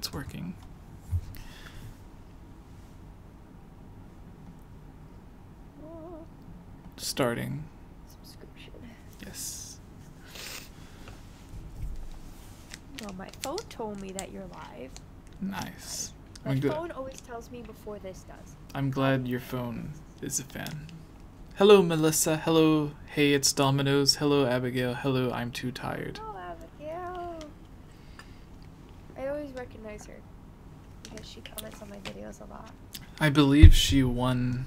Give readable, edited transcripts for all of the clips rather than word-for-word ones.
it's working. Starting. Subscription. Yes. Well, my phone told me that you're live. Nice. My phone always tells me before this does. I'm glad your phone is a fan. Hello, Melissa. Hello. Hey, it's Domino's. Hello, Abigail. Hello, I'm too tired. Oh, Abigail. I always recognize her because she comments on my videos a lot. I believe she won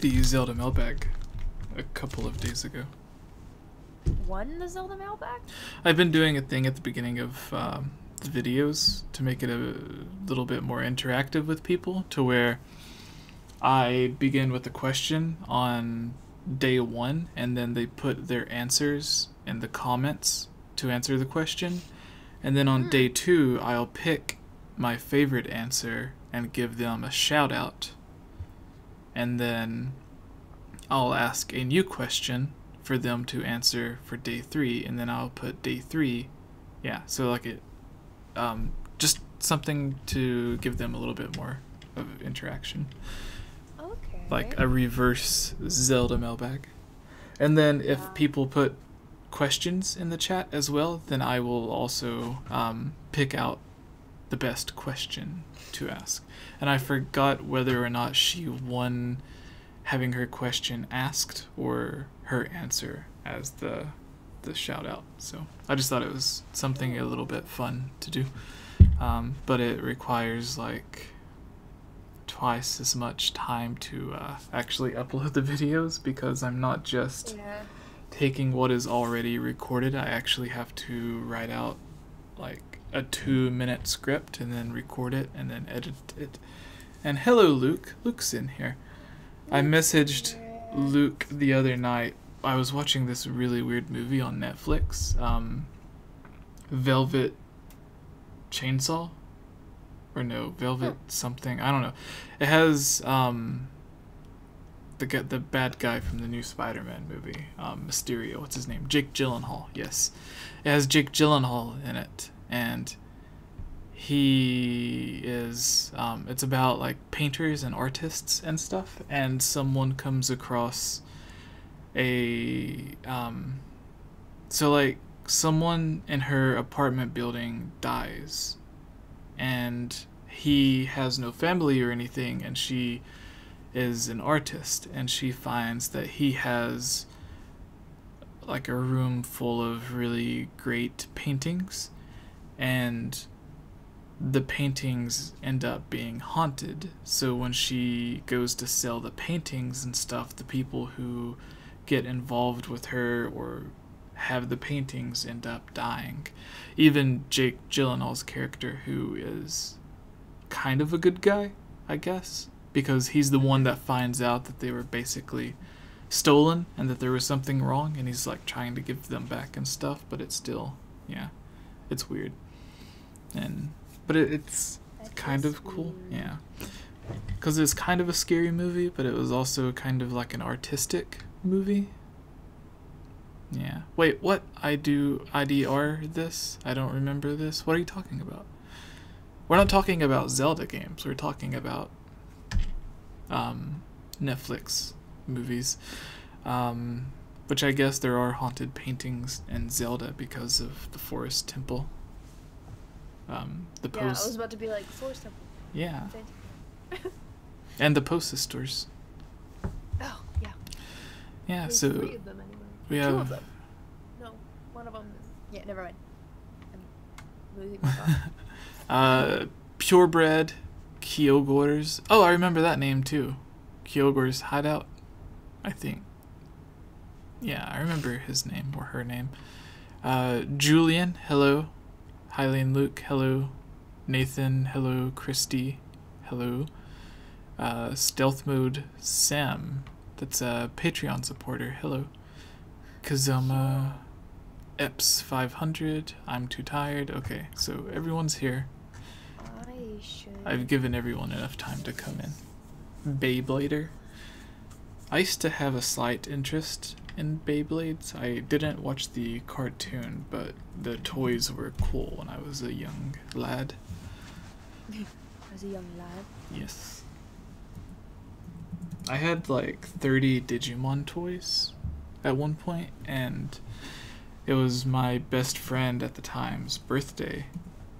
the Zelda mailbag a couple of days ago. Won the Zelda mailbag? I've been doing a thing at the beginning of the videos to make it a little bit more interactive with people, to where I begin with a question on day 1 and then they put their answers in the comments to answer the question, and then on day 2 I'll pick my favorite answer and give them a shout out, and then I'll ask a new question for them to answer for day 3, and then I'll put day 3, yeah, so like it just something to give them a little bit more of interaction. Okay. Like a reverse Zelda mailbag. And then if people put questions in the chat as well, then I will also pick out the best question to ask. And I forgot whether or not she won having her question asked or her answer as the shout out. So I just thought it was something a little bit fun to do. But it requires like twice as much time to actually upload the videos, because I'm not just taking what is already recorded. I actually have to write out like a 2-minute script and then record it and then edit it. And hello, Luke. Luke's in here. I messaged Luke the other night. I was watching this really weird movie on Netflix, Velvet Chainsaw, or no, Velvet something, I don't know. It has the bad guy from the new Spider-Man movie, Mysterio, what's his name? Jake Gyllenhaal, yes. It has Jake Gyllenhaal in it, and he is, it's about like painters and artists and stuff, and someone comes across a, so like someone in her apartment building dies, and he has no family or anything, and she is an artist, and she finds that he has like a room full of really great paintings, and the paintings end up being haunted. So when she goes to sell the paintings and stuff, the people who get involved with her or have the paintings end up dying. Even Jake Gyllenhaal's character, who is kind of a good guy, I guess, because he's the one that finds out that they were basically stolen and that there was something wrong, and he's like trying to give them back and stuff, but it's still, yeah, it's weird. But it's kind of cool, yeah, because it's kind of a scary movie, but it was also kind of like an artistic movie. Yeah. Wait, what? I do IDR this? I don't remember this. What are you talking about? We're not talking about Zelda games. We're talking about Netflix movies. Which I guess there are haunted paintings in Zelda because of the Forest Temple. The I was about to be like, Forest Temple. Yeah. And the Post Sisters. Oh, yeah. Yeah, There's so 3 of them anyway. we 2 have... of them. No, one of them is... Yeah, never mind. I'm losing my thought. Purebred Kyogre's... Oh, I remember that name too. Kyogre's Hideout, I think. Yeah, I remember his name or her name. Julian, hello. Hylian Luke, hello. Nathan, hello. Christy, hello. Stealth Mode Sam, that's a Patreon supporter, hello. Kazama Eps 500, I'm too tired. Okay, so everyone's here. I've given everyone enough time to come in. Beyblader. I used to have a slight interest in Beyblades. I didn't watch the cartoon, but the toys were cool when I was a young lad. As a young lad. Yes. I had like 30 Digimon toys at one point, and it was my best friend at the time's birthday,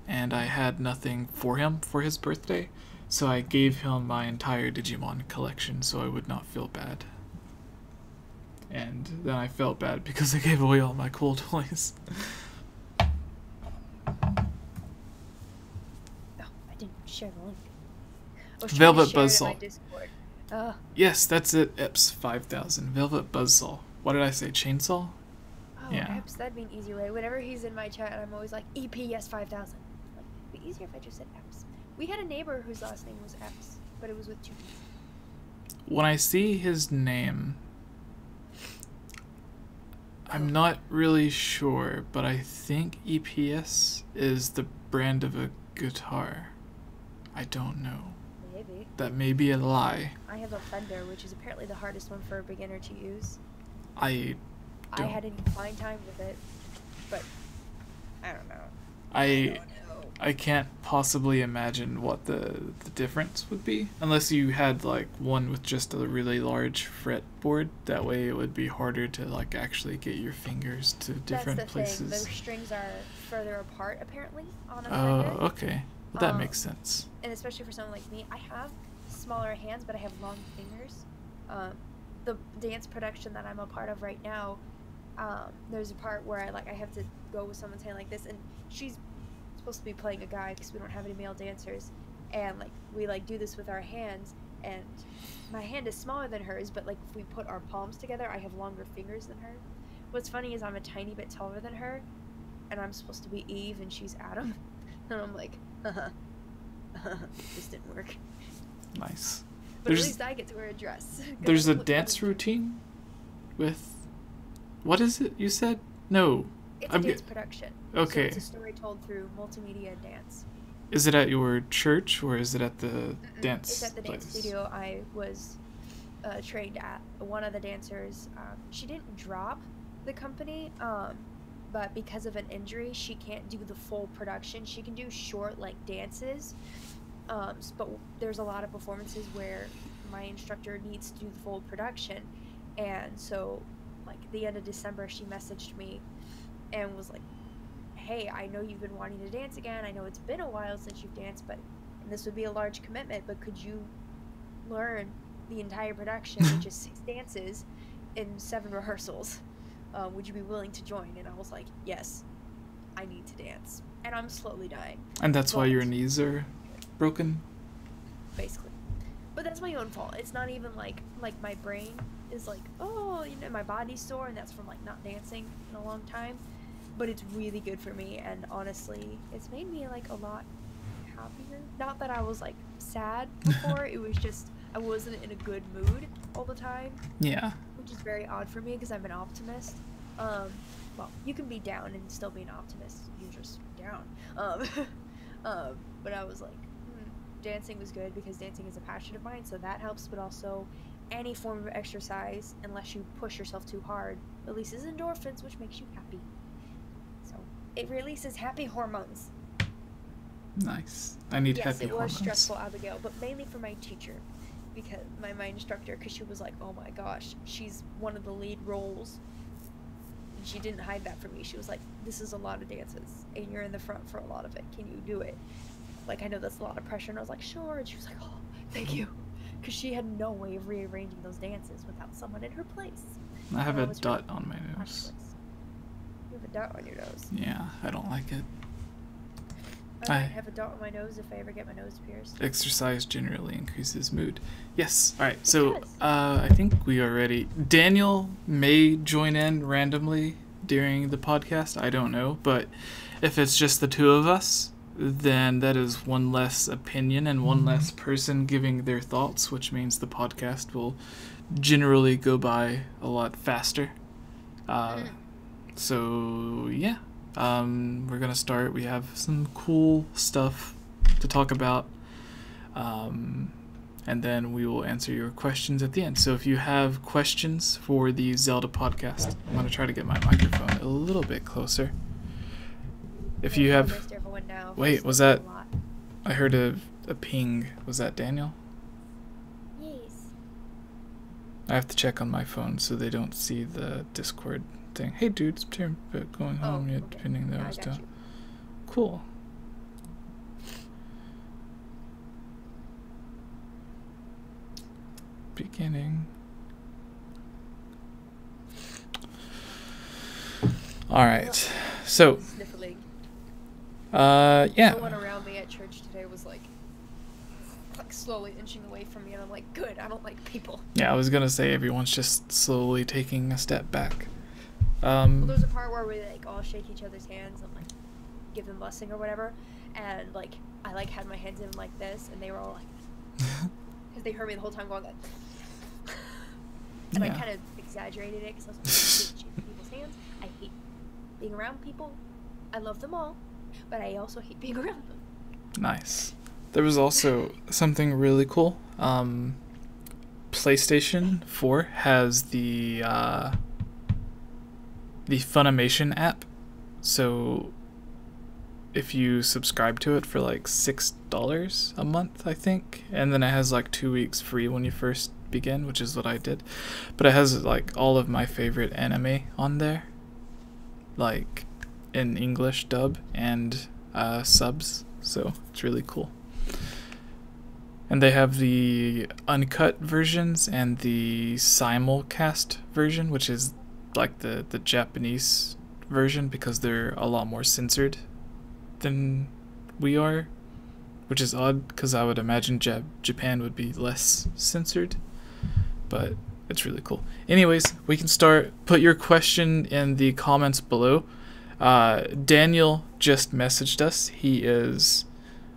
and I had nothing for him for his birthday, so I gave him my entire Digimon collection so I would not feel bad. And then I felt bad because I gave away all my cool toys. Oh, I didn't share the link. I was Velvet trying to share Buzzsaw. it in my Discord. Yes, that's it. Eps 5000. Velvet Buzzsaw. What did I say? Chainsaw? Oh, Yeah. Eps, that'd be an easier way. Whenever he's in my chat, I'm always like, EPS 5000. Like, it'd be easier if I just said Eps. We had a neighbor whose last name was Eps, but it was with 2 P's. When I see his name, I'm not really sure, but I think EPS is the brand of a guitar. I don't know. Maybe. That may be a lie. I have a Fender, which is apparently the hardest one for a beginner to use. I I had a fine time with it, but I don't know. I can't possibly imagine what the difference would be, unless you had like one with just a really large fretboard. That way it would be harder to like actually get your fingers to different That's the places. thing. The strings are further apart apparently on a Oh, Fender. okay. Well, that makes sense. And especially for someone like me, I have smaller hands, but I have long fingers. The dance production that I'm a part of right now, there's a part where I have to go with someone's hand like this, and she's supposed to be playing a guy because we don't have any male dancers, and like we like do this with our hands, and my hand is smaller than hers, but like if we put our palms together, I have longer fingers than her. What's funny is I'm a tiny bit taller than her, and I'm supposed to be Eve and she's Adam, and I'm like, this didn't work. Nice. But at least I get to wear a dress. There's a dance routine with... What is it you said? No. It's a dance production. Okay. So it's a story told through multimedia dance. Is it at your church, or is it at the dance It's at the dance place? studio I was trained at. One of the dancers, she didn't drop the company, but because of an injury, she can't do the full production. She can do short, like, dances, but there's a lot of performances where my instructor needs to do the full production, and so, like, the end of December, she messaged me and was like, hey, I know you've been wanting to dance again. I know it's been a while since you've danced, and this would be a large commitment, but could you learn the entire production, which is 6 dances in 7 rehearsals? Would you be willing to join? And I was like, yes, I need to dance. And I'm slowly dying. And that's why your knees are broken? Basically. But that's my own fault. It's not even like my brain is like, oh, you know, my body's sore, and that's from like not dancing in a long time. But it's really good for me, and honestly, it's made me like a lot happier. Not that I was like sad before, it was just I wasn't in a good mood all the time. Yeah. Which is very odd for me because I'm an optimist. Well, you can be down and still be an optimist. You're just down. But I was like, dancing was good because dancing is a passion of mine, so that helps. But also, any form of exercise, unless you push yourself too hard, releases endorphins, which makes you happy. So it releases happy hormones. Nice. I need happy Yes, it was hormones. stressful, Abigail, but mainly for my teacher, because my instructor, because she was like, oh my gosh, she's one of the lead roles. And she didn't hide that from me. She was like, this is a lot of dances, and you're in the front for a lot of it. Can you do it? Like, I know that's a lot of pressure, and I was like, sure. And she was like, oh, thank you. Because she had no way of rearranging those dances without someone in her place. I have a dot on my nose. You have a dot on your nose? Yeah, I don't like it. I might have a dot on my nose if I ever get my nose pierced. Exercise generally increases mood. Yes. Alright, so I think we are ready. Daniel may join in randomly during the podcast. I don't know. But if it's just the two of us, then that is one less opinion and one less person giving their thoughts, which means the podcast will generally go by a lot faster. So, yeah. We're gonna start. We have some cool stuff to talk about, and then we will answer your questions at the end. So if you have questions for the Zelda podcast, I'm gonna try to get my microphone a little bit closer. If you have... Wait, was that... I heard a ping. Was that Daniel? Yes. I have to check on my phone so they don't see the Discord thing. Hey, dude, it's Tim, but going home. Oh, Yeah, okay. depending Yeah, that was I got down. you. Cool. Beginning. All right. So, Sniffling. yeah. No one around me at church today was like slowly inching away from me, and I'm like, good, I don't like people. Yeah, I was gonna say everyone's just slowly taking a step back. Well, there's a part where we like all shake each other's hands and like give them blessing or whatever, and like I like had my hands in like this, and they were all like, because they heard me the whole time going like, and Yeah. I kind of exaggerated it because I was like, I hate shaking people's hands. I hate being around people. I love them all, but I also hate being around them. Nice. There was also something really cool. PlayStation 4 has the Funimation app. So if you subscribe to it for like $6 a month, I think, and then it has like 2 weeks free when you first begin, which is what I did. But it has like all of my favorite anime on there, like in English dub and subs. So it's really cool. And they have the uncut versions and the simulcast version, which is like the Japanese version, because they're a lot more censored than we are, which is odd because I would imagine Japan would be less censored, but it's really cool. Anyways, we can start. Put your question in the comments below. Daniel just messaged us. He is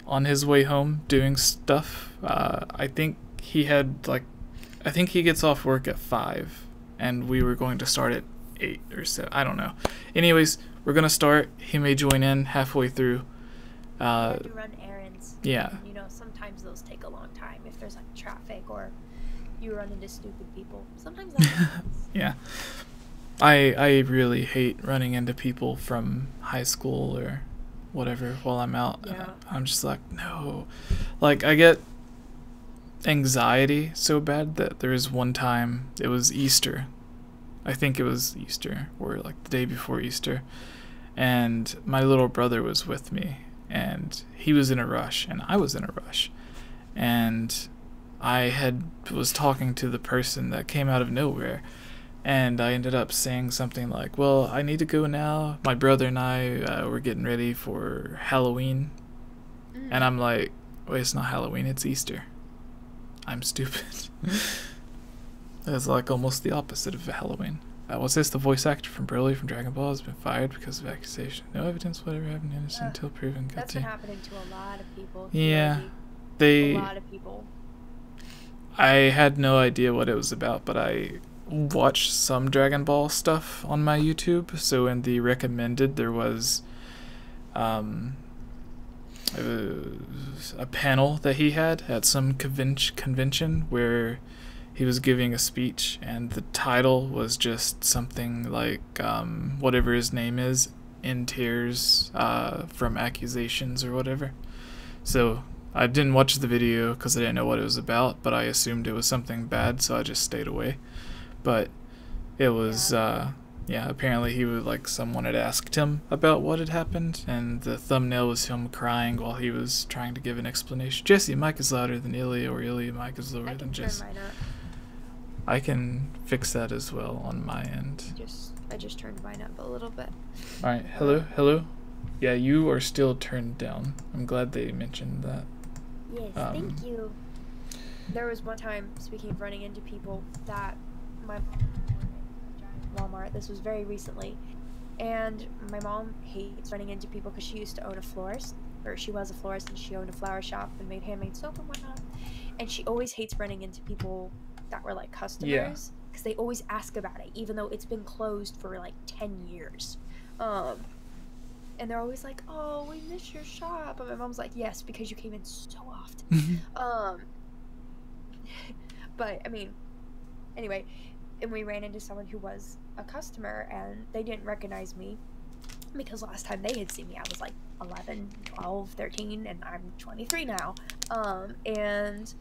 on his way home doing stuff. I think he gets off work at 5, and we were going to start at 8 or so. I don't know. Anyways, we're gonna start. He may join in halfway through. I have to run errands. Yeah. And, you know, sometimes those take a long time if there's like traffic or you run into stupid people. Sometimes that happens. Yeah. I really hate running into people from high school or whatever while I'm out. Yeah. I'm just like, no. Like, I get anxiety so bad that there was one time, it was Easter. I think it was Easter, or like the day before Easter. And my little brother was with me, and he was in a rush, and I was in a rush. And was talking to the person that came out of nowhere, and I ended up saying something like, well, I need to go now. My brother and I were getting ready for Halloween. And I'm like, wait, it's not Halloween, it's Easter. I'm stupid. It's like almost the opposite of Halloween. Was this the voice actor from Broly from Dragon Ball has been fired because of accusation? No evidence whatever happened innocent until proven guilty. That's been happening to a lot of people. Yeah. A lot of people. I had no idea what it was about, but I watched some Dragon Ball stuff on my YouTube. So in the recommended, there was a panel that he had at some convention where he was giving a speech, and the title was just something like whatever his name is, in tears from accusations or whatever. So I didn't watch the video because I didn't know what it was about, but I assumed it was something bad, so I just stayed away. But it was yeah, apparently he was like, someone had asked him about what had happened, and the thumbnail was him crying while he was trying to give an explanation. Jesse, mic is louder than Ilya, or Ilya, mic is lower than Jesse. I can fix that as well on my end. I just turned mine up a little bit. Alright, hello? Yeah, you are still turned down. I'm glad they mentioned that. Yes, thank you. There was one time, speaking of running into people, that my mom Walmart. This was very recently, and my mom hates running into people because she used to own a florist, or she was a florist, and she owned a flower shop and made handmade soap and whatnot. And she always hates running into people that were like customers, because they always ask about it, even though it's been closed for like 10 years. And they're always like, "Oh, we miss your shop." And my mom's like, "Yes, because you came in so often." But I mean, anyway. And we ran into someone who was a customer, and they didn't recognize me because last time they had seen me I was like 11, 12, 13, and I'm 23 now. And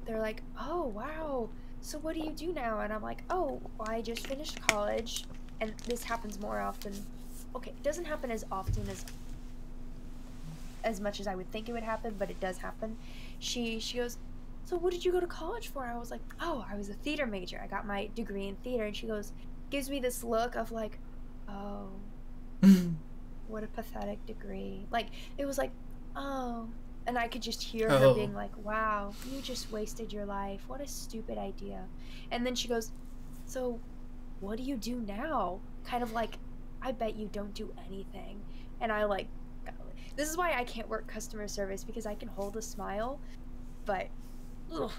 they're like, oh, wow, so what do you do now? And I'm like, oh, well, I just finished college. And this happens more often. Okay, it doesn't happen as often as much as I would think it would happen, but it does happen. She goes, so what did you go to college for? And I was like, oh, I was a theater major. I got my degree in theater. And she goes, gives me this look of like, oh, what a pathetic degree. Like, it was like, oh. And I could just hear her being like, wow, you just wasted your life. What a stupid idea. And then she goes, so what do you do now? Kind of like, I bet you don't do anything. And I like, this is why I can't work customer service, because I can hold a smile, but I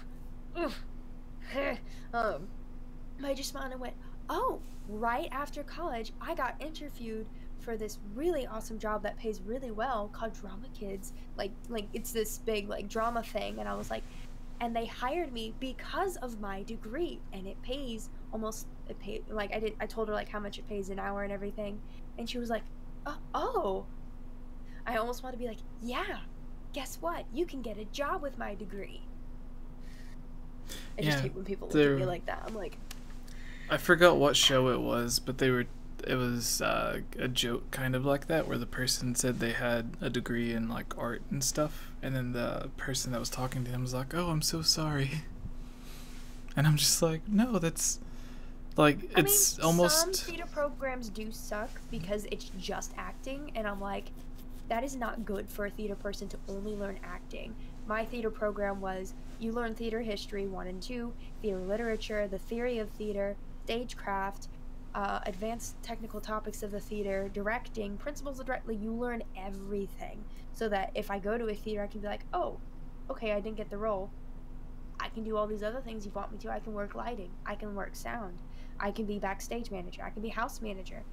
just smiled and went, oh, right after college I got interviewed for this really awesome job that pays really well called Drama Kids. Like it's this big like drama thing. And I was like, and they hired me because of my degree, and it pays almost, like I told her like how much it pays an hour and everything, and she was like, oh. I almost want to be like, yeah, guess what? You can get a job with my degree. I just hate when people look at me like that. I'm like, I forgot what show it was, but it was a joke kind of like that, where the person said they had a degree in like art and stuff, and then the person that was talking to them was like, oh, I'm so sorry. And I'm just like, no, that's like, it's almost, some theater programs do suck because it's just acting, and I'm like, that is not good for a theater person to only learn acting. My theater program was, you learn theater history 1 and 2, theater literature, the theory of theater, stagecraft, advanced technical topics of the theater, directing, principles of directing. You learn everything, so that if I go to a theater, I can be like, oh, okay, I didn't get the role. I can do all these other things you want me to. I can work lighting. I can work sound. I can be backstage manager. I can be house manager.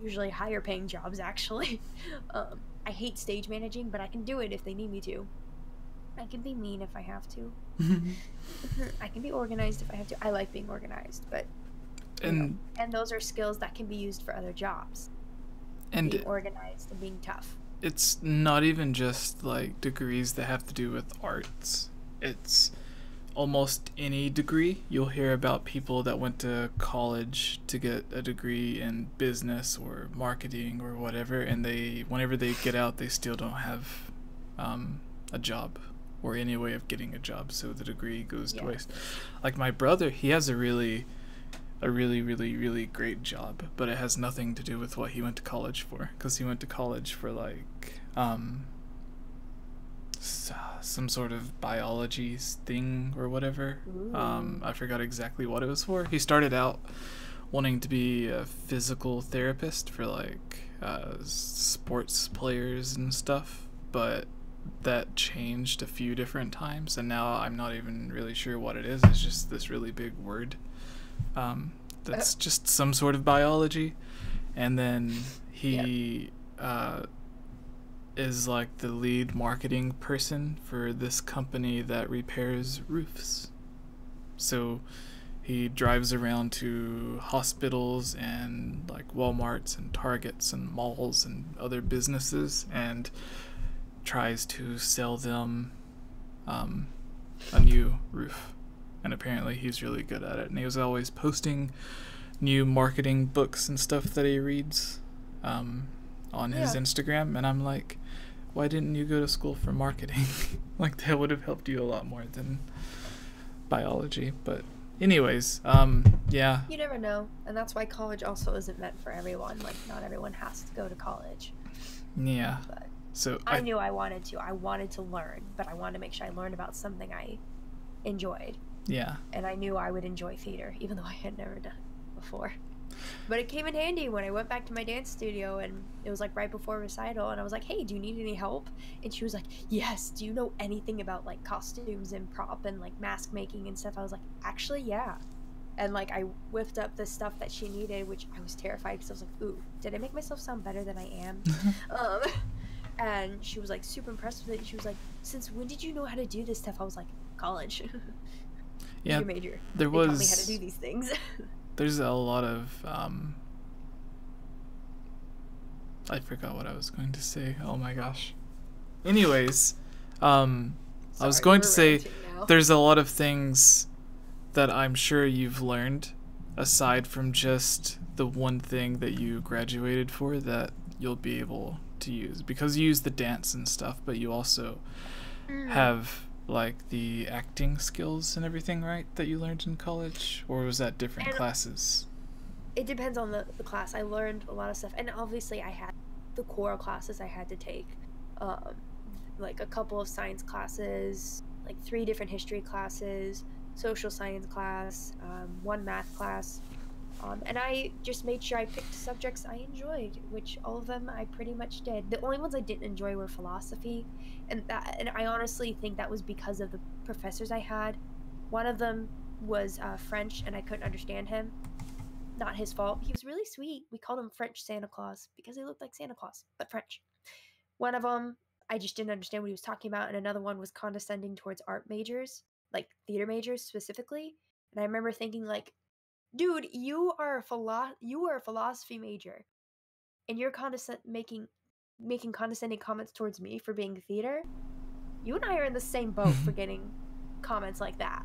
Usually higher paying jobs, actually. I hate stage managing, but I can do it if they need me to. I can be mean if I have to. I can be organized if I have to. I like being organized, but and those are skills that can be used for other jobs. And being organized and being tough. It's not even just like degrees that have to do with arts. It's almost any degree. You'll hear about people that went to college to get a degree in business or marketing or whatever, and whenever they get out, they still don't have a job or any way of getting a job, so the degree goes to waste. Like my brother, he has a really great job, but it has nothing to do with what he went to college for, because he went to college for like some sort of biology thing or whatever. I forgot exactly what it was for. He started out wanting to be a physical therapist for like sports players and stuff, but that changed a few different times, and now I'm not even really sure what it is. It's just this really big word that's just some sort of biology. And then he is like the lead marketing person for this company that repairs roofs. So he drives around to hospitals and like Walmarts and Targets and malls and other businesses and tries to sell them a new roof. And apparently he's really good at it. And he was always posting new marketing books and stuff that he reads on his Instagram. And I'm like, why didn't you go to school for marketing? Like, that would have helped you a lot more than biology. But anyways, yeah. You never know. And that's why college also isn't meant for everyone. Like, not everyone has to go to college. Yeah. But so I knew I wanted to. I wanted to learn, but I wanted to make sure I learned about something I enjoyed. Yeah. And I knew I would enjoy theater, even though I had never done it before. But it came in handy when I went back to my dance studio, and it was like right before recital, and I was like, hey, do you need any help? And she was like, yes, do you know anything about like costumes and prop and like mask making and stuff? I was like, actually, yeah. And like I whipped up the stuff that she needed, which I was terrified because I was like, ooh, did I make myself sound better than I am? And she was like super impressed with it. And she was like, since when did you know how to do this stuff? I was like, college. Yeah, major. They taught me how to do these things. There's a lot of I forgot what I was going to say. Oh my gosh. Anyways, I was going to say there's a lot of things that I'm sure you've learned aside from just the one thing that you graduated for that you'll be able to use, because you use the dance and stuff, but you also have like the acting skills and everything, right, that you learned in college, or was that different classes? It depends on the class. I learned a lot of stuff, and obviously I had the core classes I had to take, like a couple of science classes, like 3 different history classes, social science class, 1 math class, and I just made sure I picked subjects I enjoyed, which all of them I pretty much did. The only ones I didn't enjoy were philosophy, and I honestly think that was because of the professors I had. One of them was French, and I couldn't understand him. Not his fault. He was really sweet. We called him French Santa Claus because he looked like Santa Claus, but French. One of them, I just didn't understand what he was talking about, and another one was condescending towards art majors, like theater majors specifically. And I remember thinking, like, dude, you are a philosophy major, and you're making condescending comments towards me for being theater. You and I are in the same boat for getting comments like that.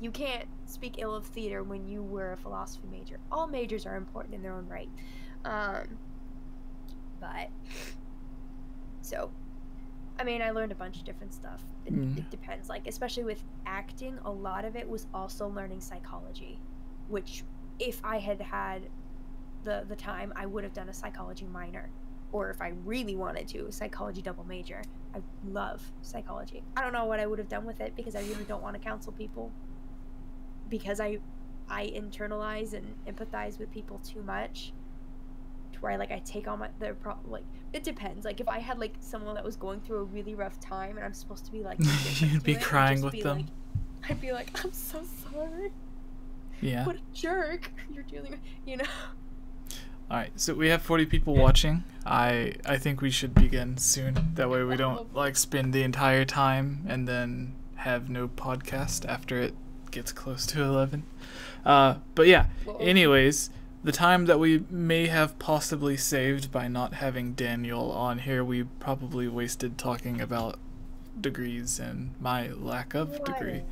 You can't speak ill of theater when you were a philosophy major. All majors are important in their own right. But, so, I mean, I learned a bunch of different stuff. It depends. Like, especially with acting, a lot of it was also learning psychology, which, if I had had the time, I would have done a psychology minor. Or if I really wanted to, a psychology double major. I love psychology. I don't know what I would have done with it, because I really don't want to counsel people. Because I internalize and empathize with people too much, to where I take on their like, it depends. Like, if I had like someone that was going through a really rough time and I'm supposed to be like, you'd be crying with them. Like, I'd be like, I'm so sorry. Yeah. What a jerk you're dealing with, you know. All right, so we have 40 people watching. I think we should begin soon. That way we don't like spend the entire time and then have no podcast after it gets close to 11. But yeah, anyways, the time that we may have possibly saved by not having Daniel on here, we probably wasted talking about degrees and my lack of degree.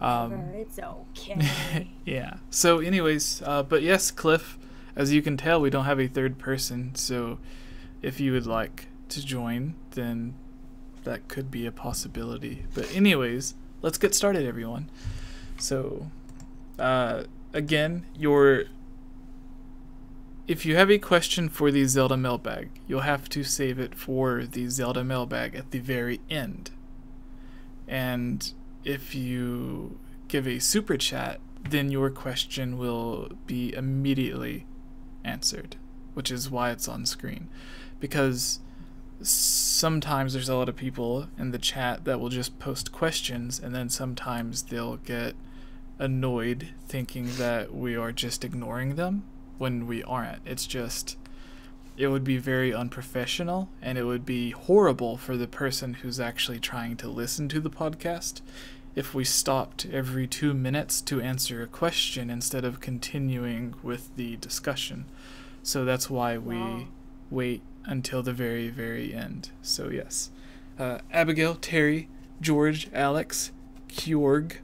It's okay. Yeah. So anyways, but yes, Cliff, as you can tell, we don't have a third person, so if you would like to join, then that could be a possibility. But anyways, let's get started, everyone. So, again, if you have a question for the Zelda mailbag, you'll have to save it for the Zelda mailbag at the very end. And if you give a super chat, then your question will be immediately answered, which is why it's on screen. Because sometimes there's a lot of people in the chat that will just post questions, and then sometimes they'll get annoyed thinking that we are just ignoring them when we aren't. It's just, it would be very unprofessional, and it would be horrible for the person who's actually trying to listen to the podcast if we stopped every 2 minutes to answer a question instead of continuing with the discussion. So that's why we wait until the very, very end. So yes, Abigail, Terry, George, Alex, Kjorg,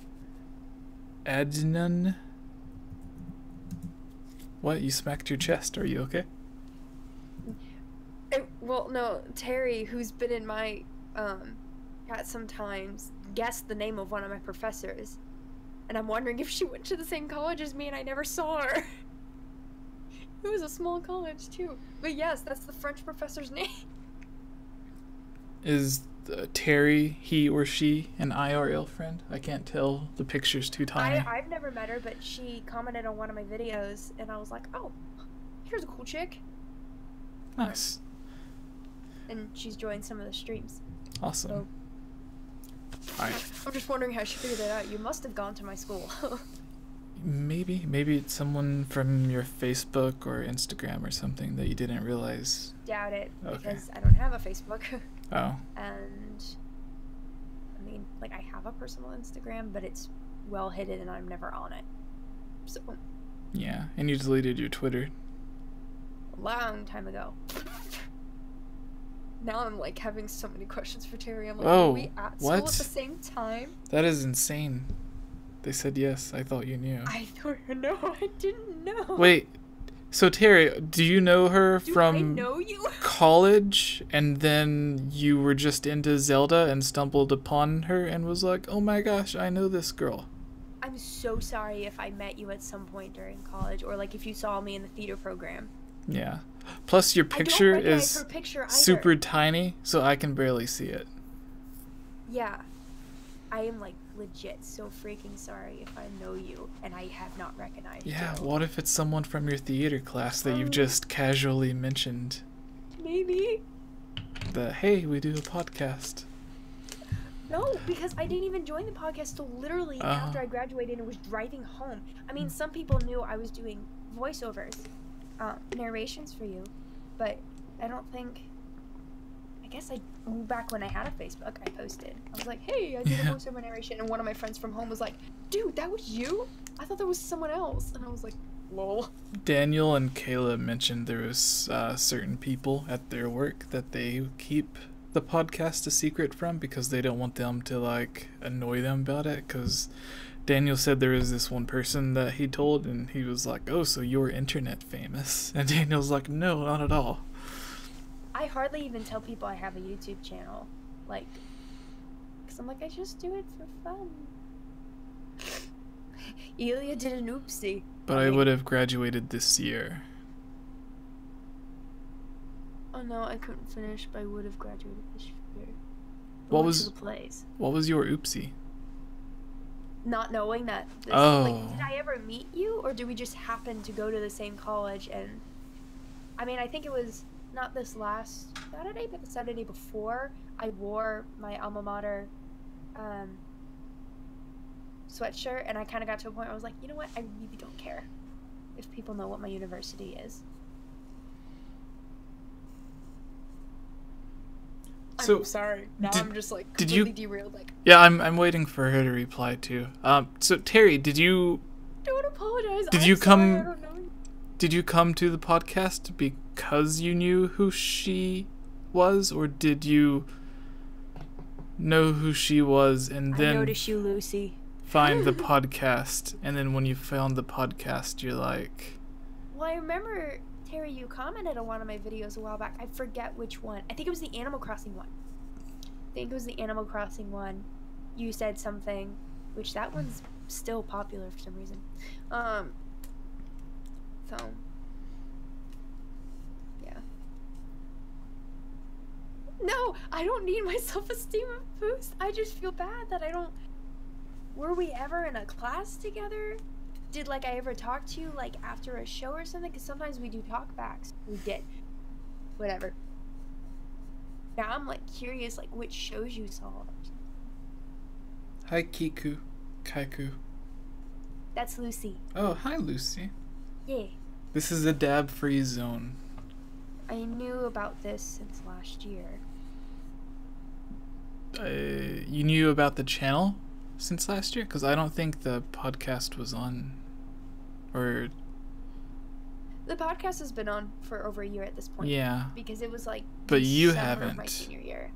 Adnan. What? You smacked your chest. Are you okay? Well, no. Terry, who's been in my chat sometimes, guessed the name of one of my professors, and I'm wondering if she went to the same college as me and I never saw her. It was a small college too. But yes, that's the French professor's name. Is Terry, he or she, an IRL friend? I can't tell. The picture's too tiny. I've never met her, but she commented on one of my videos, and I was like, oh, here's a cool chick. Nice. And she's joined some of the streams. Awesome. So, Alright. I'm just wondering how she figured that out. You must have gone to my school. Maybe it's someone from your Facebook or Instagram or something that you didn't realize. Doubt it, Okay. because I don't have a Facebook. Oh. And I mean, like, I have a personal Instagram, but it's well hidden and I'm never on it. So Yeah, and you deleted your Twitter. a long time ago. Now I'm like having so many questions for Terry. I'm like, were we at school at the same time? That is insane. They said yes. I thought you knew. I don't know. I didn't know. Wait. So Terry, do you know her from I know you? college, and then you were just into Zelda and stumbled upon her and was like, oh my gosh, I know this girl? I'm so sorry if I met you at some point during college, or like if you saw me in the theater program. Yeah. Plus your picture is super either. tiny, so I can barely see it. Yeah. I am like legit so freaking sorry if I know you and I have not recognized you. Yeah, what if it's someone from your theater class that you've just casually mentioned? Maybe. Hey, we do a podcast. No, because I didn't even join the podcast till literally after I graduated and was driving home. I mean, some people knew I was doing voiceovers, narrations for you, but I don't think... I guess back when I had a Facebook, I posted. I was like, hey, I did a voiceover narration, and one of my friends from home was like, dude, that was you? I thought that was someone else. And I was like, lol. Daniel and Kayla mentioned there was certain people at their work that they keep the podcast a secret from because they don't want them to like annoy them about it, because Daniel said there was this one person that he told and he was like, oh, so you're internet famous, and Daniel's like, no, not at all. I hardly even tell people I have a YouTube channel, like, because I'm like, I just do it for fun. Elia did an oopsie. But I would have graduated this year. Oh no, I couldn't finish, but I would have graduated this year. What was your oopsie? Not knowing that. Did I ever meet you, or did we just happen to go to the same college? And I mean, I think it was not this last Saturday, but the Saturday before. I wore my alma mater sweatshirt, and I kind of got to a point where I was like, you know what? I really don't care if people know what my university is. So, I'm sorry. Now I'm just like completely derailed. Like, yeah, I'm waiting for her to reply too. So Terry, did you? Don't apologize. Did you come? Did you come to the podcast because you knew who she was, or did you know who she was and then noticed you, Lucy, find the podcast, and then when you found the podcast, you're like? Well, I remember, Terry, you commented on one of my videos a while back. I forget which one. I think it was the Animal Crossing one. You said something, which that one's still popular for some reason. So, yeah. No, I don't need my self-esteem boost. I just feel bad that I don't... Were we ever in a class together? Did, like, I ever talk to you, like, after a show or something? Because sometimes we do talkbacks. We did. Whatever. Now I'm, like, curious, like, which shows you saw. Hi, Kaiku. That's Lucy. Oh, hi, Lucy. Yeah. This is a dab-free zone. I knew about this since last year. You knew about the channel since last year? Because I don't think the podcast was on. Or... The podcast has been on for over a year at this point. Yeah. Because it was like... But you December haven't. Of my senior year.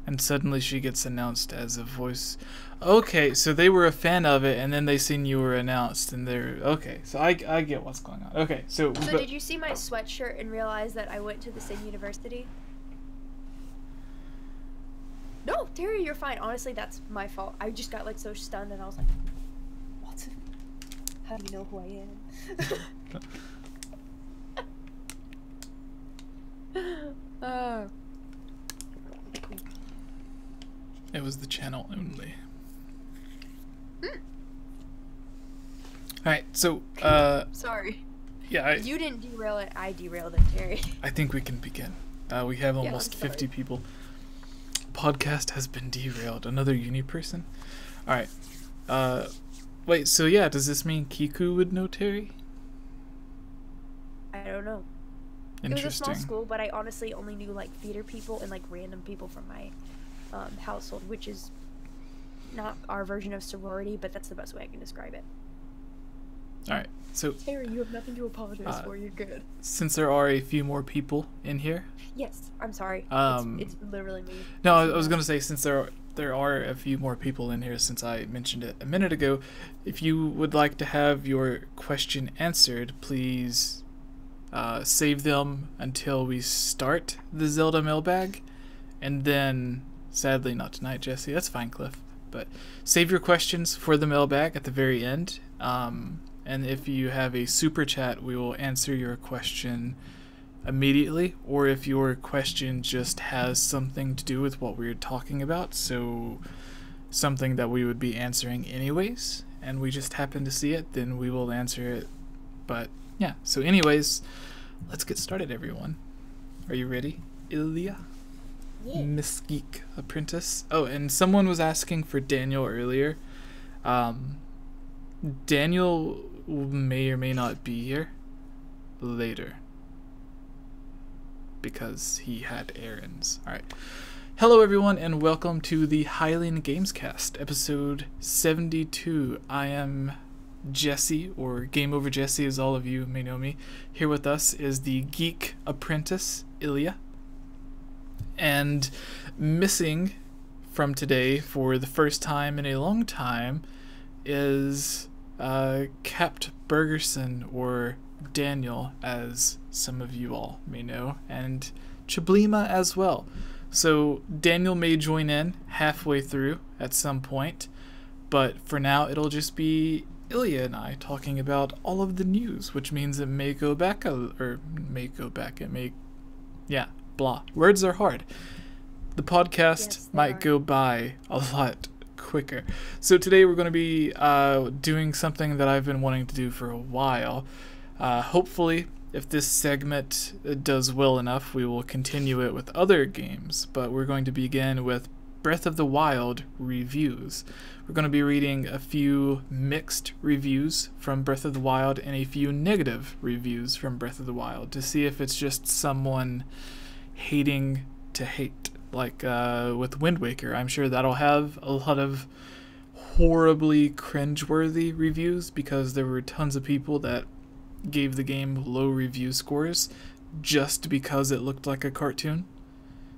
And suddenly she gets announced as a voice. Okay, so they were a fan of it, and then they seen you were announced, and they're... Okay, so I get what's going on. Okay, so... So did you see my sweatshirt and realize that I went to the same university? No, Terry, you're fine. Honestly, that's my fault. I just got, like, so stunned, and I was like, what? How do you know who I am? It was the channel only. Alright, so, Sorry. Yeah, you didn't derail it, I derailed it, Terry. I think we can begin. We have almost 50 people. Podcast has been derailed. Another uni person? Alright. Wait, so yeah, does this mean Kiku would know Terry? I don't know. It was a small school, but I honestly only knew, like, theater people and, like, random people from my household, which is not our version of sorority, but that's the best way I can describe it. All right. So, Harry, you have nothing to apologize for. You're good. Since there are a few more people in here. Yes, I'm sorry. It's literally me. No, I was gonna say, since there are a few more people in here, since I mentioned it a minute ago, if you would like to have your question answered, please save them until we start the Zelda mailbag, and then, sadly not tonight, Jesse. That's fine, Cliff. But save your questions for the mailbag at the very end. And if you have a super chat, we will answer your question immediately, or if your question just has something to do with what we're talking about, so something that we would be answering anyways, and we just happen to see it, then we will answer it. But yeah, so anyways, let's get started, everyone. Are you ready, Ilya? Yeah. Miss Geek Apprentice. Oh, and someone was asking for Daniel earlier. Daniel may or may not be here later because he had errands. Alright. Hello everyone, and welcome to the Hylian Gamescast, episode 72. I am Jesse, or Game Over Jesse as all of you may know me. Here with us is the Geek Apprentice, Ilya. And missing from today for the first time in a long time is Capt Bergerson, or Daniel, as some of you all may know, and Chablima as well. So Daniel may join in halfway through at some point, but for now it'll just be Ilya and I talking about all of the news, which means it may go back, blah. Words are hard. The podcast Yes, might go by a lot quicker. So today we're going to be doing something that I've been wanting to do for a while. Hopefully, if this segment does well enough, we will continue it with other games, but we're going to begin with Breath of the Wild reviews. We're going to be reading a few mixed reviews from Breath of the Wild and a few negative reviews from Breath of the Wild to see if it's just someone hating to hate. Like with Wind Waker, I'm sure that'll have a lot of horribly cringeworthy reviews because there were tons of people that gave the game low review scores just because it looked like a cartoon.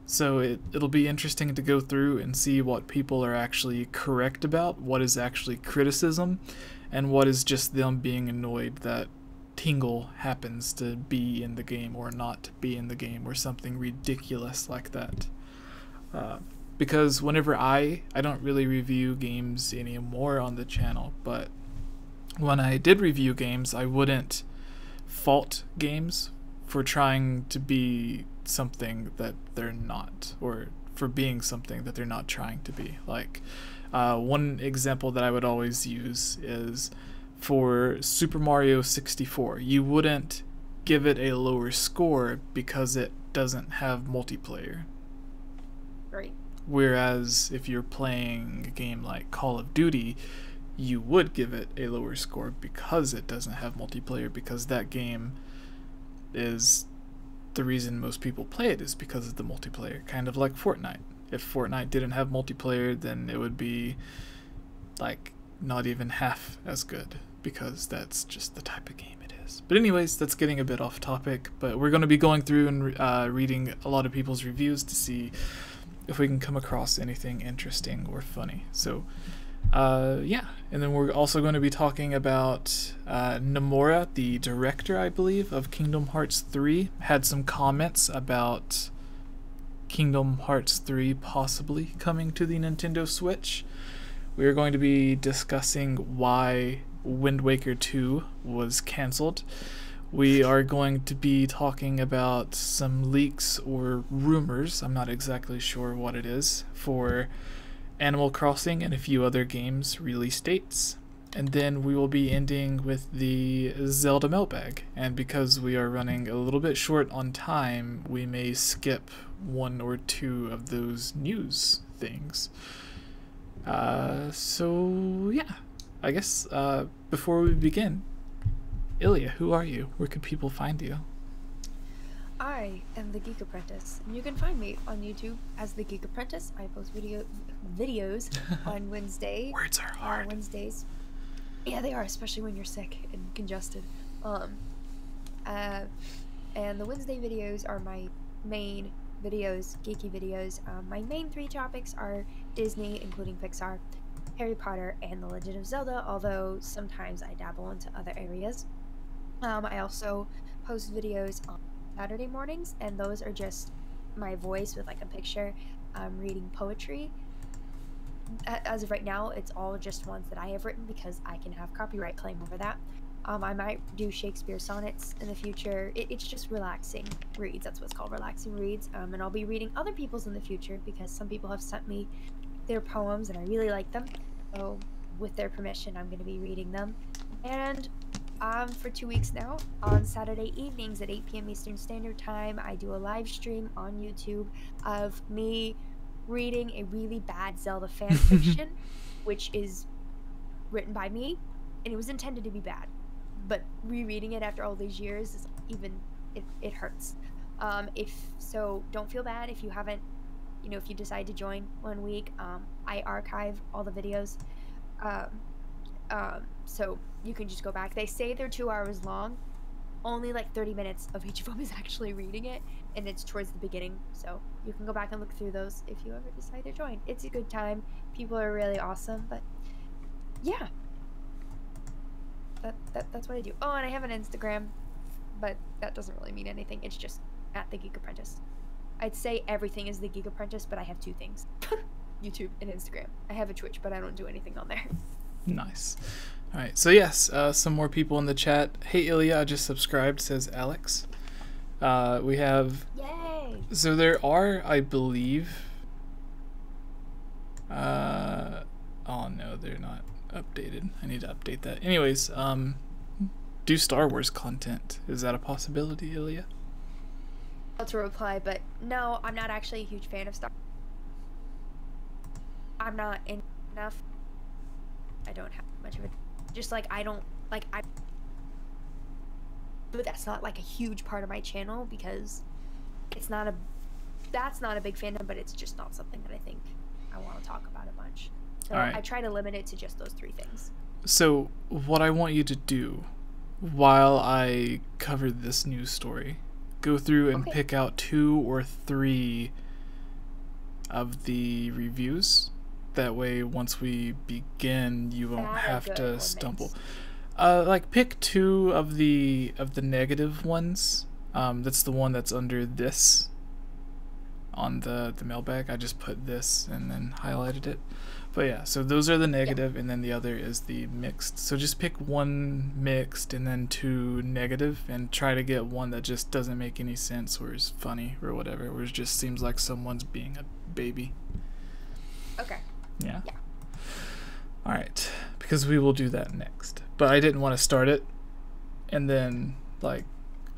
So it'll be interesting to go through and see what people are actually correct about, what is actually criticism, and what is just them being annoyed that Tingle happens to be in the game or not be in the game or something ridiculous like that. Because whenever I don't really review games anymore on the channel, but when I did review games, I wouldn't fault games for trying to be something that they're not, or for being something that they're not trying to be. Like, one example that I would always use is for Super Mario 64. You wouldn't give it a lower score because it doesn't have multiplayer. Right. Whereas if you're playing a game like Call of Duty, you would give it a lower score because it doesn't have multiplayer, because that game is the reason most people play it is because of the multiplayer, kind of like Fortnite. If Fortnite didn't have multiplayer, then it would be like not even half as good, because that's just the type of game it is. But anyways, that's getting a bit off topic, but we're going to be going through and reading a lot of people's reviews to see if we can come across anything interesting or funny. So yeah, and then we're also going to be talking about Nomura, the director, I believe, of Kingdom Hearts 3, had some comments about Kingdom Hearts 3 possibly coming to the Nintendo Switch. We are going to be discussing why Wind Waker 2 was cancelled. We are going to be talking about some leaks or rumors, I'm not exactly sure what it is, for Animal Crossing and a few other games release dates. And then we will be ending with the Zelda mailbag. And because we are running a little bit short on time, we may skip one or two of those news things. So yeah, I guess before we begin, Ilya, who are you? Where could people find you? I am the Geek Apprentice, and you can find me on YouTube as the Geek Apprentice. I post videos on Wednesday. Words are hard. Wednesdays. Yeah, they are, especially when you're sick and congested. And the Wednesday videos are my main videos, geeky videos. My main 3 topics are Disney, including Pixar, Harry Potter, and The Legend of Zelda, although sometimes I dabble into other areas. I also post videos on Saturday mornings, and those are just my voice with like a picture reading poetry. As of right now, it's all just ones that I have written because I can have copyright claim over that. I might do Shakespeare sonnets in the future. It's just relaxing reads. That's what's called, relaxing reads. And I'll be reading other people's in the future because some people have sent me their poems and I really like them. So with their permission, I'm going to be reading them. And for 2 weeks now, on Saturday evenings at 8 p.m. Eastern Standard Time, I do a live stream on YouTube of me reading a really bad Zelda fan fiction, which is written by me, and it was intended to be bad. But rereading it after all these years is it hurts. If so, don't feel bad if you haven't, if you decide to join 1 week. I archive all the videos, so you can just go back. They say they're 2 hours long. Only like 30 minutes of each of them is actually reading it, and it's towards the beginning. So you can go back and look through those if you ever decide to join. It's a good time. People are really awesome, but yeah. That's what I do. Oh, and I have an Instagram, but that doesn't really mean anything. It's just at The Geek Apprentice. I'd say everything is The Geek Apprentice, but I have 2 things. YouTube and Instagram. I have a Twitch, but I don't do anything on there. Nice. All right, so yes, some more people in the chat. Hey Ilya, I just subscribed, says Alex. We have... Yay! So there are, I believe... oh no, they're not updated. I need to update that. Anyways, do Star Wars content. Is that a possibility, Ilya? To reply, but no, I'm not actually a huge fan of Star Wars. I'm not in enough. I don't have much of it. Just like I don't like I. But that's not like a huge part of my channel because it's not a. That's not a big fandom, but it's just not something that I think I want to talk about a bunch. So I try to limit it to just those 3 things. So what I want you to do, while I cover this news story, go through and pick out 2 or 3 of the reviews. That way, once we begin, you won't have to stumble. Like pick 2 of the negative ones. That's the one that's under this on the mailbag. I just put this and then highlighted it. But yeah, so those are the negative, and then the other is the mixed. So just pick 1 mixed and then 2 negative, and try to get one that just doesn't make any sense or is funny or whatever, or it just seems like someone's being a baby. Okay. Yeah. All right, because we will do that next. But I didn't want to start it and then like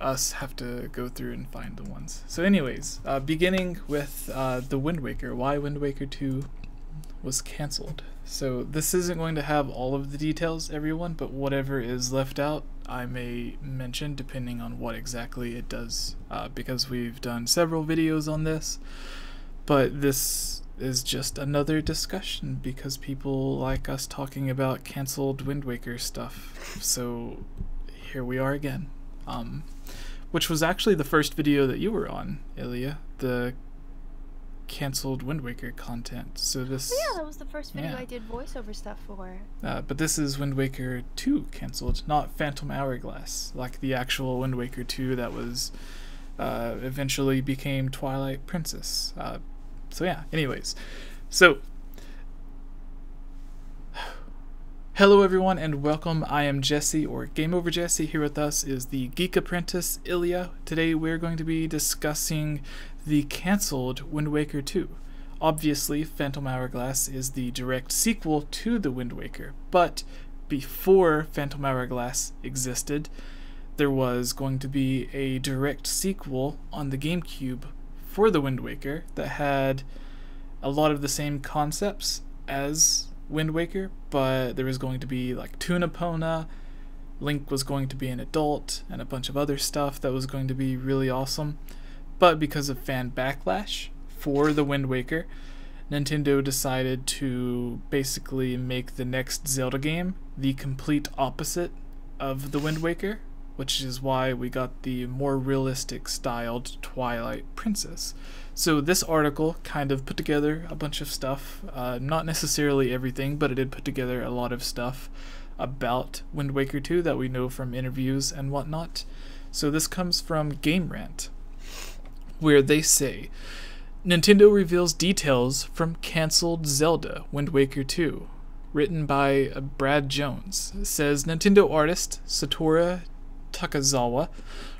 us have to go through and find the ones. So anyways, beginning with the Wind Waker. Why Wind Waker 2 was canceled. So this isn't going to have all of the details, everyone, but whatever is left out I may mention depending on what exactly it does, because we've done several videos on this, but this is just another discussion because people like us talking about canceled Wind Waker stuff. So here we are again, which was actually the first video that you were on, Ilya, the canceled Wind Waker content. So this, yeah, that was the first video I did voiceover stuff for. But this is Wind Waker 2 canceled, not Phantom Hourglass, like the actual Wind Waker 2 that was eventually became Twilight Princess. So yeah, anyways, so hello everyone and welcome. I am Jesse, or Game Over Jesse. Here with us is the Geek Apprentice Ilya. Today we're going to be discussing the cancelled Wind Waker 2. Obviously, Phantom Hourglass is the direct sequel to the Wind Waker, but before Phantom Hourglass existed, there was going to be a direct sequel on the Gamecube for the Wind Waker that had a lot of the same concepts as Wind Waker, but there was going to be like Tuna Pona, Link was going to be an adult, and a bunch of other stuff that was going to be really awesome. But because of fan backlash for the Wind Waker, Nintendo decided to basically make the next Zelda game the complete opposite of the Wind Waker, which is why we got the more realistic styled Twilight Princess. So this article kind of put together a bunch of stuff, not necessarily everything, but it did put together a lot of stuff about Wind Waker 2 that we know from interviews and whatnot. So this comes from Game Rant, where they say, Nintendo reveals details from cancelled Zelda Wind Waker 2, written by Brad Jones. It says Nintendo artist Satoru Takazawa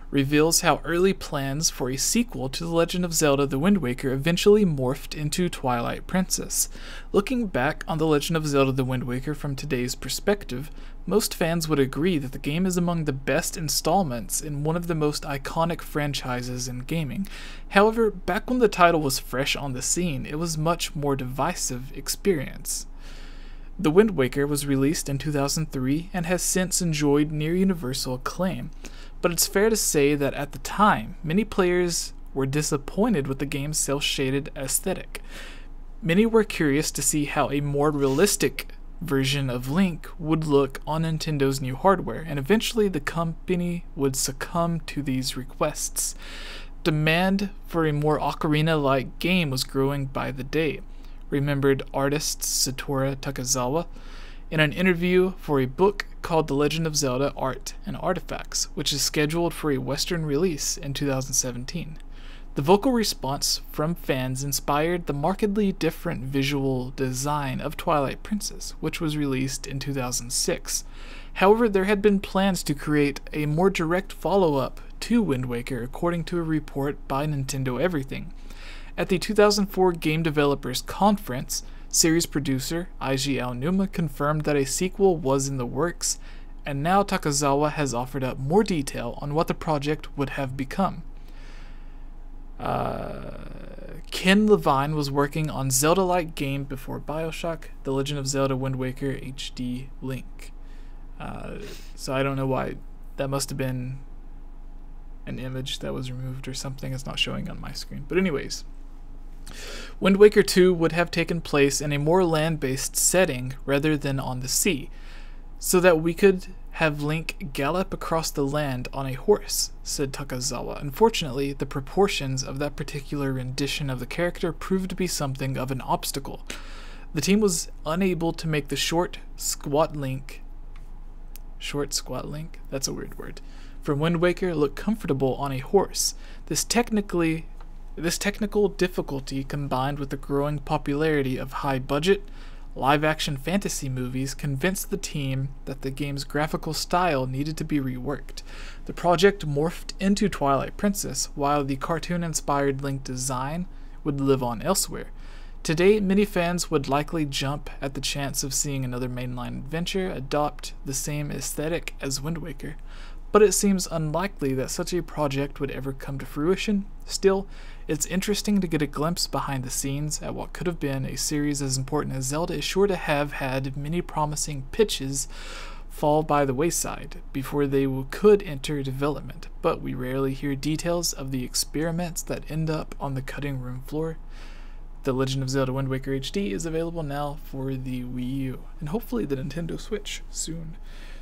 reveals how early plans for a sequel to The Legend of Zelda The Wind Waker eventually morphed into Twilight Princess. Looking back on The Legend of Zelda The Wind Waker from today's perspective, most fans would agree that the game is among the best installments in one of the most iconic franchises in gaming. However, back when the title was fresh on the scene, it was a much more divisive experience. The Wind Waker was released in 2003 and has since enjoyed near universal acclaim, but it's fair to say that at the time, many players were disappointed with the game's cel-shaded aesthetic. Many were curious to see how a more realistic version of Link would look on Nintendo's new hardware, and eventually the company would succumb to these requests. Demand for a more Ocarina-like game was growing by the day, remembered artist Satoru Takazawa in an interview for a book called The Legend of Zelda Art and Artifacts, which is scheduled for a Western release in 2017. The vocal response from fans inspired the markedly different visual design of Twilight Princess, which was released in 2006. However, there had been plans to create a more direct follow-up to Wind Waker, according to a report by Nintendo Everything. At the 2004 Game Developers Conference, series producer Eiji Aonuma confirmed that a sequel was in the works, and now Takazawa has offered up more detail on what the project would have become. Ken Levine was working on Zelda-like game before BioShock, The Legend of Zelda Wind Waker HD Link. So I don't know why. That must have been an image that was removed or something. It's not showing on my screen. But anyways, Wind Waker 2 would have taken place in a more land-based setting rather than on the sea, so that we could have Link gallop across the land on a horse, said Takazawa. Unfortunately, the proportions of that particular rendition of the character proved to be something of an obstacle. The team was unable to make the short, squat Link, that's a weird word, from Wind Waker look comfortable on a horse. This technical difficulty, combined with the growing popularity of high-budget, live-action fantasy movies, convinced the team that the game's graphical style needed to be reworked. The project morphed into Twilight Princess, while the cartoon-inspired Link design would live on elsewhere. Today, many fans would likely jump at the chance of seeing another mainline adventure adopt the same aesthetic as Wind Waker, but it seems unlikely that such a project would ever come to fruition. Still, it's interesting to get a glimpse behind the scenes at what could have been a series as important as Zelda is sure to have had many promising pitches fall by the wayside before they could enter development, but we rarely hear details of the experiments that end up on the cutting room floor. The Legend of Zelda Wind Waker HD is available now for the Wii U, and hopefully the Nintendo Switch soon.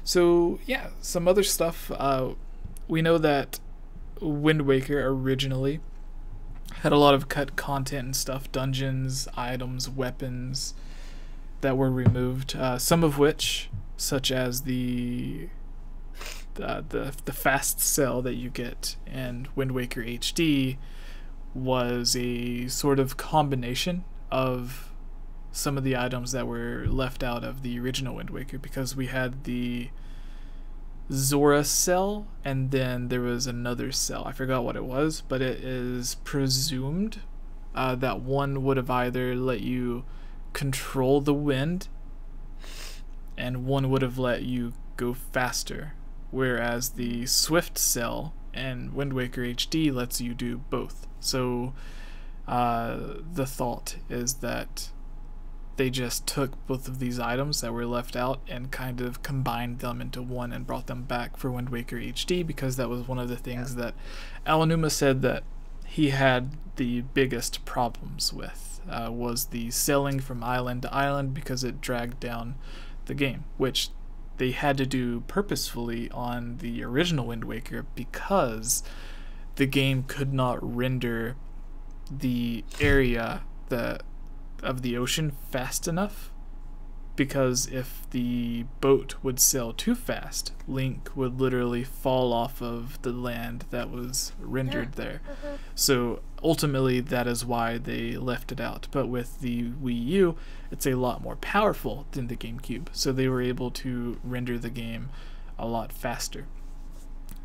So yeah, some other stuff. We know that Wind Waker originally had a lot of cut content and stuff, dungeons, items, weapons that were removed, some of which, such as the fast sell that you get in Wind Waker HD, was a sort of combination of some of the items that were left out of the original Wind Waker, because we had the Zora cell and then there was another cell. I forgot what it was, but it is presumed that one would have either let you control the wind and one would have let you go faster, whereas the Swift cell and Wind Waker HD lets you do both. So the thought is that they just took both of these items that were left out and kind of combined them into one and brought them back for Wind Waker HD, because that was one of the things that Aonuma said that he had the biggest problems with was the sailing from island to island, because it dragged down the game, which they had to do purposefully on the original Wind Waker, because the game could not render the area of the ocean fast enough, because if the boat would sail too fast, Link would literally fall off of the land that was rendered there. So ultimately that is why they left it out. But with the Wii U, it's a lot more powerful than the GameCube, so they were able to render the game a lot faster.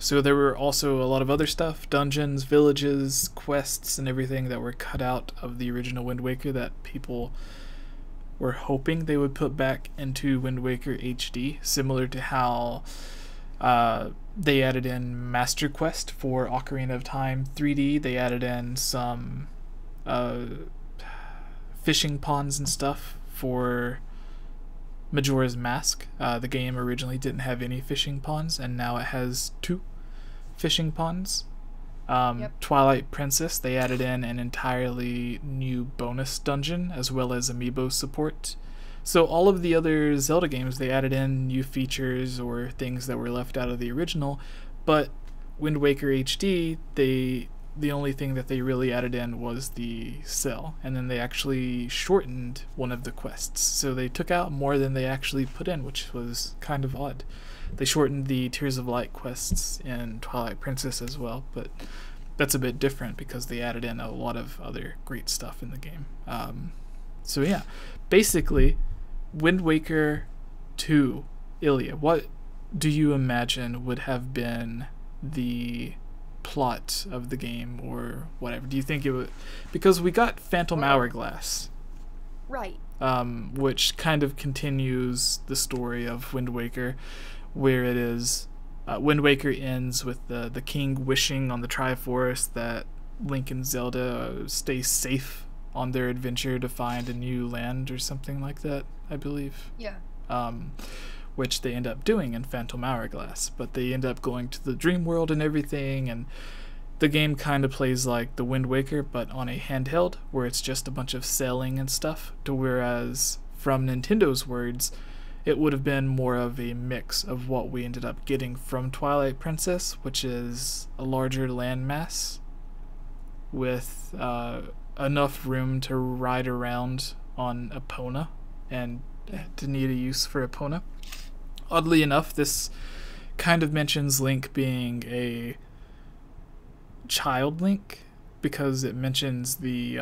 So there were also a lot of other stuff, dungeons, villages, quests, and everything that were cut out of the original Wind Waker that people were hoping they would put back into Wind Waker HD, similar to how they added in Master Quest for Ocarina of Time 3D. They added in some fishing ponds and stuff for Majora's Mask. The game originally didn't have any fishing ponds, and now it has 2 fishing ponds. Twilight Princess, they added in an entirely new bonus dungeon as well as amiibo support. So all of the other Zelda games, they added in new features or things that were left out of the original, but Wind Waker HD, the only thing that they really added in was the sail, and then they actually shortened one of the quests. So they took out more than they actually put in, which was kind of odd. They shortened the Tears of Light quests in Twilight Princess as well, but that's a bit different because they added in a lot of other great stuff in the game. So yeah, basically, Wind Waker 2, Ilya, what do you imagine would have been the plot of the game or whatever? Do you think it would... Because we got Phantom Hourglass. Right. Which kind of continues the story of Wind Waker, where it is Wind Waker ends with the king wishing on the Triforce that Link and Zelda stay safe on their adventure to find a new land or something like that, I believe. Yeah. Which they end up doing in Phantom Hourglass, but they end up going to the dream world and everything, and the game kind of plays like the Wind Waker but on a handheld, where it's just a bunch of sailing and stuff, to whereas from Nintendo's words, it would have been more of a mix of what we ended up getting from Twilight Princess, which is a larger landmass with enough room to ride around on Epona and to need a use for Epona. Oddly enough, this kind of mentions Link being a child Link, because it mentions the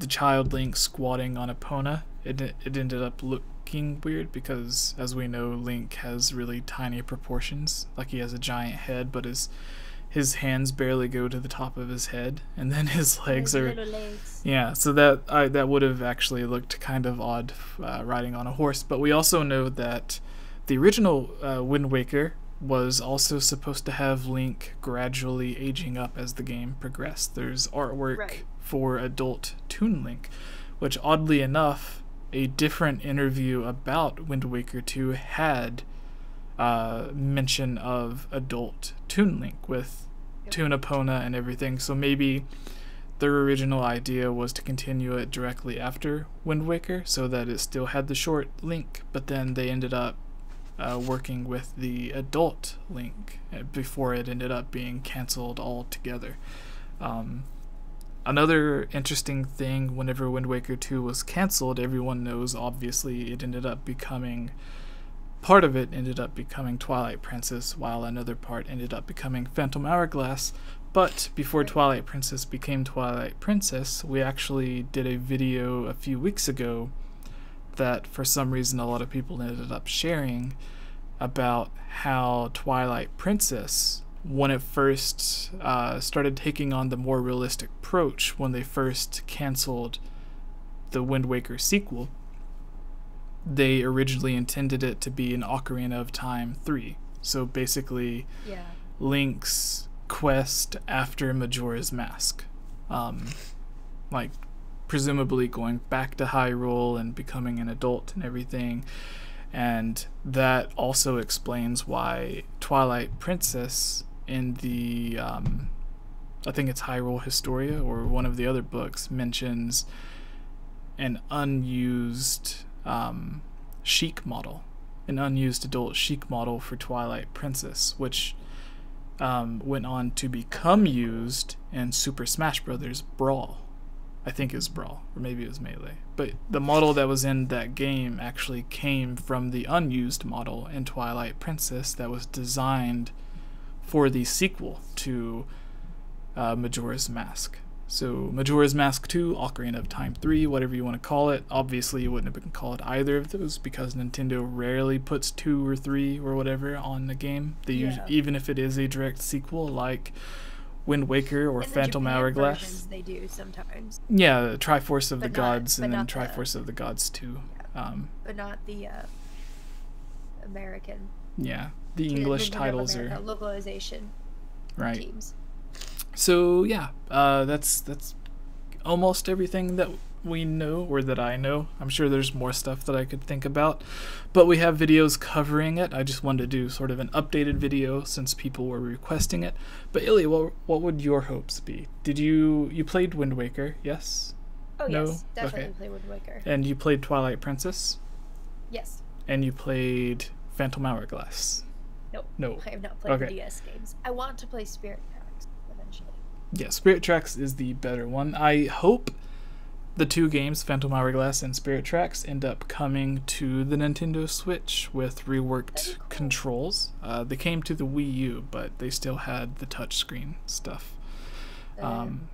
child Link squatting on Epona. It ended up looking weird because, as we know, Link has really tiny proportions. Like, he has a giant head, but his hands barely go to the top of his head, and then his legs are little legs. Yeah, so that would have actually looked kind of odd riding on a horse. But we also know that the original Wind Waker was also supposed to have Link gradually aging up as the game progressed. There's artwork for adult Toon Link, which, oddly enough, a different interview about Wind Waker 2 had mention of adult Toon Link with Toon Epona and everything. So maybe their original idea was to continue it directly after Wind Waker so that it still had the short Link, but then they ended up working with the adult Link before it ended up being cancelled altogether. Another interesting thing, whenever Wind Waker 2 was cancelled, everyone knows, obviously, it ended up becoming... Part of it ended up becoming Twilight Princess, while another part ended up becoming Phantom Hourglass. But before Twilight Princess became Twilight Princess, we actually did a video a few weeks ago that for some reason a lot of people ended up sharing about how Twilight Princess, when it first started taking on the more realistic approach when they first canceled the Wind Waker sequel, they originally intended it to be an Ocarina of Time 3. So basically, Link's quest after Majora's Mask. Like, presumably going back to Hyrule and becoming an adult and everything. And that also explains why Twilight Princess in the I think it's Hyrule Historia or one of the other books, mentions an unused Sheik model, an unused adult Sheik model for Twilight Princess, which went on to become used in Super Smash Bros. Brawl. I think it was Brawl, or maybe it was Melee. But the model that was in that game actually came from the unused model in Twilight Princess that was designed for the sequel to Majora's Mask. So Majora's Mask 2, Ocarina of Time 3, whatever you want to call it. Obviously, you wouldn't have been called either of those because Nintendo rarely puts 2 or 3 or whatever on the game. They even if it is a direct sequel, like Wind Waker or Phantom Hourglass. They do sometimes. Yeah, Triforce of the Gods and then Triforce of the Gods 2. Yeah. But not the American. Yeah, the English titles are localization teams. So yeah, that's almost everything that we know, or that I know. I'm sure there's more stuff that I could think about, but we have videos covering it. I just wanted to do sort of an updated video since people were requesting it. But Ilya, what would your hopes be? Did you played Wind Waker? Yes. Oh no? Yes, definitely played Wind Waker. And you played Twilight Princess? Yes. And you played Phantom Hourglass? Nope. No. I have not played the DS games. I want to play Spirit Tracks eventually. Yeah, Spirit Tracks is the better one. I hope the 2 games, Phantom Hourglass and Spirit Tracks, end up coming to the Nintendo Switch with reworked controls. They came to the Wii U, but they still had the touchscreen stuff. And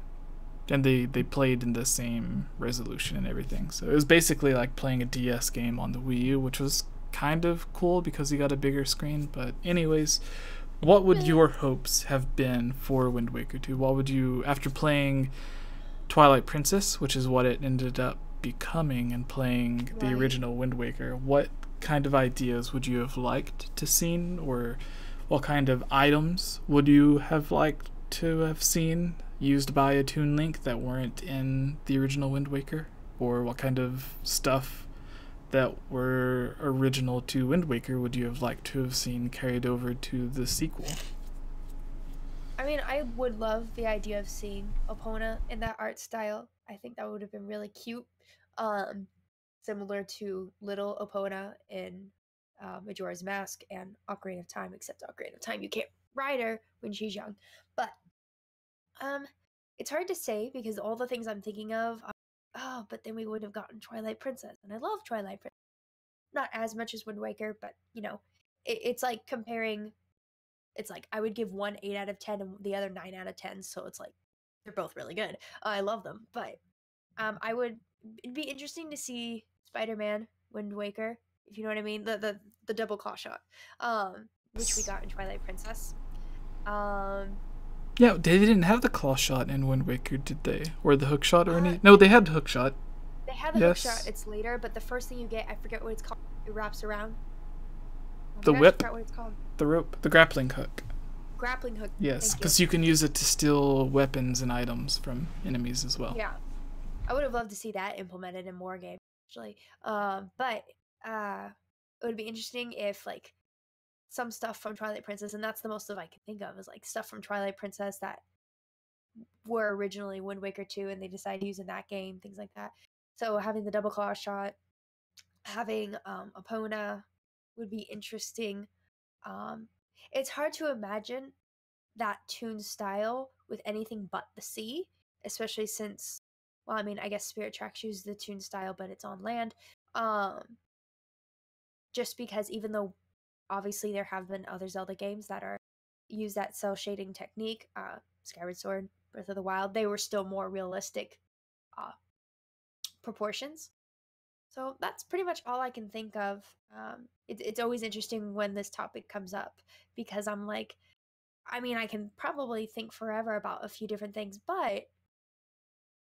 they played in the same resolution and everything. So it was basically like playing a DS game on the Wii U, which was kind of cool because you got a bigger screen. But anyways, what would your hopes have been for Wind Waker 2? What would you, after playing Twilight Princess, which is what it ended up becoming, and playing the original Wind Waker, what kind of ideas would you have liked to seen, or what kind of items would you have liked to have seen used by a Toon Link that weren't in the original Wind Waker, or what kind of stuff that were original to Wind Waker would you have liked to have seen carried over to the sequel? I mean, I would love the idea of seeing Epona in that art style. I think that would have been really cute. Similar to little Epona in Majora's Mask and Ocarina of Time, except Ocarina of Time, you can't ride her when she's young. But it's hard to say because all the things I'm thinking of, but then we would have gotten Twilight Princess. And I love Twilight Princess. Not as much as Wind Waker, but, you know, it's like comparing... It's like I would give one 8 out of 10 and the other 9 out of 10. So it's like they're both really good. I love them, but it'd be interesting to see Spider-Man Wind Waker, if you know what I mean, the double claw shot, which we got in Twilight Princess. Yeah, they didn't have the claw shot in Wind Waker, did they? Or the hook shot, or any? No, they had the hook shot. They had the hook shot. It's later, but the first thing you get, I forget what it's called. It wraps around. The whip? I forgot what it's called. The rope. The grappling hook. Grappling hook. Yes, because you can use it to steal weapons and items from enemies as well. Yeah. I would have loved to see that implemented in more games, actually. But it would be interesting if, like, some stuff from Twilight Princess, and that's the most of I can think of, is, like, stuff from Twilight Princess that were originally Wind Waker 2, and they decided to use in that game, things like that. So having the double claw shot, having Epona would be interesting. It's hard to imagine that Toon style with anything but the sea, especially since, well, I mean, I guess Spirit Tracks uses the Toon style, but it's on land. Just because even though obviously there have been other Zelda games that are use that cell shading technique, Skyward Sword, Breath of the Wild, they were still more realistic proportions. So that's pretty much all I can think of. It's always interesting when this topic comes up because I'm like, I mean, I can probably think forever about a few different things, but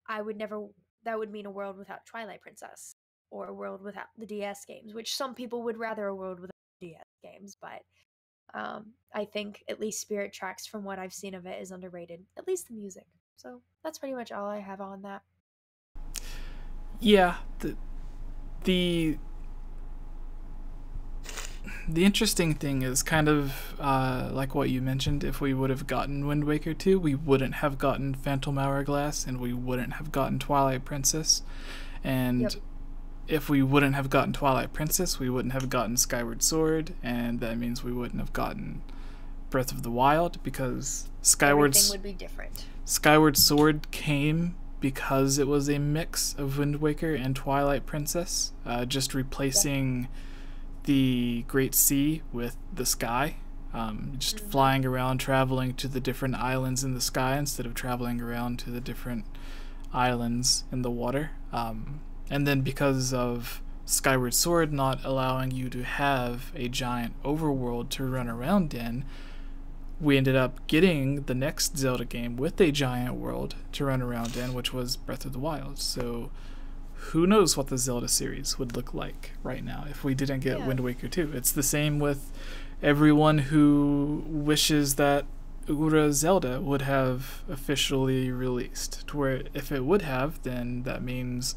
I would never, that would mean a world without Twilight Princess or a world without the DS games, which some people would rather a world without DS games, but I think at least Spirit Tracks, from what I've seen of it, is underrated, at least the music. So that's pretty much all I have on that. Yeah, the interesting thing is kind of like what you mentioned. If we would have gotten Wind Waker 2, we wouldn't have gotten Phantom Hourglass, and we wouldn't have gotten Twilight Princess. And Yep. if we wouldn't have gotten Twilight Princess, we wouldn't have gotten Skyward Sword, and that means we wouldn't have gotten Breath of the Wild, because Everything would be different. Skyward Sword came because it was a mix of Wind Waker and Twilight Princess, just replacing the Great Sea with the sky, just flying around, traveling to the different islands in the sky instead of traveling around to the different islands in the water. And then because of Skyward Sword not allowing you to have a giant overworld to run around in, we ended up getting the next Zelda game with a giant world to run around in, which was Breath of the Wild. So who knows what the Zelda series would look like right now if we didn't get Wind Waker 2. It's the same with everyone who wishes that Ura Zelda would have officially released, to where if it would have, then that means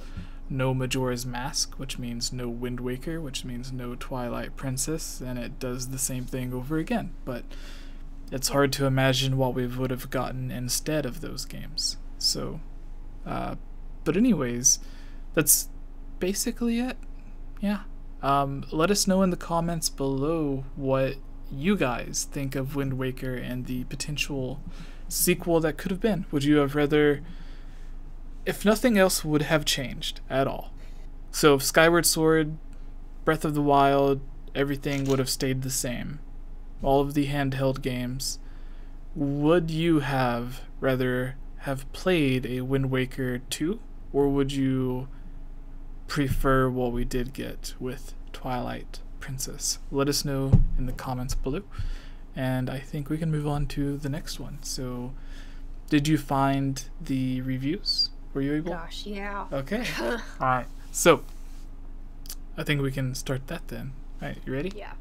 no Majora's Mask, which means no Wind Waker, which means no Twilight Princess, and it does the same thing over again. But it's hard to imagine what we would have gotten instead of those games. So, but anyways, that's basically it. Yeah. Let us know in the comments below what you guys think of Wind Waker and the potential sequel that could have been. Would you have rather, if nothing else would have changed at all? So if Skyward Sword, Breath of the Wild, everything would have stayed the same, all of the handheld games, would you have rather have played a Wind Waker 2, or would you prefer what we did get with Twilight Princess? Let us know in the comments below, and I think we can move on to the next one. So did you find the reviews? Were you able? Gosh, yeah. Okay. All right, so I think we can start that then. All right, you ready? Yeah.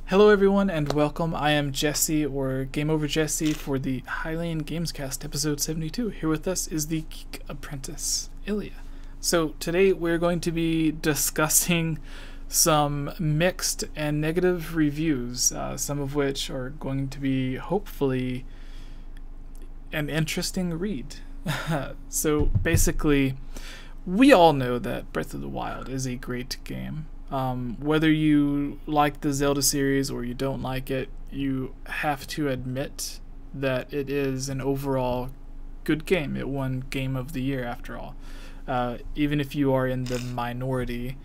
Hello everyone and welcome. I am Jesse, or Game Over Jesse, for the Hylian Gamescast episode 72. Here with us is the Geek Apprentice, Ilya. So today we're going to be discussing some mixed and negative reviews, some of which are going to be hopefully an interesting read. So basically, we all know that Breath of the Wild is a great game. Whether you like the Zelda series or you don't like it, you have to admit that it is an overall good game. It won Game of the Year after all. Even if you are in the minority,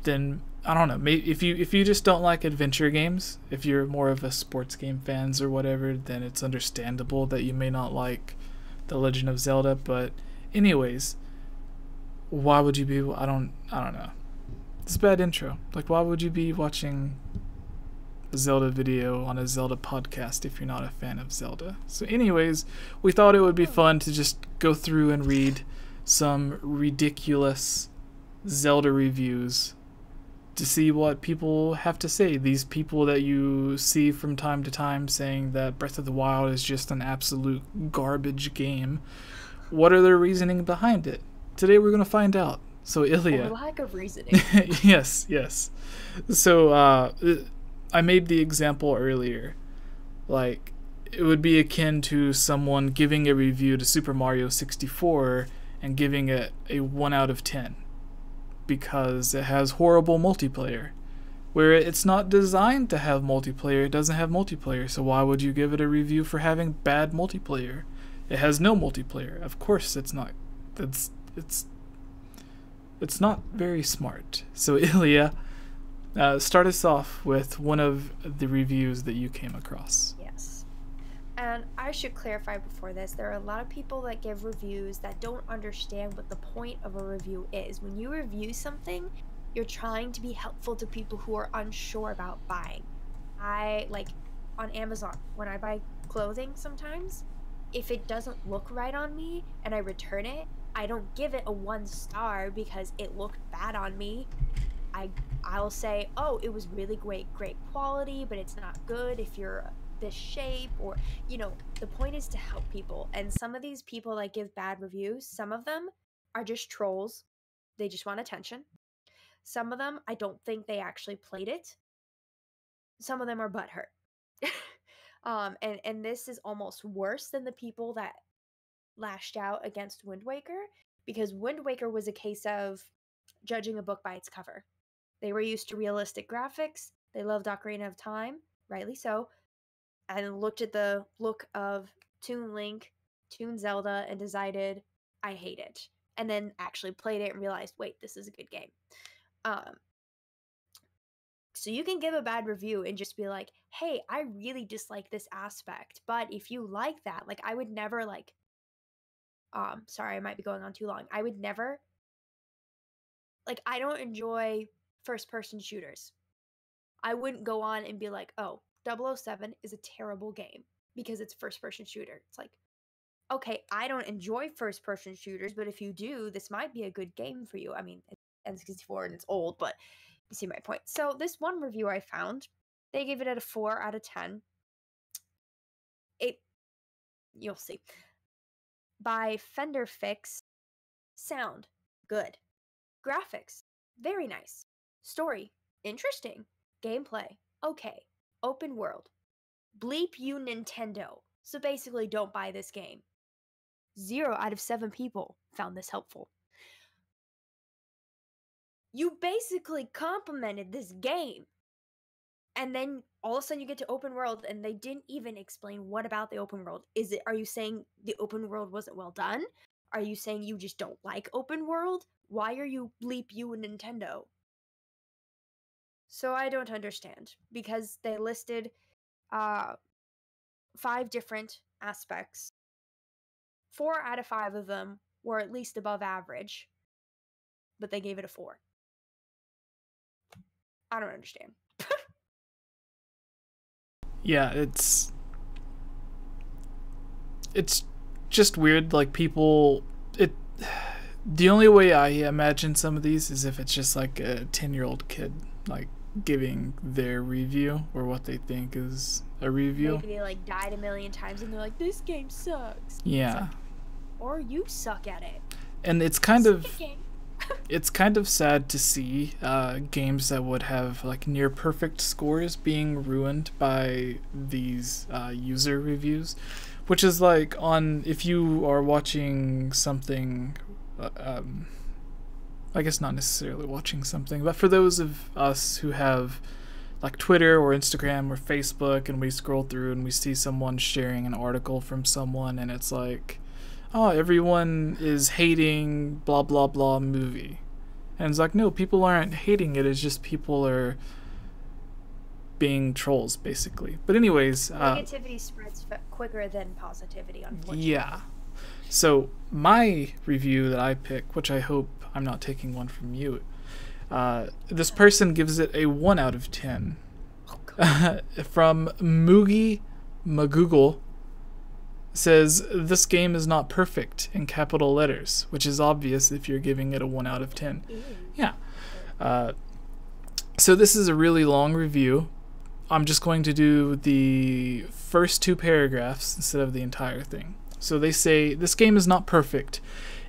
then I don't know. Maybe if you just don't like adventure games, if you're more of a sports game fans or whatever, then it's understandable that you may not like The Legend of Zelda. But anyways, why would you be? I don't know. It's a bad intro. Like, why would you be watching a Zelda video on a Zelda podcast if you're not a fan of Zelda? So anyways, we thought it would be fun to just go through and read some ridiculous Zelda reviews to see what people have to say. These people that you see from time to time saying that Breath of the Wild is just an absolute garbage game. What are their reasoning behind it? Today we're going to find out. So Ilya. Or lack of reasoning. Yes. So I made the example earlier. Like, it would be akin to someone giving a review to Super Mario 64 and giving it a 1 out of 10 because it has horrible multiplayer. Where it's not designed to have multiplayer, it doesn't have multiplayer, so why would you give it a review for having bad multiplayer? It has no multiplayer. Of course it's not. It's not very smart. So Ilya, start us off with one of the reviews that you came across. Yes. And I should clarify before this, there are a lot of people that give reviews that don't understand what the point of a review is. When you review something, you're trying to be helpful to people who are unsure about buying. Like on Amazon, when I buy clothing sometimes, if it doesn't look right on me and I return it, I don't give it a 1 star because it looked bad on me. I'll say, oh, it was really great quality, but it's not good if you're this shape, or, you know, the point is to help people. And some of these people that give bad reviews, some of them are just trolls. They just want attention. Some of them, I don't think they actually played it. Some of them are butthurt. And this is almost worse than the people that lashed out against Wind Waker, because Wind Waker was a case of judging a book by its cover. They were used to realistic graphics. They loved Ocarina of Time, rightly so, and looked at the look of Toon Link, Toon Zelda, and decided, I hate it. And then actually played it and realized, wait, this is a good game. So you can give a bad review and just be like, hey, I really dislike this aspect. But if you like that, like, I would never, like, sorry, I might be going on too long. I would never, like, I don't enjoy first-person shooters. I wouldn't go on and be like, oh, 007 is a terrible game because it's first-person shooter. It's like, okay, I don't enjoy first-person shooters, but if you do, this might be a good game for you. I mean, it's N64 and it's old, but you see my point. So this one review I found, they gave it at a 4 out of 10. You'll see. By Fender Fix, sound, good. Graphics, very nice. Story, interesting. Gameplay, okay. Open world, bleep you Nintendo. So basically, don't buy this game. 0 out of 7 people found this helpful. You basically complimented this game. And then all of a sudden you get to open world and they didn't even explain what about the open world. Are you saying the open world wasn't well done? Are you saying you just don't like open world? Why are you bleep you Nintendo? So I don't understand, because they listed 5 different aspects. 4 out of 5 of them were at least above average, but they gave it a 4. I don't understand. Yeah, it's just weird. Like, people, the only way I imagine some of these is if it's just like a 10-year-old kid, like, giving their review or what they think is a review. Maybe they like died a million times and they're like, this game sucks. Yeah. Like, or you suck at it. And it's kind of it's kind of sad to see games that would have like near perfect scores being ruined by these user reviews, which is like, on, if you are watching something, I guess not necessarily watching something, but for those of us who have like Twitter or Instagram or Facebook, and we scroll through and we see someone sharing an article from someone and it's like, oh, everyone is hating blah blah blah movie. And it's like, no, people aren't hating it, it's just people are being trolls, basically. But anyways, negativity spreads quicker than positivity, unfortunately. Yeah. So my review that I pick, which I hope I'm not taking one from you, this person gives it a 1 out of 10. From Moogie Magoogle, says, this game is not perfect, in capital letters, which is obvious if you're giving it a 1 out of 10. Yeah. So this is a really long review. I'm just going to do the first 2 paragraphs instead of the entire thing. So they say, this game is not perfect.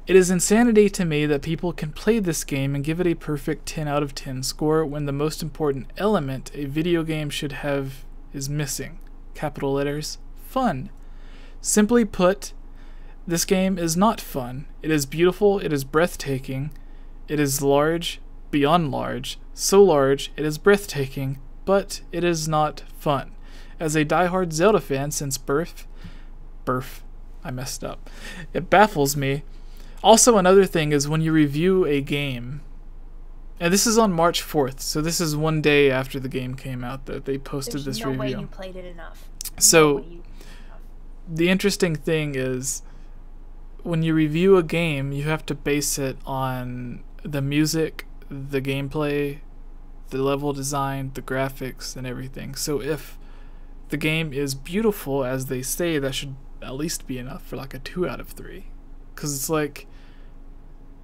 It is insanity to me that people can play this game and give it a perfect 10 out of 10 score when the most important element a video game should have is missing. Capital letters, fun. Simply put, this game is not fun. It is beautiful, it is breathtaking, it is large, beyond large, so large it is breathtaking, but it is not fun. As a diehard Zelda fan since birth, I messed up. It baffles me. Also, another thing is when you review a game, and this is on March 4th, so this is one day after the game came out that they posted this review. There's no way you played it enough. So, the interesting thing is, when you review a game, you have to base it on the music, the gameplay, the level design, the graphics, and everything. So if the game is beautiful, as they say, that should at least be enough for like a 2 out of 3. Because it's like,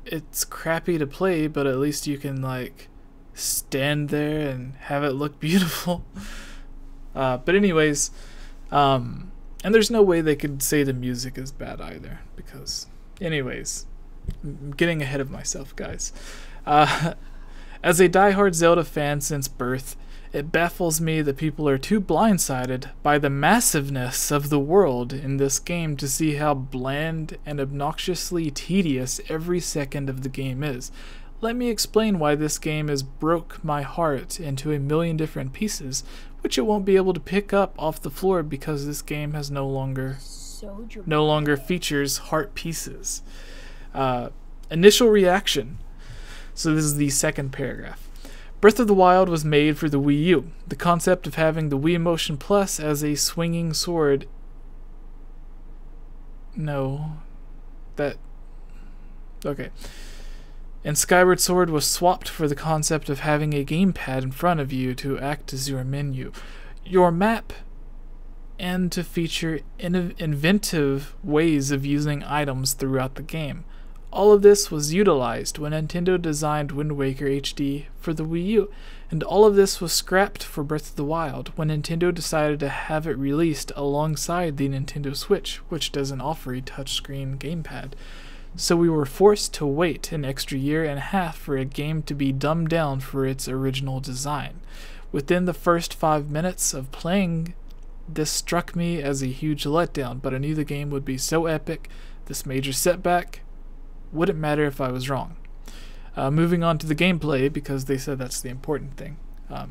it's crappy to play, but at least you can like stand there and have it look beautiful. But anyways, and there's no way they could say the music is bad either, because anyways, I'm getting ahead of myself, guys. As a diehard Zelda fan since birth, it baffles me that people are too blindsided by the massiveness of the world in this game to see how bland and obnoxiously tedious every second of the game is. Let me explain why this game has broke my heart into a million different pieces, which it won't be able to pick up off the floor because this game has no longer features heart pieces. Initial reaction. So this is the second paragraph. Breath of the Wild was made for the Wii U. The concept of having the Wii Motion Plus as a swinging sword... No. Okay. And Skyward Sword was swapped for the concept of having a gamepad in front of you to act as your menu, your map, and to feature inventive ways of using items throughout the game. All of this was utilized when Nintendo designed Wind Waker HD for the Wii U, and all of this was scrapped for Breath of the Wild when Nintendo decided to have it released alongside the Nintendo Switch, which doesn't offer a touchscreen gamepad. So we were forced to wait an extra year and a half for a game to be dumbed down for its original design. Within the first 5 minutes of playing, this struck me as a huge letdown, but I knew the game would be so epic, this major setback wouldn't matter if I was wrong. Moving on to the gameplay, because they said that's the important thing.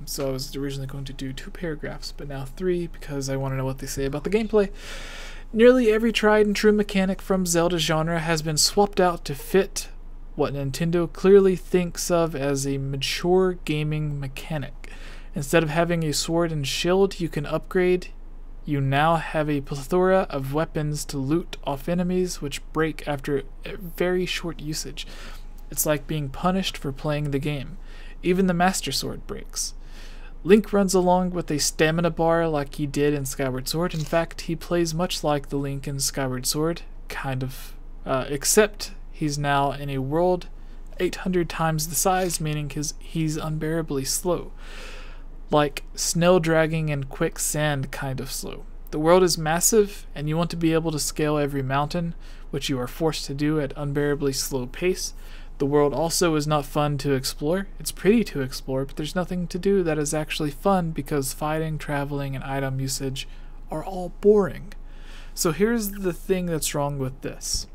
So I was originally going to do 2 paragraphs, but now 3 because I want to know what they say about the gameplay. Nearly every tried and true mechanic from Zelda genre has been swapped out to fit what Nintendo clearly thinks of as a mature gaming mechanic. Instead of having a sword and shield you can upgrade, you now have a plethora of weapons to loot off enemies which break after a very short usage. It's like being punished for playing the game. Even the Master Sword breaks. Link runs along with a stamina bar like he did in Skyward Sword. In fact, he plays much like the Link in Skyward Sword, kind of, except he's now in a world 800 times the size, meaning he's unbearably slow. Like snail dragging in quicksand kind of slow. The world is massive, and you want to be able to scale every mountain, which you are forced to do at unbearably slow pace. The world also is not fun to explore. It's pretty to explore, but there's nothing to do that is actually fun because fighting, traveling, and item usage are all boring. So here's the thing that's wrong with this.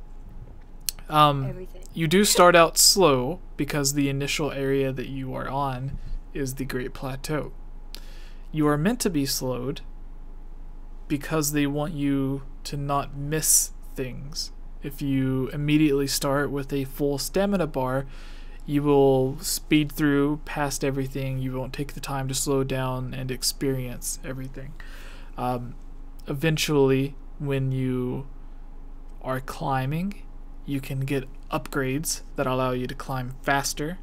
You do start out slow because the initial area that you are on is the Great Plateau. You are meant to be slowed because they want you to not miss things. If you immediately start with a full stamina bar, you will speed through past everything. You won't take the time to slow down and experience everything. Eventually, when you are climbing, you can get upgrades that allow you to climb faster.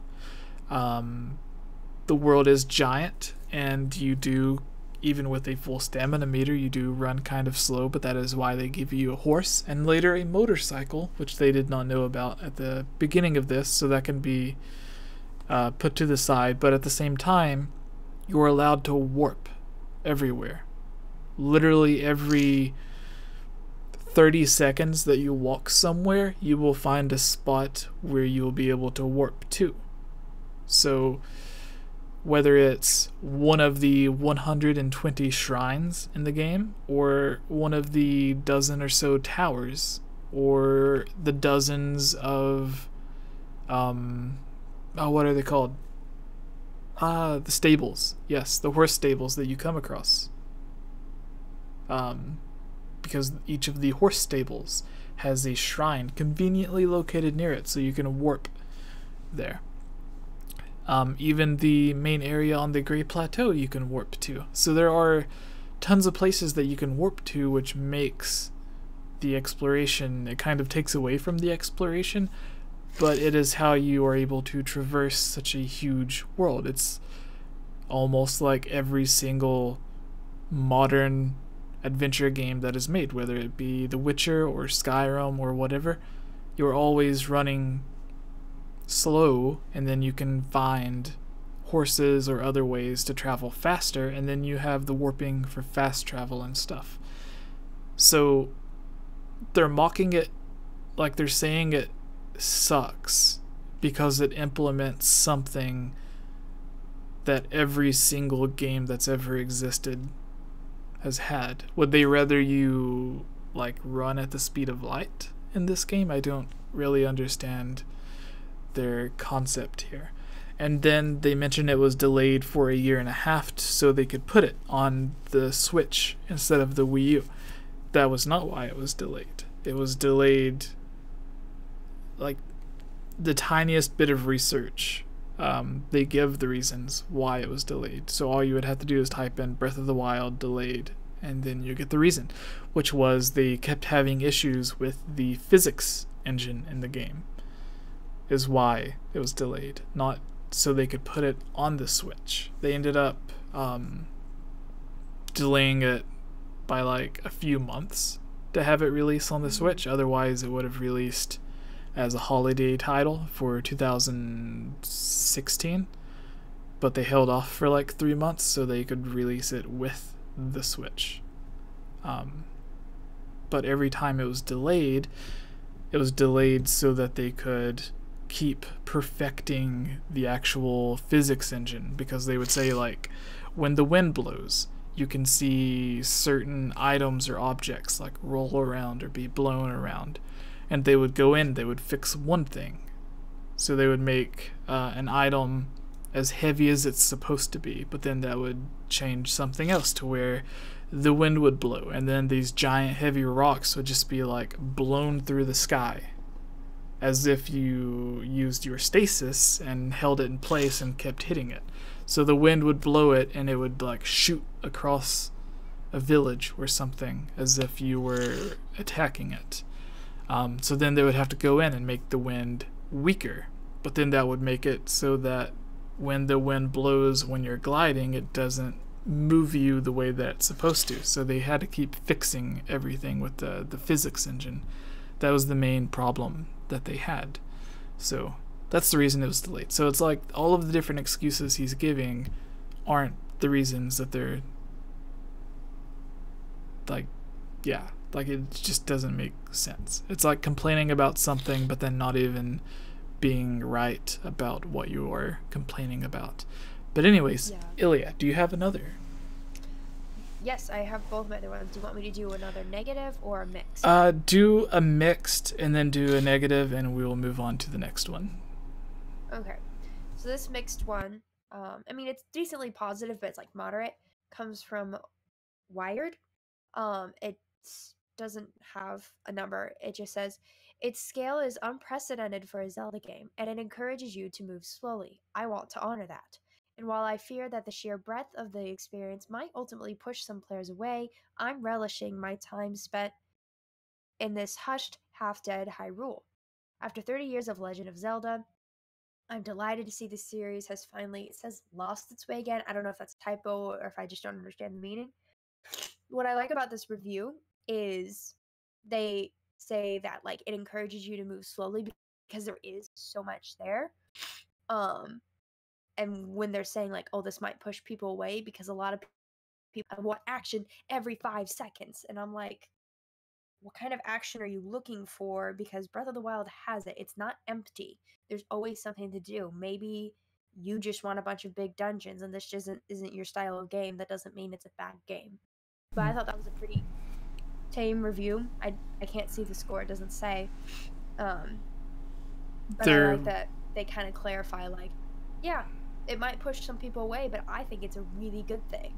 The world is giant, and you do, even with a full stamina meter, you do run kind of slow, but that is why they give you a horse and later a motorcycle, which they did not know about at the beginning of this, so that can be put to the side. But at the same time, you're allowed to warp everywhere. Literally every 30 seconds that you walk somewhere, you will find a spot where you will be able to warp to. So whether it's one of the 120 shrines in the game, or one of the dozen or so towers, or the dozens of what are they called? The stables. Yes, the horse stables that you come across. Because each of the horse stables has a shrine conveniently located near it, so you can warp there. Even the main area on the Great Plateau you can warp to. So there are tons of places that you can warp to, which makes the exploration, it kind of takes away from the exploration, but it is how you are able to traverse such a huge world. It's almost like every single modern adventure game that is made, whether it be The Witcher or Skyrim or whatever. You're always running slow, and then you can find horses or other ways to travel faster, and then you have the warping for fast travel and stuff. So they're mocking it like they're saying it sucks because it implements something that every single game that's ever existed has had. Would they rather you like run at the speed of light in this game? I don't really understand their concept here. And then they mentioned it was delayed for a year and a half so they could put it on the Switch instead of the Wii U. That was not why it was delayed. It was delayed, like, the tiniest bit of research. They give the reasons why it was delayed. So all you would have to do is type in Breath of the Wild delayed, and then you get the reason, which was they kept having issues with the physics engine in the game, is why it was delayed, not so they could put it on the Switch. They ended up delaying it by like a few months to have it released on the Switch. Otherwise, it would have released as a holiday title for 2016, but they held off for like 3 months so they could release it with the Switch. But every time it was delayed so that they could keep perfecting the actual physics engine, because they would say, like, when the wind blows, you can see certain items or objects like roll around or be blown around, and they would go in, they would fix one thing, so they would make an item as heavy as it's supposed to be, but then that would change something else to where the wind would blow, and then these giant heavy rocks would just be like blown through the sky, as if you used your stasis and held it in place and kept hitting it. So the wind would blow it and it would like shoot across a village or something as if you were attacking it. So then they would have to go in and make the wind weaker, but then that would make it so that when the wind blows when you're gliding, it doesn't move you the way that it's supposed to. So they had to keep fixing everything with the physics engine. That was the main problem that they had. So that's the reason it was delayed. So it's like all of the different excuses he's giving aren't the reasons that they're like, yeah, like it just doesn't make sense. It's like complaining about something but then not even being right about what you are complaining about. But anyways, yeah. Ilya, do you have another? Yes, I have both my other ones. Do you want me to do another negative or a mix? Do a mixed and then do a negative, and we will move on to the next one. Okay. So this mixed one, I mean, it's decently positive, but it's like moderate, comes from Wired. It doesn't have a number. It just says, its scale is unprecedented for a Zelda game, and it encourages you to move slowly. I want to honor that. And while I fear that the sheer breadth of the experience might ultimately push some players away, I'm relishing my time spent in this hushed, half-dead Hyrule. After 30 years of Legend of Zelda, I'm delighted to see the series has finally, it says, lost its way again. I don't know if that's a typo or if I just don't understand the meaning. What I like about this review is they say that, like, it encourages you to move slowly because there is so much there. And when they're saying, like, oh, this might push people away because a lot of people want action every 5 seconds. And I'm like, what kind of action are you looking for? Because Breath of the Wild has it. It's not empty. There's always something to do. Maybe you just want a bunch of big dungeons and this isn't your style of game. That doesn't mean it's a bad game. But I thought that was a pretty tame review. I can't see the score. It doesn't say. But I like that they kind of clarify, like, yeah, it might push some people away, but I think it's a really good thing.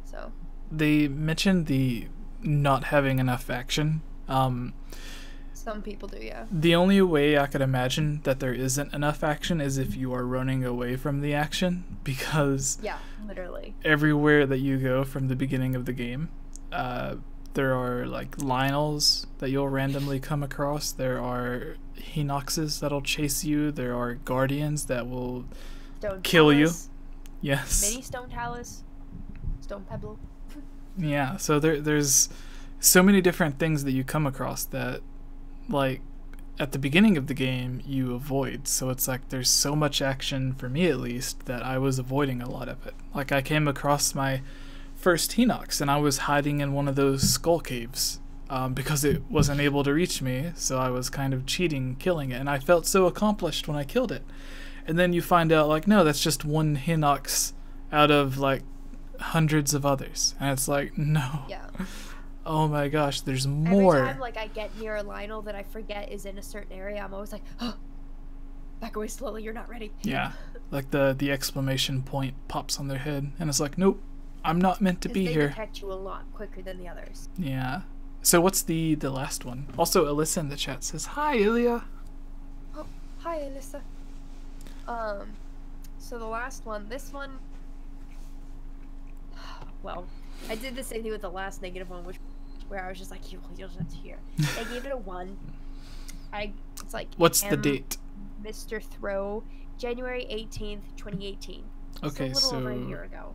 So they mentioned the not having enough action. Some people do, yeah. The only way I could imagine that there isn't enough action is if you are running away from the action, because yeah, literally everywhere that you go from the beginning of the game, there are like Lionels that you'll randomly come across. There are Hinoxes that'll chase you. There are Guardians that will kill you. Yes. Mini Stone Talus, Stone Pebble. Yeah, so there's so many different things that you come across that, like, at the beginning of the game you avoid. So it's like there's so much action, for me at least, that I was avoiding a lot of it. Like, I came across my first Hinox and I was hiding in one of those skull caves because it wasn't able to reach me, so I was kind of cheating killing it, and I felt so accomplished when I killed it. And then you find out, like, no, that's just one Hinox out of, like, hundreds of others. And it's like, no. Yeah. Oh my gosh, there's more. Every time, like, I get near a Lionel that I forget is in a certain area, I'm always like, oh, back away slowly, you're not ready. Yeah. Like, the exclamation point pops on their head. And it's like, nope, I'm not meant to be they here. They detect you a lot quicker than the others. Yeah. So what's the last one? Also, Alyssa in the chat says, hi, Ilya. Oh, hi, Alyssa. So the last one, this one, well, I did the same thing with the last negative one, where I was just like, you'll just have to hear. I gave it a 1. It's like, what's the date? Mr. Throw, January 18th, 2018. Okay, so a little over a year ago.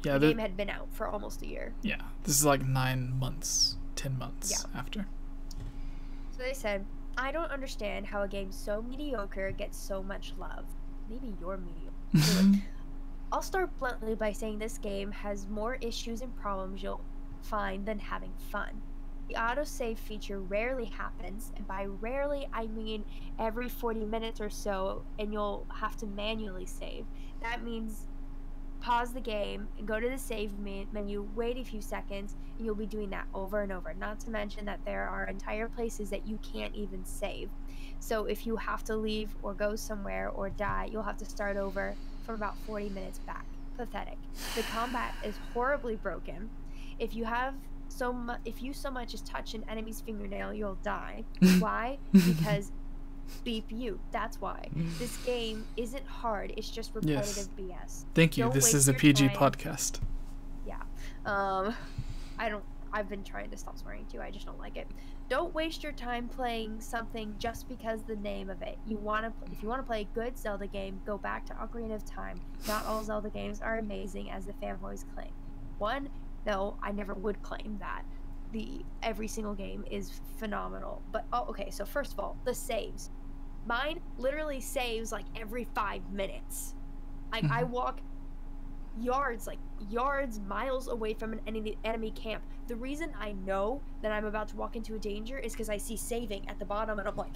Yeah, the game had been out for almost a year. Yeah, this is like 9 months, 10 months after. So they said, I don't understand how a game so mediocre gets so much love. Maybe you're mediocre. I'll start bluntly by saying this game has more issues and problems you'll find than having fun. The autosave feature rarely happens, and by rarely I mean every 40 minutes or so, and you'll have to manually save. That means pause the game and go to the save menu, wait a few seconds, and you'll be doing that over and over. Not to mention that there are entire places that you can't even save. So if you have to leave or go somewhere or die, you'll have to start over from about 40 minutes back. Pathetic. The combat is horribly broken. If you so much as touch an enemy's fingernail, you'll die. Why? Because beep you. That's why. This game isn't hard. It's just repetitive BS. Thank you. Don't this is a PG podcast. Yeah. I've been trying to stop swearing too. I just don't like it. Don't waste your time playing something just because the name of it. If you want to play a good Zelda game, go back to Ocarina of Time. Not all Zelda games are amazing as the fanboys claim. No, I never would claim that. Every single game is phenomenal. But okay, so first of all, the saves. Mine literally saves like every 5 minutes. Like I walk yards, miles away from an enemy camp. The reason I know that I'm about to walk into a danger is because I see saving at the bottom, and I'm like,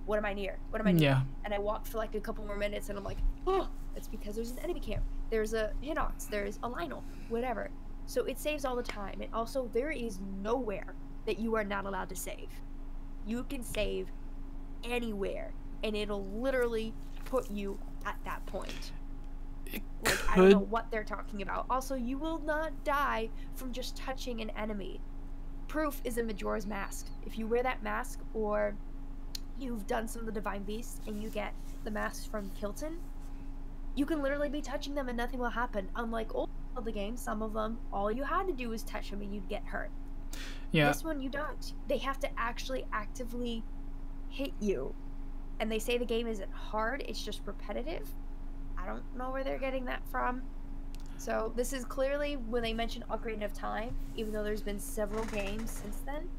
what am I near? What am I near? Yeah. And I walk for like a couple more minutes, and I'm like, oh, it's because there's an enemy camp. There's a Hinox. There's a Lionel. Whatever. So it saves all the time. And also, there is nowhere that you are not allowed to save. You can save anywhere, and it'll literally put you at that point. I don't know what they're talking about. Also, you will not die from just touching an enemy. Proof is in Majora's Mask. If you wear that mask, or you've done some of the Divine Beasts and you get the masks from Kilton, you can literally be touching them and nothing will happen. Unlike old Zelda games, some of them, all you had to do was touch them and you'd get hurt. Yeah. This one, you don't. They have to actually actively hit you. And they say the game isn't hard, it's just repetitive. I don't know where they're getting that from. So this is clearly when they mention Ocarina of Time, even though there's been several games since then.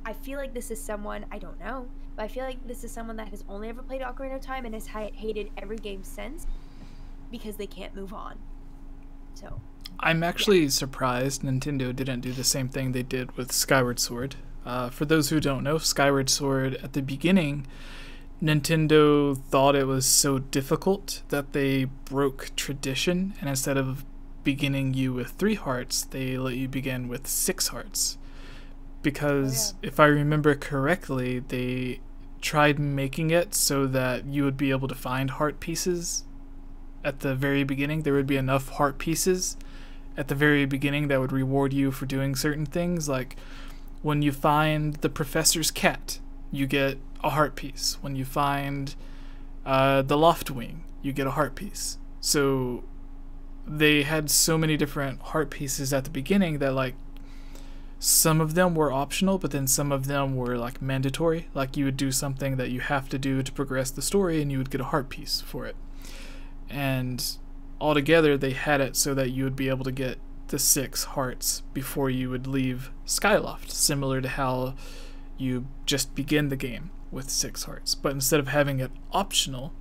I feel like this is someone, I don't know, but I feel like this is someone that has only ever played Ocarina of Time and has hated every game since because they can't move on. So I'm actually surprised Nintendo didn't do the same thing they did with Skyward Sword. For those who don't know, Skyward Sword at the beginning, Nintendo thought it was so difficult that they broke tradition, and instead of beginning you with 3 hearts, they let you begin with 6 hearts. Because if I remember correctly, they tried making it so that you would be able to find heart pieces at the very beginning. There would be enough heart pieces at the very beginning that would reward you for doing certain things. Like when you find the professor's cat, you get a heart piece. When you find the Loftwing, you get a heart piece. So they had so many different heart pieces at the beginning that like some of them were optional, but then some of them were like mandatory. Like you would do something that you have to do to progress the story and you would get a heart piece for it. And altogether they had it so that you would be able to get the 6 hearts before you would leave Skyloft, similar to how you just begin the game with 6 hearts. But instead of having it optional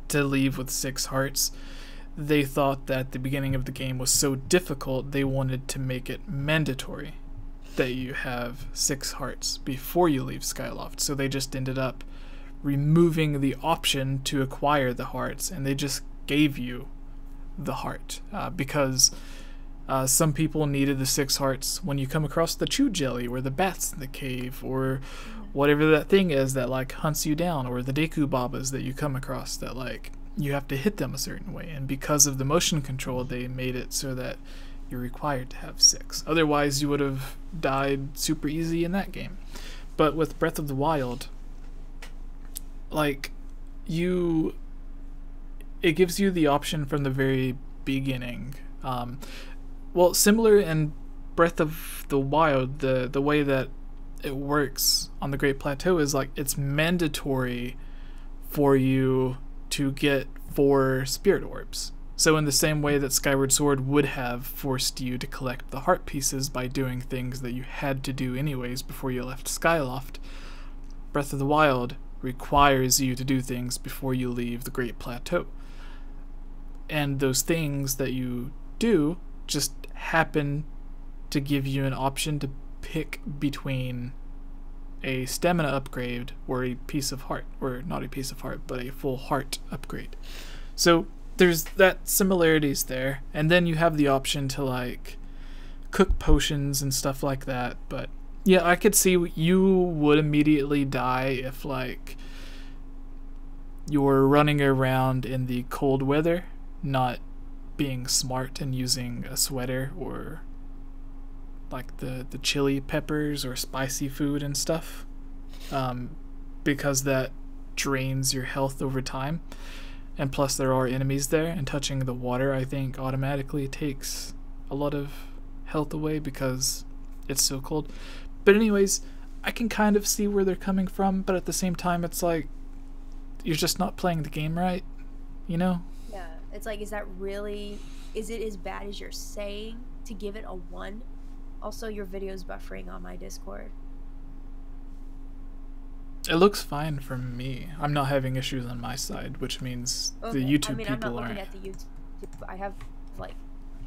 to leave with 6 hearts, they thought that the beginning of the game was so difficult they wanted to make it mandatory that you have 6 hearts before you leave Skyloft. So they just ended up removing the option to acquire the hearts, and they just gave you the heart because some people needed the 6 hearts when you come across the chew jelly or the bats in the cave or whatever that thing is that like hunts you down, or the Deku Babas that you come across that like you have to hit them a certain way. And because of the motion control, they made it so that you're required to have 6. Otherwise, you would have died super easy in that game. But with Breath of the Wild, like, it gives you the option from the very beginning. Well, similar in Breath of the Wild, the way that it works on the Great Plateau is like it's mandatory for you to get 4 spirit orbs. So in the same way that Skyward Sword would have forced you to collect the heart pieces by doing things that you had to do anyways before you left Skyloft, Breath of the Wild requires you to do things before you leave the Great Plateau. And those things that you do just happen to give you an option to pick between a stamina upgrade or a piece of heart, or not a piece of heart, but a full heart upgrade. So there's that similarities there, and then you have the option to like cook potions and stuff like that. But yeah, I could see you would immediately die if like you were running around in the cold weather, not being smart and using a sweater or like the chili peppers or spicy food and stuff, because that drains your health over time. And plus there are enemies there, and touching the water I think automatically takes a lot of health away because it's so cold. But anyways, I can kind of see where they're coming from, but at the same time it's like you're just not playing the game right, you know? Yeah, it's like, is it as bad as you're saying to give it a 1? Also, your video's buffering on my Discord. It looks fine for me. I'm not having issues on my side, which means the YouTube people aren't. I'm not looking at the YouTube. I have like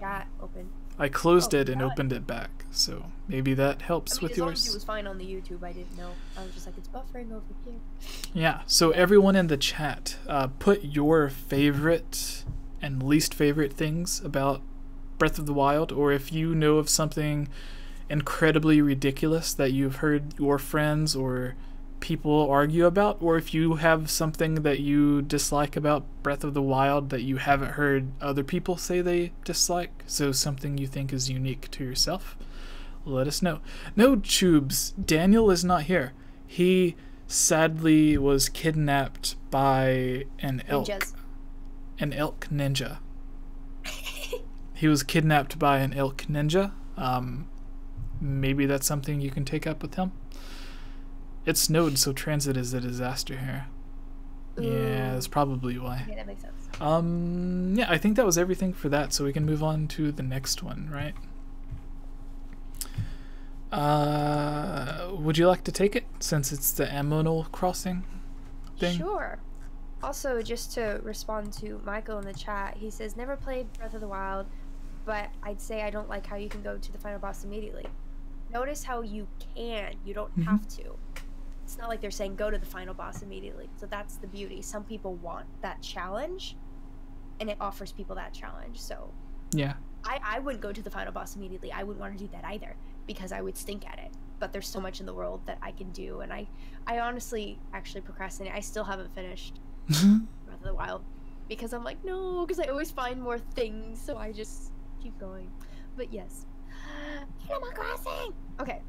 chat open. I closed it and opened it back, so maybe that helps with as yours. Long as it was fine on the YouTube, I didn't know. I was just like, it's buffering over here. Yeah, so everyone in the chat, put your favorite and least favorite things about Breath of the Wild, or if you know of something incredibly ridiculous that you've heard your friends or people argue about, or if you have something that you dislike about Breath of the Wild that you haven't heard other people say they dislike, so something you think is unique to yourself, let us know. No, Tubes, Daniel is not here. He sadly was kidnapped by an elk. Ninjas. An elk ninja. He was kidnapped by an elk ninja. Maybe that's something you can take up with him. It snowed, so transit is a disaster here. Ooh. Yeah, that's probably why. Yeah, that makes sense. Yeah, I think that was everything for that, so we can move on to the next one, right? Would you like to take it, since it's the Animal Crossing thing? Sure. Also, just to respond to Michael in the chat, he says, never played Breath of the Wild, but I'd say I don't like how you can go to the final boss immediately. Notice how you can. You don't have to. It's not like they're saying go to the final boss immediately. So that's the beauty. Some people want that challenge, and it offers people that challenge. So yeah, I wouldn't go to the final boss immediately. I wouldn't want to do that either, because I would stink at it. But there's so much in the world that I can do, and I honestly actually procrastinate. I still haven't finished Breath of the Wild because I'm like, no, because I always find more things, so I just keep going. But yes, Animal Crossing. Okay.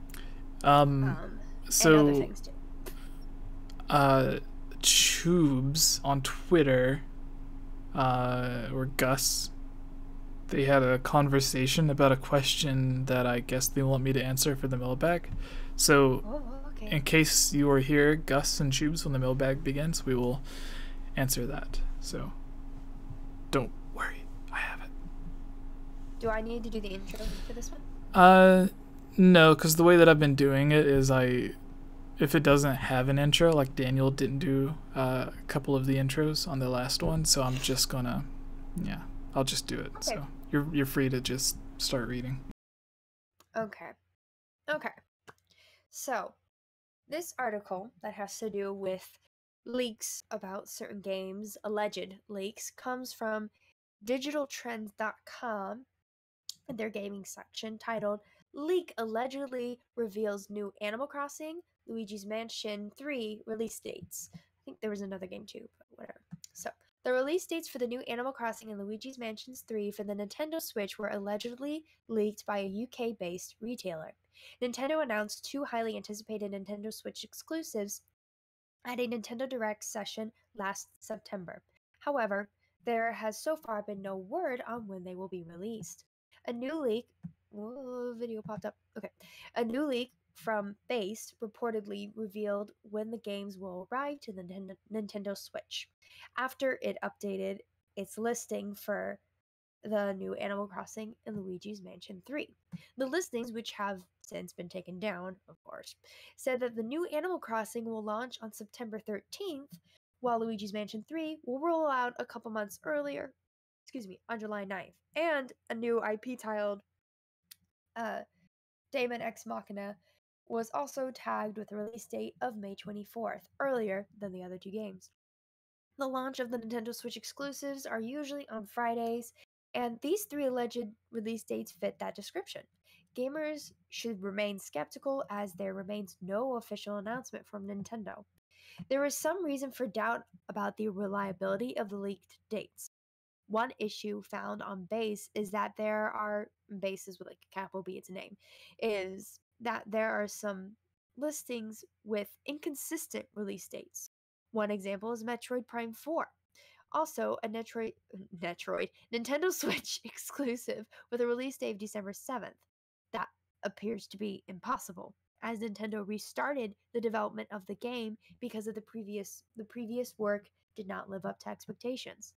So and other things too. Tubes on Twitter, or Gus, they had a conversation about a question that I guess they want me to answer for the mailbag. So, okay. In case you are here, Gus and Tubes, when the mailbag begins, we will answer that. So, don't worry, I have it. Do I need to do the intro for this one? No, because the way that I've been doing it is if it doesn't have an intro, like Daniel didn't do a couple of the intros on the last one, so I'm just gonna, I'll just do it. Okay. So you're free to just start reading. Okay. So this article that has to do with leaks about certain games, alleged leaks, comes from digitaltrends.com in their gaming section titled Leak Allegedly Reveals New Animal Crossing, Luigi's Mansion 3 Release Dates. I think there was another game too, but whatever. So, the release dates for the new Animal Crossing and Luigi's Mansion 3 for the Nintendo Switch were allegedly leaked by a UK-based retailer. Nintendo announced 2 highly anticipated Nintendo Switch exclusives at a Nintendo Direct session last September. However, there has so far been no word on when they will be released. A new leak, video popped up. Okay, a new leak from Base reportedly revealed when the games will arrive to the Nintendo Switch, after it updated its listing for the new Animal Crossing and Luigi's Mansion 3. The listings, which have since been taken down, of course, said that the new Animal Crossing will launch on September 13th, while Luigi's Mansion 3 will roll out a couple months earlier, on July 9th. And a new IP titled Daemon Ex Machina was also tagged with a release date of May 24th, earlier than the other 2 games. The launch of the Nintendo Switch exclusives are usually on Fridays, and these 3 alleged release dates fit that description. Gamers should remain skeptical as there remains no official announcement from Nintendo. There is some reason for doubt about the reliability of the leaked dates. One issue found on Base is that there are bases with like a capital B, its name, is that there are some listings with inconsistent release dates. One example is Metroid Prime 4. Also, a Nintendo Switch exclusive with a release date of December 7th. That appears to be impossible, as Nintendo restarted the development of the game because of the previous work did not live up to expectations.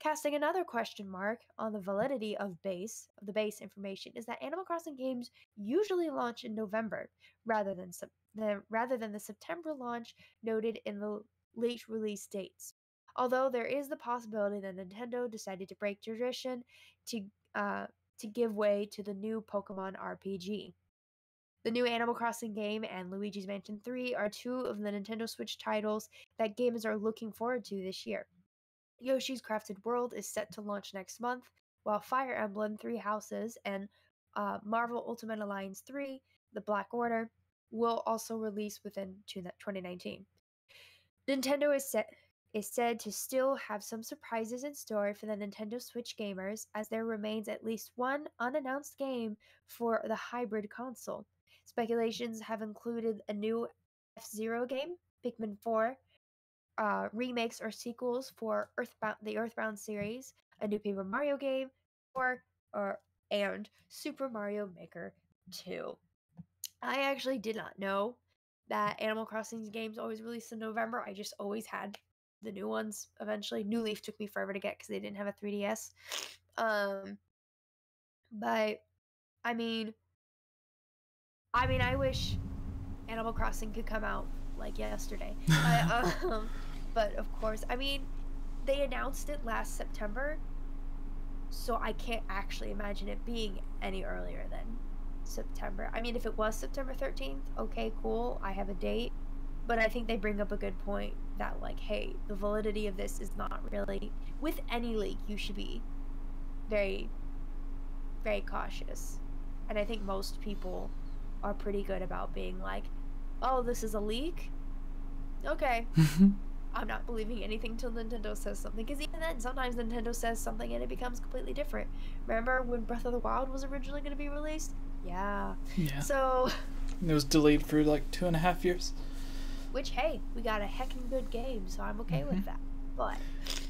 Casting another question mark on the validity of the base information is that Animal Crossing games usually launch in November rather than the September launch noted in the late release dates. Although there is the possibility that Nintendo decided to break tradition to give way to the new Pokemon RPG. The new Animal Crossing game and Luigi's Mansion 3 are 2 of the Nintendo Switch titles that gamers are looking forward to this year. Yoshi's Crafted World is set to launch next month, while Fire Emblem 3 Houses and Marvel Ultimate Alliance 3, The Black Order, will also release within 2019. Nintendo is said to still have some surprises in store for the Nintendo Switch gamers, as there remains at least one unannounced game for the hybrid console. Speculations have included a new F-Zero game, Pikmin 4, remakes or sequels for the Earthbound series, a new Paper Mario game, and Super Mario Maker 2. I actually did not know that Animal Crossing games always release in November. I just always had the new ones eventually. New Leaf took me forever to get because they didn't have a 3DS. But I mean, I wish Animal Crossing could come out like yesterday. But of course, they announced it last September, so I can't actually imagine it being any earlier than September. If it was September 13th, okay, cool, I have a date. But I think they bring up a good point that, like, hey, the validity of this is not really... With any leak, you should be very, very cautious. And I think most people are pretty good about being like, oh, this is a leak? Okay. I'm not believing anything till Nintendo says something. Because even then, sometimes Nintendo says something and it becomes completely different. Remember when Breath of the Wild was originally going to be released? Yeah. So... It was delayed for like 2.5 years. Which, hey, we got a heckin' good game, so I'm okay with that. But...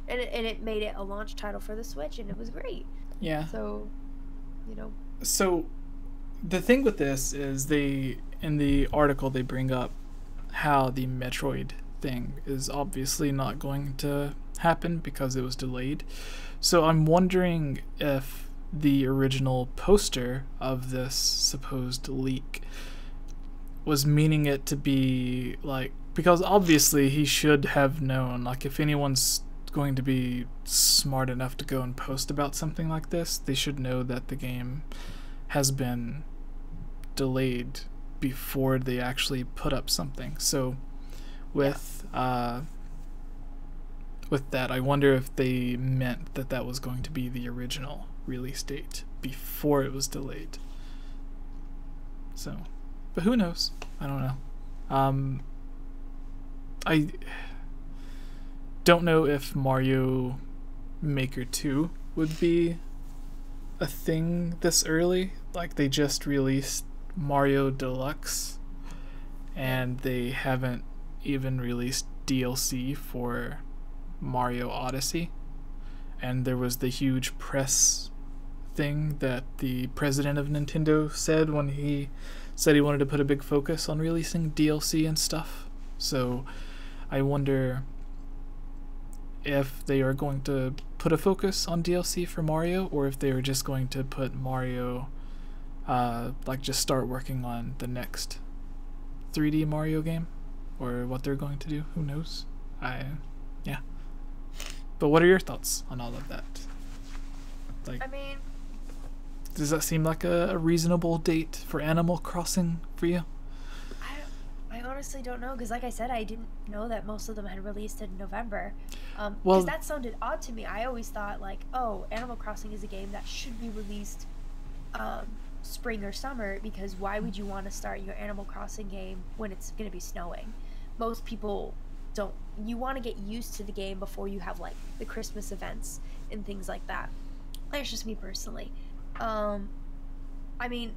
And it made it a launch title for the Switch, and it was great. Yeah. So, So, the thing with this is in the article, they bring up how the Metroid thing is obviously not going to happen because it was delayed. So I'm wondering if the original poster of this supposed leak was meaning it to be like, because obviously he should have known, like, if anyone's going to be smart enough to go and post about something like this, they should know that the game has been delayed before they actually put up something. So with with that. I wonder if they meant that that was going to be the original release date before it was delayed. So, but who knows? I don't know. I don't know if Mario Maker 2 would be a thing this early. Like, they just released Mario Deluxe and they haven't even released DLC for Mario Odyssey. And there was the huge press thing that the president of Nintendo said when he said he wanted to put a big focus on releasing DLC and stuff. So I wonder if they are going to put a focus on DLC for Mario, or if they are just going to put Mario, like just start working on the next 3D Mario game, or what they're going to do. Who knows? Yeah. But what are your thoughts on all of that? Like, I mean, does that seem like a reasonable date for Animal Crossing for you? I honestly don't know, because like I said, I didn't know that most of them had released in November. Well, Because that sounded odd to me. I always thought, like, oh, Animal Crossing is a game that should be released spring or summer, because why would you want to start your Animal Crossing game when it's going to be snowing? Most people don't. You want to get used to the game before you have, like, the Christmas events and things like that. That's just me personally. I mean,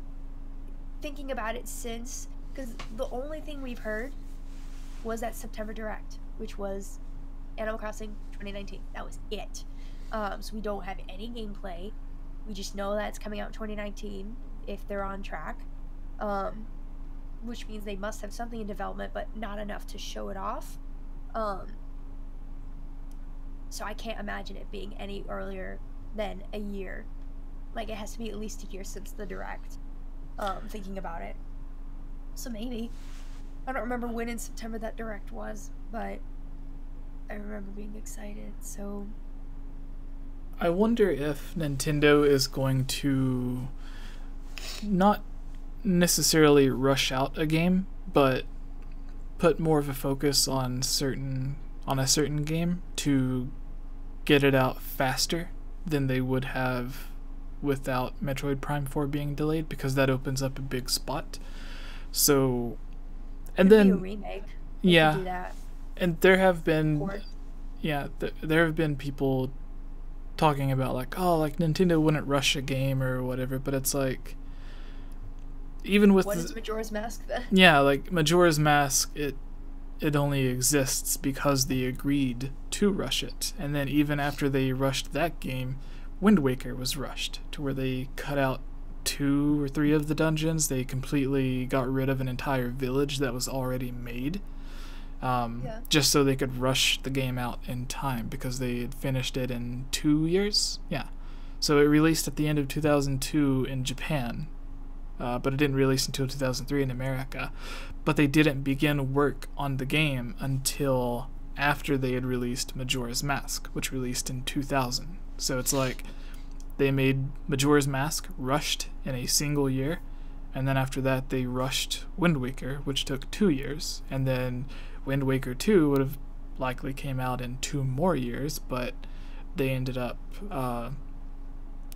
thinking about it since, because the only thing we've heard was that September Direct, which was Animal Crossing 2019. That was it. So we don't have any gameplay. We just know that it's coming out in 2019 if they're on track, which means they must have something in development, but not enough to show it off. So I can't imagine it being any earlier than a year. Like, it has to be at least a year since the Direct, thinking about it. So maybe. I don't remember when in September that Direct was, but I remember being excited, so... I wonder if Nintendo is going to not necessarily rush out a game, but put more of a focus on a certain game to get it out faster than they would have without Metroid Prime 4 being delayed, because that opens up a big spot. So, and Could then be a remake. Yeah, do that. and there have been Port. there have been people talking about, like, oh, like Nintendo wouldn't rush a game or whatever, but it's like, even with What is Majora's Mask then? yeah, like Majora's Mask, it only exists because they agreed to rush it. And then even after they rushed that game, Wind Waker was rushed to where they cut out 2 or 3 of the dungeons. They completely got rid of an entire village that was already made, just so they could rush the game out in time, because they had finished it in 2 years. Yeah, so it released at the end of 2002 in Japan, but it didn't release until 2003 in America. But they didn't begin work on the game until after they had released Majora's Mask, which released in 2000. So it's like they made Majora's Mask, rushed in a single year, and then after that they rushed Wind Waker, which took 2 years, and then Wind Waker 2 would have likely came out in 2 more years, but they ended up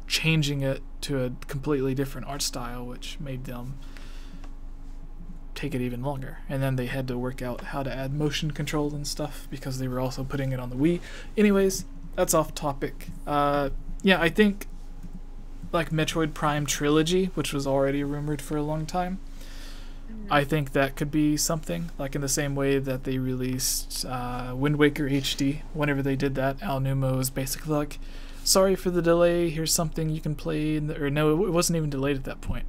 changing it to a completely different art style, which made them take it even longer. And then they had to work out how to add motion control and stuff, because they were also putting it on the Wii. Anyways, that's off topic. Yeah, I think like Metroid Prime Trilogy, which was already rumored for a long time, I think that could be something, like in the same way that they released Wind Waker HD. Whenever they did that, Al Numo was basically like, sorry for the delay, here's something you can play in the, or no, it wasn't even delayed at that point.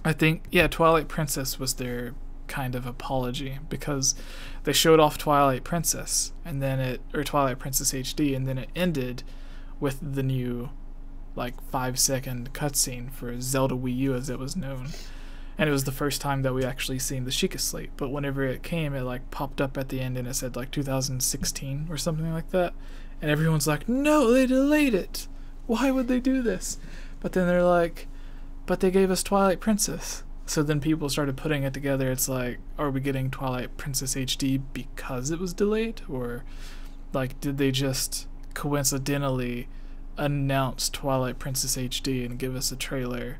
I think, yeah, Twilight Princess was their kind of apology, because they showed off Twilight Princess, and then or Twilight Princess HD, and then it ended with the new, like, 5-second cutscene for Zelda Wii U, as it was known. And it was the first time that we actually seen the Sheikah Slate. But whenever it came, it like popped up at the end and it said like 2016 or something like that. And everyone's like, no, they delayed it. Why would they do this? But then they're like, but they gave us Twilight Princess. So then people started putting it together. It's like, are we getting Twilight Princess HD because it was delayed? Or Like, did they just coincidentally announce Twilight Princess HD and give us a trailer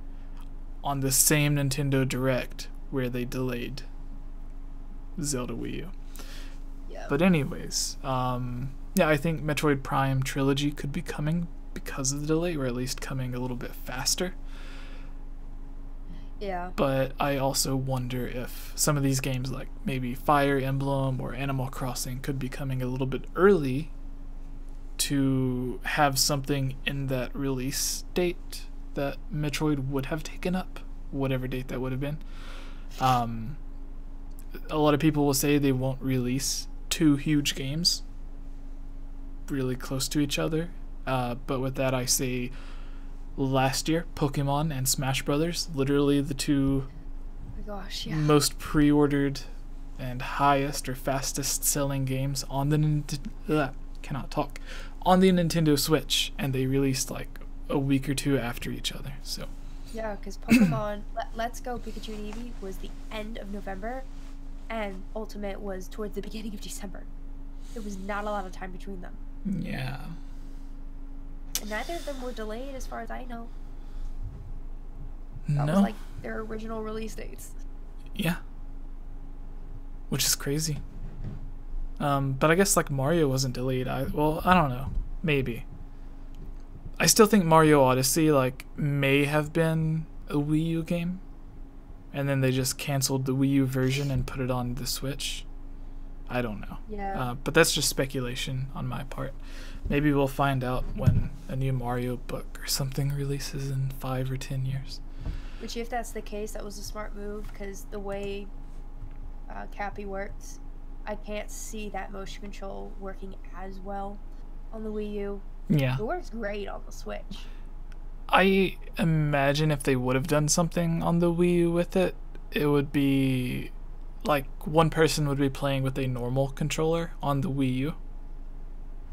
on the same Nintendo Direct where they delayed Zelda Wii U? Yeah. But anyways, yeah, I think Metroid Prime Trilogy could be coming because of the delay, or at least coming a little bit faster. Yeah. But I also wonder if some of these games, like maybe Fire Emblem or Animal Crossing, could be coming a little bit early to have something in that release date that Metroid would have taken up, whatever date that would have been. A lot of people will say they won't release two huge games really close to each other. But with that, I say last year, Pokemon and Smash Brothers, literally the two most pre-ordered and highest or fastest selling games on the on the Nintendo Switch, and they released like a week or two after each other. So yeah, because Pokemon Let's Go Pikachu and Eevee was the end of November, and Ultimate was towards the beginning of December. There was not a lot of time between them. Yeah. And neither of them were delayed, as far as I know. No. That was like their original release dates. Yeah. Which is crazy. But I guess like Mario wasn't delayed. Well, I don't know. Maybe. I still think Mario Odyssey like may have been a Wii U game, and then they just canceled the Wii U version and put it on the Switch. I don't know. Yeah. But that's just speculation on my part. Maybe we'll find out when a new Mario book or something releases in 5 or 10 years. Which, if that's the case, that was a smart move, because the way Cappy works, I can't see that motion control working as well on the Wii U. Yeah. It works great on the Switch. I imagine if they would have done something on the Wii U with it, it would be like one person would be playing with a normal controller on the Wii U,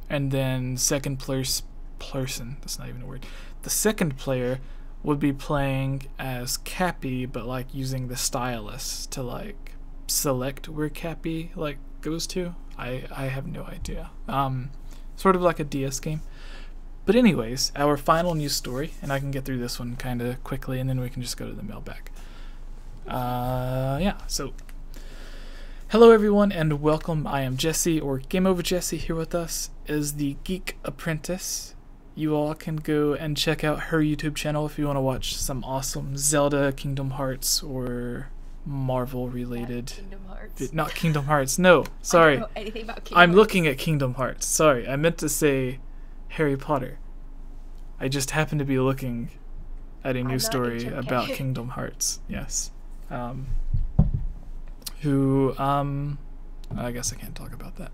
and then second person, that's not even a word, the second player would be playing as Cappy, but like using the stylus to like select where Cappy like goes to. I have no idea. Sort of like a DS game. But anyways, our final news story, and I can get through this one kind of quickly, and then we can just go to the mailbag. Yeah, so hello everyone and welcome. I am Jesse, or Game Over Jesse. Here with us is the Geek Apprentice. You all can go and check out her YouTube channel if you want to watch some awesome Zelda, Kingdom Hearts, or Marvel related. Kingdom Hearts. Not Kingdom Hearts. No, sorry. I don't know anything about Kingdom I'm Hearts. looking at Kingdom Hearts. Sorry, I meant to say Harry Potter. I just happened to be looking at a news story about Kingdom Hearts. Yes. I guess I can't talk about that.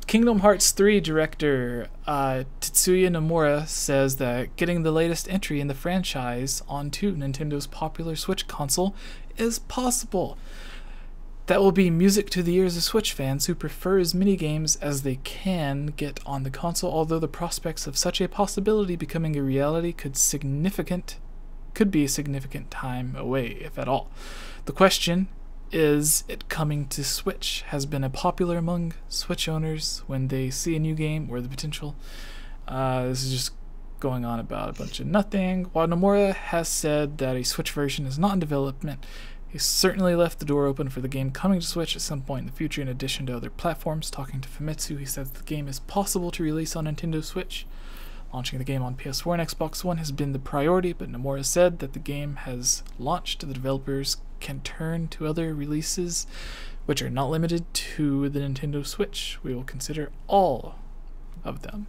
Kingdom Hearts 3 director Tetsuya Nomura says that getting the latest entry in the franchise onto Nintendo's popular Switch console is possible. That will be music to the ears of Switch fans who prefer as many games as they can get on the console, although the prospects of such a possibility becoming a reality could be a significant time away, if at all. The question, is it coming to Switch, has been a popular among Switch owners when they see a new game or the potential. This is just going on about a bunch of nothing. While Nomura has said that a Switch version is not in development, he certainly left the door open for the game coming to Switch at some point in the future in addition to other platforms. Talking to Famitsu, he says the game is possible to release on Nintendo Switch. Launching the game on PS4 and Xbox One has been the priority, but Nomura said that the game has launched. The developers can turn to other releases, which are not limited to the Nintendo Switch. We will consider all of them.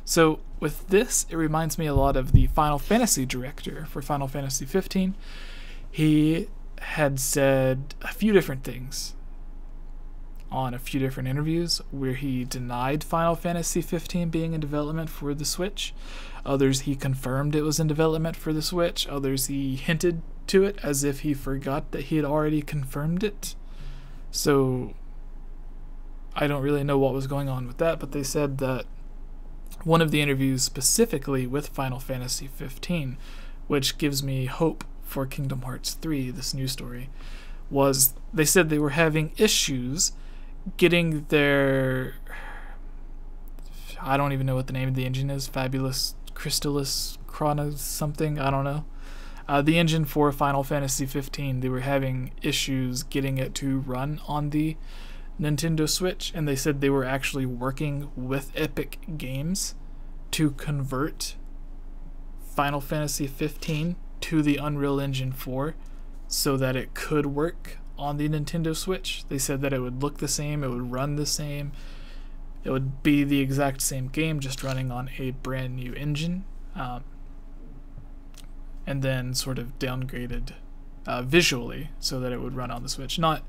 So with this, it reminds me a lot of the Final Fantasy director for Final Fantasy 15. He had said a few different things on a few different interviews where he denied Final Fantasy 15 being in development for the Switch. Others he confirmed it was in development for the Switch. Others he hinted to it as if he forgot that he had already confirmed it. So I don't really know what was going on with that, but they said that one of the interviews specifically with Final Fantasy 15, which gives me hope for Kingdom Hearts 3, this news story, was they said they were having issues getting their I don't even know what the name of the engine is. Fabulous Crystallis Chronos something. I don't know. The engine for Final Fantasy 15, they were having issues getting it to run on the Nintendo Switch, and they said they were actually working with Epic Games to convert Final Fantasy 15 to the Unreal Engine 4 so that it could work on the Nintendo Switch. They said that it would look the same, it would run the same, it would be the exact same game, just running on a brand new engine. And then sort of downgraded visually so that it would run on the Switch. Not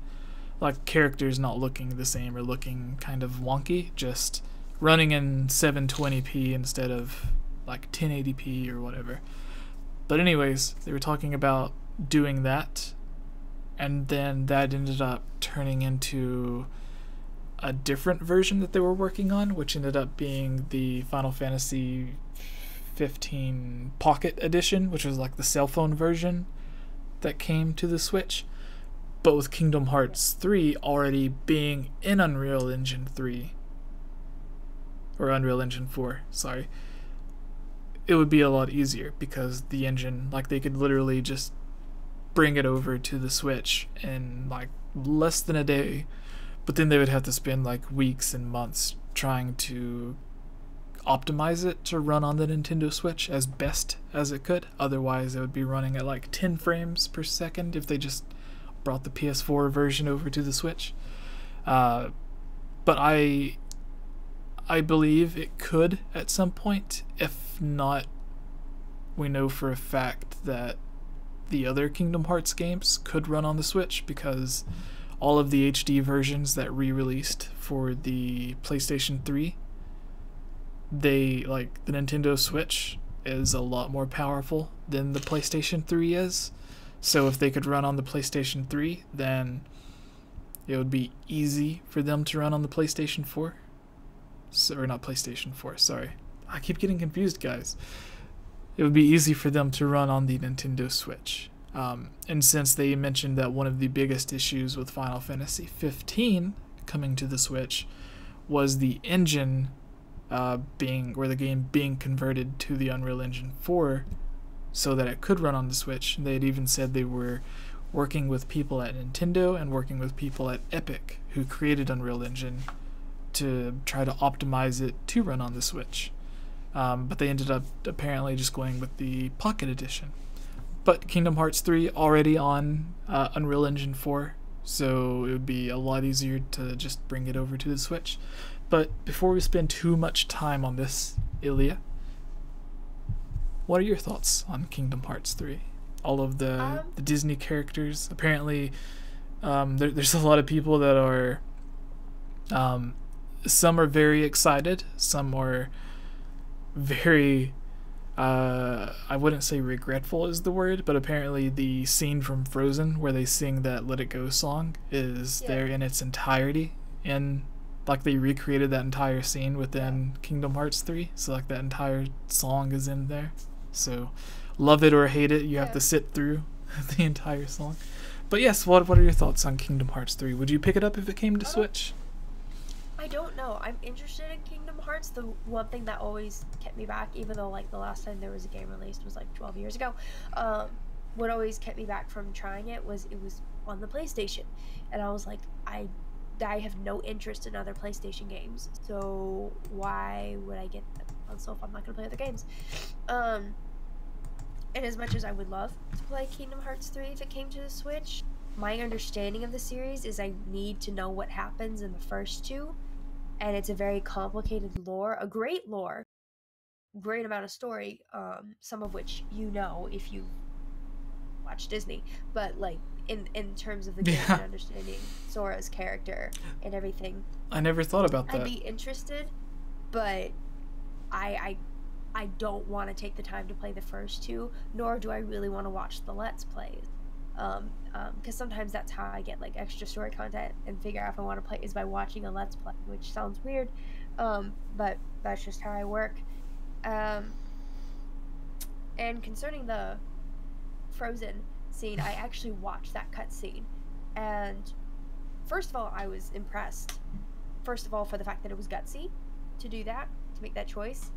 like characters not looking the same or looking kind of wonky, just running in 720p instead of like 1080p or whatever. But anyways, they were talking about doing that, and then that ended up turning into a different version that they were working on, which ended up being the Final Fantasy 15 Pocket Edition, which was like the cell phone version that came to the Switch. But with Kingdom Hearts 3 already being in Unreal Engine 3, or Unreal Engine 4, sorry, it would be a lot easier because the engine, like, they could literally just bring it over to the Switch in like less than a day, but then they would have to spend like weeks and months trying to optimize it to run on the Nintendo Switch as best as it could. Otherwise it would be running at like 10 frames per second if they just brought the PS4 version over to the Switch. But I believe it could at some point. If not, we know for a fact that the other Kingdom Hearts games could run on the Switch, because all of the HD versions that re-released for the PlayStation 3, they, like, the Nintendo Switch is a lot more powerful than the PlayStation 3 is. So if they could run on the PlayStation 3, then it would be easy for them to run on the PlayStation 4. Or not PlayStation 4, sorry. I keep getting confused, guys. It would be easy for them to run on the Nintendo Switch. And since they mentioned that one of the biggest issues with Final Fantasy 15 coming to the Switch was the engine the game being converted to the Unreal Engine 4 so that it could run on the Switch. They had even said they were working with people at Nintendo and working with people at Epic who created Unreal Engine to try to optimize it to run on the Switch. But they ended up apparently just going with the Pocket Edition. But Kingdom Hearts 3 already on Unreal Engine 4, so it would be a lot easier to just bring it over to the Switch. But before we spend too much time on this, Ilya, what are your thoughts on Kingdom Hearts 3? All of the Disney characters. Apparently, there's a lot of people that are... some are very excited, some are very... I wouldn't say regretful is the word, but apparently the scene from Frozen where they sing that Let It Go song is there in its entirety, and like they recreated that entire scene within Kingdom Hearts 3, so like that entire song is in there. So love it or hate it, you have to sit through the entire song. But yes, what are your thoughts on Kingdom Hearts 3? Would you pick it up if it came to Switch? I don't know. I'm interested in Kingdom Hearts. The one thing that always kept me back, even though like the last time there was a game released was like 12 years ago, what always kept me back from trying it was on the PlayStation, and I was like, I have no interest in other PlayStation games, so why would I get them console if I'm not gonna play other games? And as much as I would love to play Kingdom Hearts 3 if it came to the Switch, my understanding of the series is I need to know what happens in the first two, and it's a very complicated lore, a great lore, great amount of story, some of which you know if you watch Disney, but like in terms of the game and understanding Sora's character and everything. I never thought about that. I'd be interested, but I don't want to take the time to play the first two, nor do I really want to watch the Let's Plays. Because sometimes that's how I get like extra story content and figure out if I want to play is by watching a Let's Play, which sounds weird, but that's just how I work. And concerning the Frozen scene, I actually watched that cutscene, and first of all, I was impressed. First of all, for the fact that it was gutsy, to do that, to make that choice,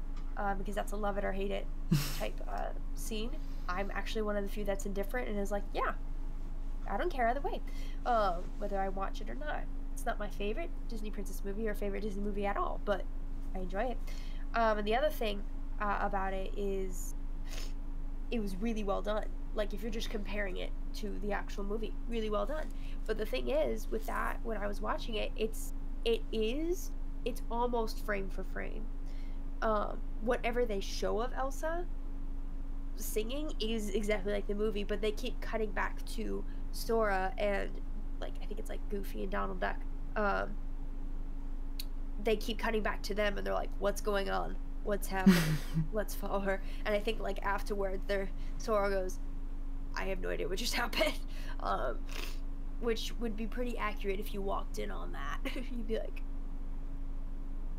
because that's a love it or hate it type scene. I'm actually one of the few that's indifferent and is like, yeah, I don't care either way, whether I watch it or not. It's not my favorite Disney princess movie or favorite Disney movie at all, but I enjoy it. And the other thing about it is it was really well done. Like, if you're just comparing it to the actual movie, really well done. But the thing is, with that, when I was watching it, it's almost frame for frame. Whatever they show of Elsa singing is exactly like the movie, but they keep cutting back to Sora and, like, I think it's like Goofy and Donald Duck. They keep cutting back to them, and they're like, what's going on? What's happening? Let's follow her. And I think, like, afterward, Sora goes, I have no idea what just happened. Which would be pretty accurate if you walked in on that. You'd be like,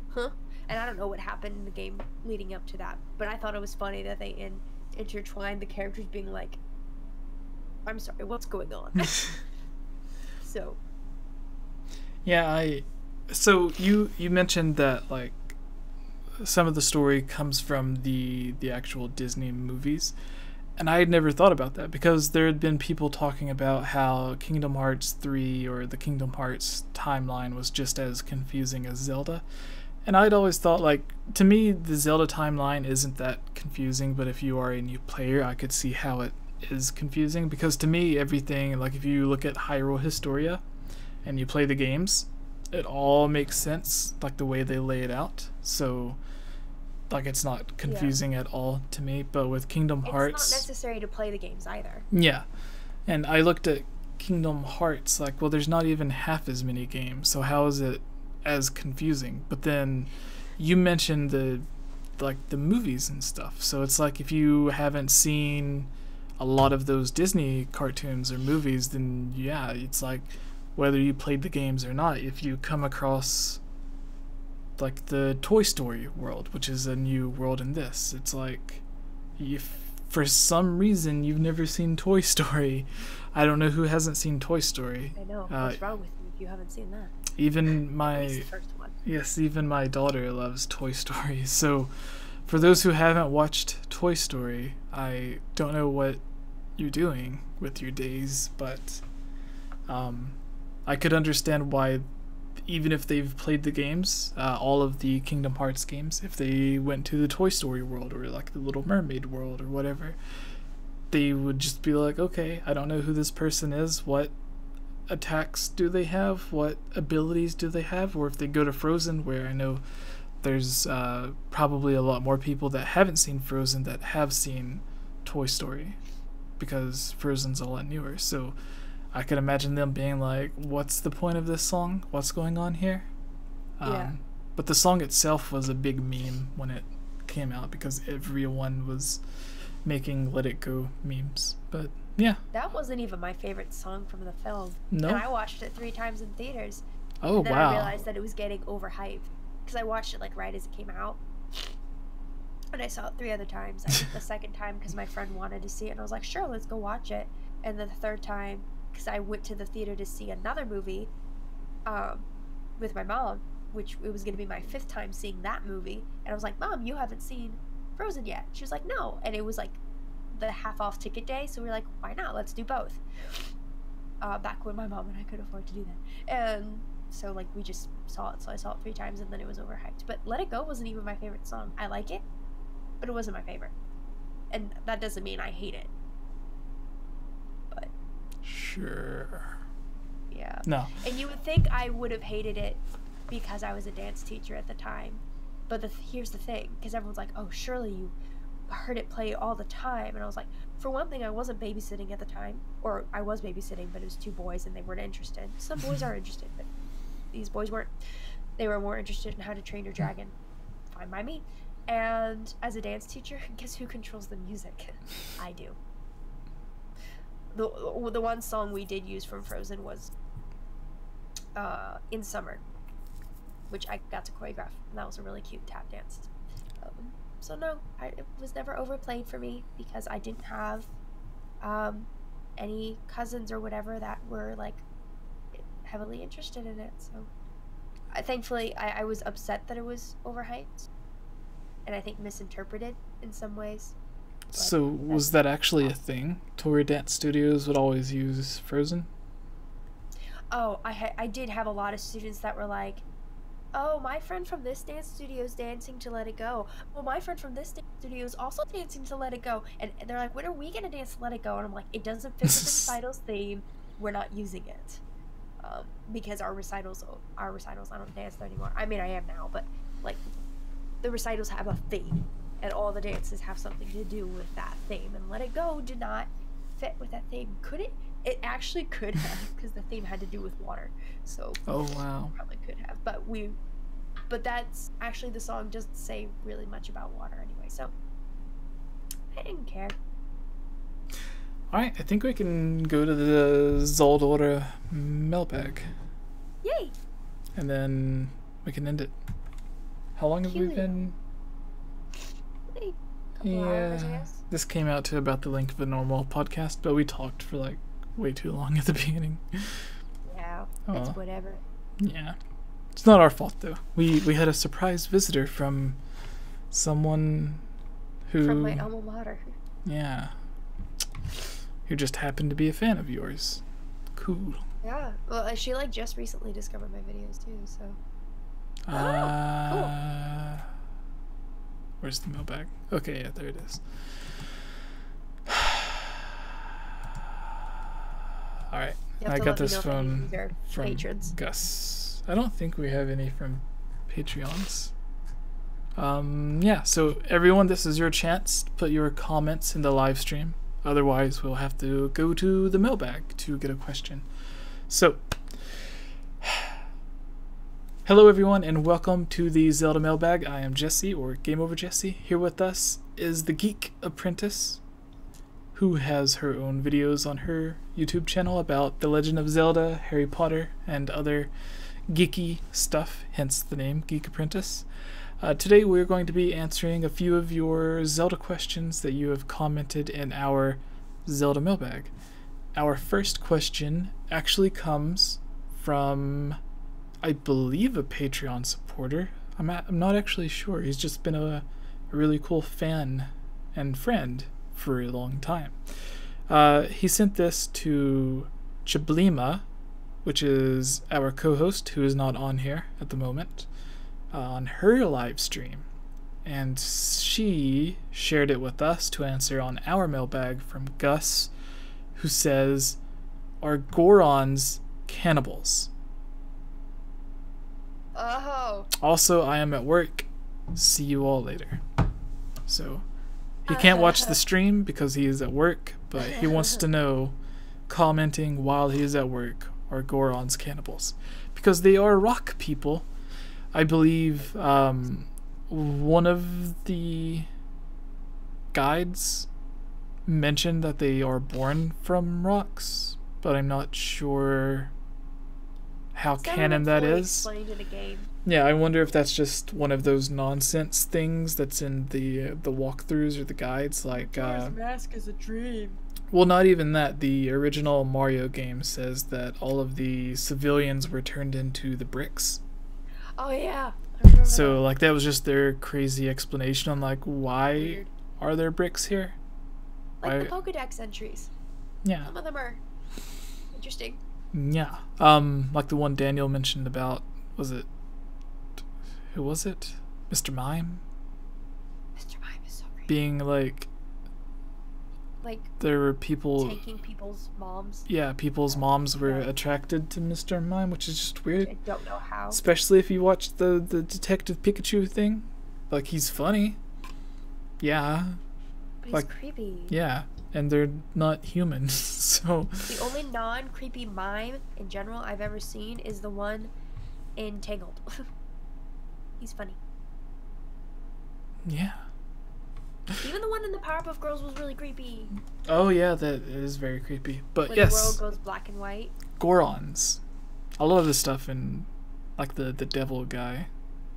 huh? And I don't know what happened in the game leading up to that, but I thought it was funny that they intertwined the characters being like, I'm sorry, what's going on? So. Yeah, so you mentioned that, like, some of the story comes from the actual Disney movies, and I had never thought about that, because there had been people talking about how Kingdom Hearts 3 or the Kingdom Hearts timeline was just as confusing as Zelda. And I'd always thought, like, to me, the Zelda timeline isn't that confusing, but if you are a new player, I could see how it is confusing, because to me, everything, like, if you look at Hyrule Historia and you play the games, it all makes sense, like, the way they lay it out. So, like, it's not confusing at all to me. But with Kingdom Hearts, it's not necessary to play the games either. Yeah, and I looked at Kingdom Hearts, like, well, there's not even half as many games, so how is it as confusing? But then you mentioned the movies and stuff, so it's like, if you haven't seen a lot of those Disney cartoons or movies, then yeah, it's like, whether you played the games or not, if you come across, like, the Toy Story world, which is a new world in this, it's like, if for some reason you've never seen Toy Story, I don't know who hasn't seen Toy Story. I know, what's wrong with you if you haven't seen that? Even my, at least the first one. Yes, even my daughter loves Toy Story. So for those who haven't watched Toy Story, I don't know what you're doing with your days, but I could understand why, even if they've played the games, all of the Kingdom Hearts games, if they went to the Toy Story world or, like, the Little Mermaid world or whatever, they would just be like, okay, I don't know who this person is, what attacks do they have, what abilities do they have? Or if they go to Frozen, where I know there's probably a lot more people that haven't seen Frozen that have seen Toy Story, because Frozen's a lot newer. So I could imagine them being like, what's the point of this song? What's going on here? But the song itself was a big meme when it came out, because everyone was making Let It Go memes. But yeah. That wasn't even my favorite song from the film. No? And I watched it 3 times in theaters. Oh, and then wow. I realized that it was getting overhyped, because I watched it, like, right as it came out. And I saw it 3 other times. I think the second time because my friend wanted to see it, and I was like, sure, let's go watch it. And then the third time, because I went to the theater to see another movie with my mom, which it was going to be my 5th time seeing that movie. And I was like, Mom, you haven't seen Frozen yet. She was like, no. And it was like the half-off ticket day, so we were like, why not? Let's do both. Back when my mom and I could afford to do that. And so, like, we just saw it. So I saw it 3 times, and then it was overhyped. But Let It Go wasn't even my favorite song. I like it, but it wasn't my favorite. And that doesn't mean I hate it. But Sure. yeah. No. And you would think I would have hated it because I was a dance teacher at the time. But here's the thing, because everyone's like, oh, surely you heard it play all the time. And I was like, for one thing, I wasn't babysitting at the time. Or I was babysitting, but it was 2 boys and they weren't interested. Some boys are interested, but these boys weren't. They were more interested in How to Train Your Dragon. Fine by me. And as a dance teacher, guess who controls the music? I do. The one song we did use from Frozen was In Summer, which I got to choreograph, and that was a really cute tap dance. So no, it was never overplayed for me, because I didn't have any cousins or whatever that were, like, heavily interested in it. So Thankfully, I was upset that it was overhyped, and I think misinterpreted in some ways. So was that actually a thing? Torii Dance Studios would always use Frozen? Oh, I did have a lot of students that were like, oh, my friend from this dance studio is dancing to Let It Go. Well, my friend from this dance studio is also dancing to Let It Go. And they're like, when are we going to dance to Let It Go? And I'm like, it doesn't fit with the recital's theme. We're not using it. Because our recitals, I don't dance there anymore. I mean, I am now, but like the recitals have a theme. And all the dances have something to do with that theme. And Let It Go did not fit with that theme. Could it? It actually could have, because the theme had to do with water. So oh wow, probably could have. But that's actually, the song doesn't say really much about water anyway. So I didn't care. All right, I think we can go to the Zelda mailbag. Yay! And then we can end it. How long have we been? A couple hours, I guess. This came out to about the length of a normal podcast, but we talked for like way too long at the beginning. Yeah, it's whatever. Yeah, it's not our fault though. We had a surprise visitor from someone who, from my alma mater. Yeah, who just happened to be a fan of yours. Cool. Yeah, well, she like just recently discovered my videos too, so. Cool. Where's the mailbag? Okay, yeah, there it is. All right, I got this from patrons. Gus. I don't think we have any from Patreons. Yeah, so everyone, this is your chance to put your comments in the live stream. Otherwise, we'll have to go to the mailbag to get a question. So, hello everyone, and welcome to the Zelda mailbag. I am Jesse, or Game Over Jesse. Here with us is the Geek Apprentice, who has her own videos on her YouTube channel about The Legend of Zelda, Harry Potter, and other geeky stuff, hence the name Geek Apprentice. Today we're going to be answering a few of your Zelda questions that you have commented in our Zelda mailbag. Our first question actually comes from, I believe, a Patreon supporter. I'm not actually sure. He's just been a really cool fan and friend for a long time. He sent this to Chiblima, which is our co-host, who is not on here at the moment, on her live stream, and she shared it with us to answer on our mailbag from Gus, who says, are Gorons cannibals? Oh. Also, I am at work. See you all later. So he can't watch the stream because he is at work, but he wants to know, commenting while he is at work, are Gorons cannibals? Because they are rock people. I believe one of the guides mentioned that they are born from rocks, but I'm not sure how canon that is. Explained in a game. Yeah, I wonder if that's just one of those nonsense things that's in the walkthroughs or the guides, like mask is a dream. Well, not even that. The original Mario game says that all of the civilians were turned into the bricks. Oh yeah, I remember So that. like that was just their crazy explanation on like why Weird. are there bricks here? Like the Pokedex entries. Yeah. Some of them are interesting. Yeah. Like the one Daniel mentioned about, who was it? Mr. Mime? Mr. Mime is so great. Being like there were people taking people's moms. Yeah, people's moms were attracted to Mr. Mime, which is just weird. I don't know how. Especially if you watch the Detective Pikachu thing. Like, he's funny. Yeah. But he's like, creepy. Yeah, and they're not human, so... The only non-creepy mime in general I've ever seen is the one in Tangled. He's funny. Yeah. Even the one in the Powerpuff Girls was really creepy. Oh yeah, that is very creepy. But when yes, the world goes black and white. Gorons. A lot of the stuff in, like, the devil guy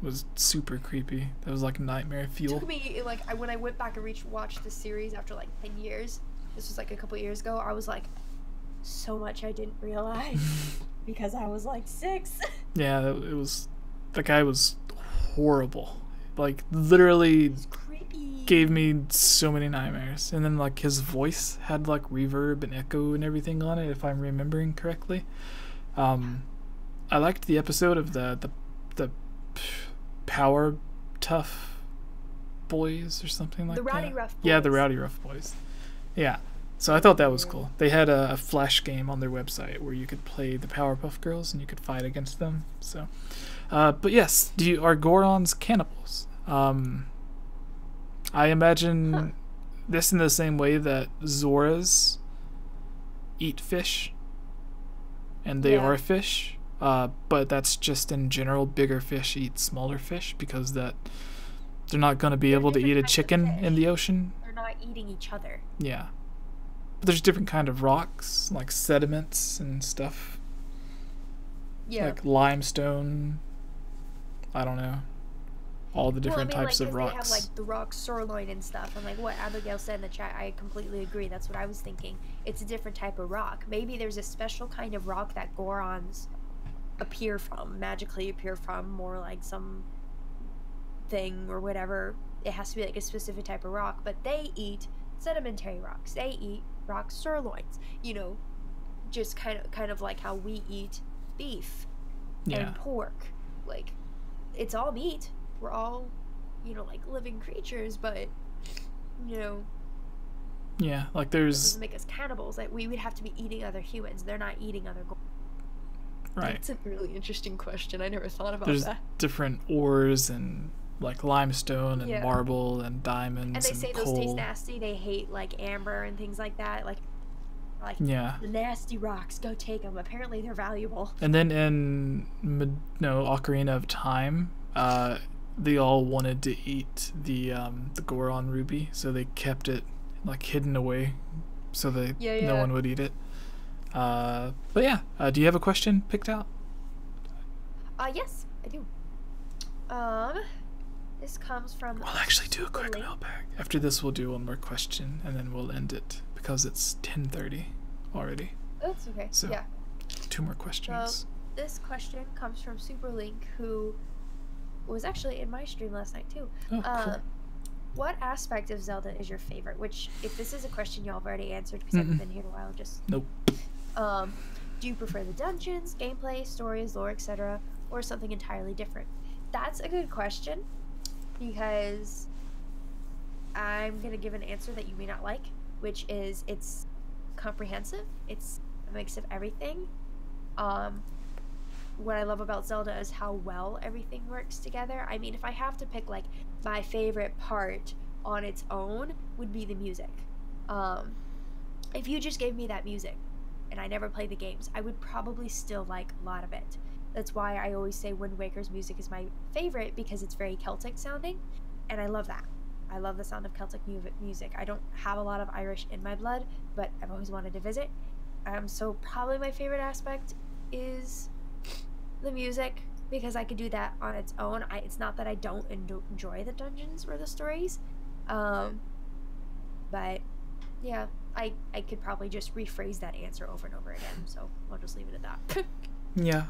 was super creepy. That was like nightmare fuel. It took me, like, when I went back and watched the series after like 10 years, this was like a couple years ago, I was like, so much I didn't realize because I was like 6. Yeah, it was The guy was horrible. Like, literally It's creepy. gave me so many nightmares. And then, like, his voice had, like, reverb and echo and everything on it, if I'm remembering correctly. I liked the episode of the Power Tough Boys or something like that. The Rowdy Rough Boys. Yeah, the Rowdy Rough Boys. Yeah. So I thought that was cool. They had a flash game on their website where you could play the Powerpuff Girls and you could fight against them. So, but yes, are Gorons cannibals? I imagine this in the same way that Zoras eat fish, and they are fish. But that's just in general. Bigger fish eat smaller fish because they're not going to be able to eat a chicken in the ocean. They're not eating each other. Yeah. But there's different kind of rocks, like sediments and stuff. Yeah. Like limestone. I don't know. All the different types of rocks. They have like the rock sirloin and stuff, and like what Abigail said in the chat, I completely agree. That's what I was thinking. It's a different type of rock. Maybe there's a special kind of rock that Gorons magically appear from, more like some thing or whatever. It has to be like a specific type of rock, but they eat sedimentary rocks. They eat rock sirloins. You know, just kind of like how we eat beef and pork. Like, it's all meat. We're all, you know, like living creatures, but, you know. Yeah, like there's. It doesn't make us cannibals. Like, we would have to be eating other humans. They're not eating other. Right. That's a really interesting question. I never thought about there's that. Different ores and like limestone and marble and diamonds and they say coal. Those taste nasty. They hate like amber and things like that. Like the nasty rocks. Go take them. Apparently they're valuable. And then in Ocarina of Time, they all wanted to eat the Goron ruby, so they kept it like hidden away, so that no one would eat it. But yeah, do you have a question picked out? Yes, I do. This comes from. We'll actually do a quick mailbag. After this, we'll do one more question, and then we'll end it because it's 10:30 already. That's okay. So, 2 more questions. So, this question comes from Superlink, who was actually in my stream last night too. Oh, cool. What aspect of Zelda is your favorite? Which, if this is a question y'all have already answered, because I've been here a while, just nope. Do you prefer the dungeons, gameplay, stories, lore, etc., or something entirely different? That's a good question, because I'm gonna give an answer that you may not like, which is it's comprehensive. It's a mix of everything. What I love about Zelda is how well everything works together. I mean, if I have to pick like my favorite part on its own, would be the music. If you just gave me that music and I never played the games, I would probably still like a lot of it. That's why I always say Wind Waker's music is my favorite, because it's very Celtic sounding, and I love that. I love the sound of Celtic music. I don't have a lot of Irish in my blood, but I've always wanted to visit. So probably my favorite aspect is the music, because I could do that on its own. It's not that I don't enjoy the dungeons or the stories, but yeah, I could probably just rephrase that answer over and over again, so I'll just leave it at that. Yeah.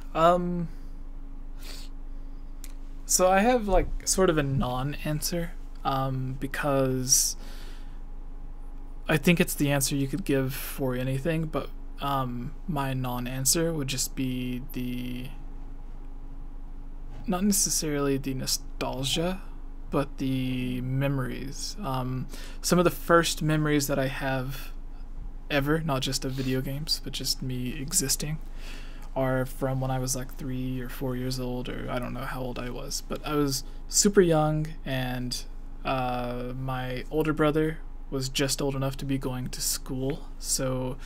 So I have like sort of a non-answer, because I think it's the answer you could give for anything, but my non-answer would just be not necessarily the nostalgia, but the memories. Some of the first memories that I have ever, not just of video games, but just me existing, are from when I was like 3 or 4 years old, or I don't know how old I was, but I was super young, and my older brother was just old enough to be going to school, so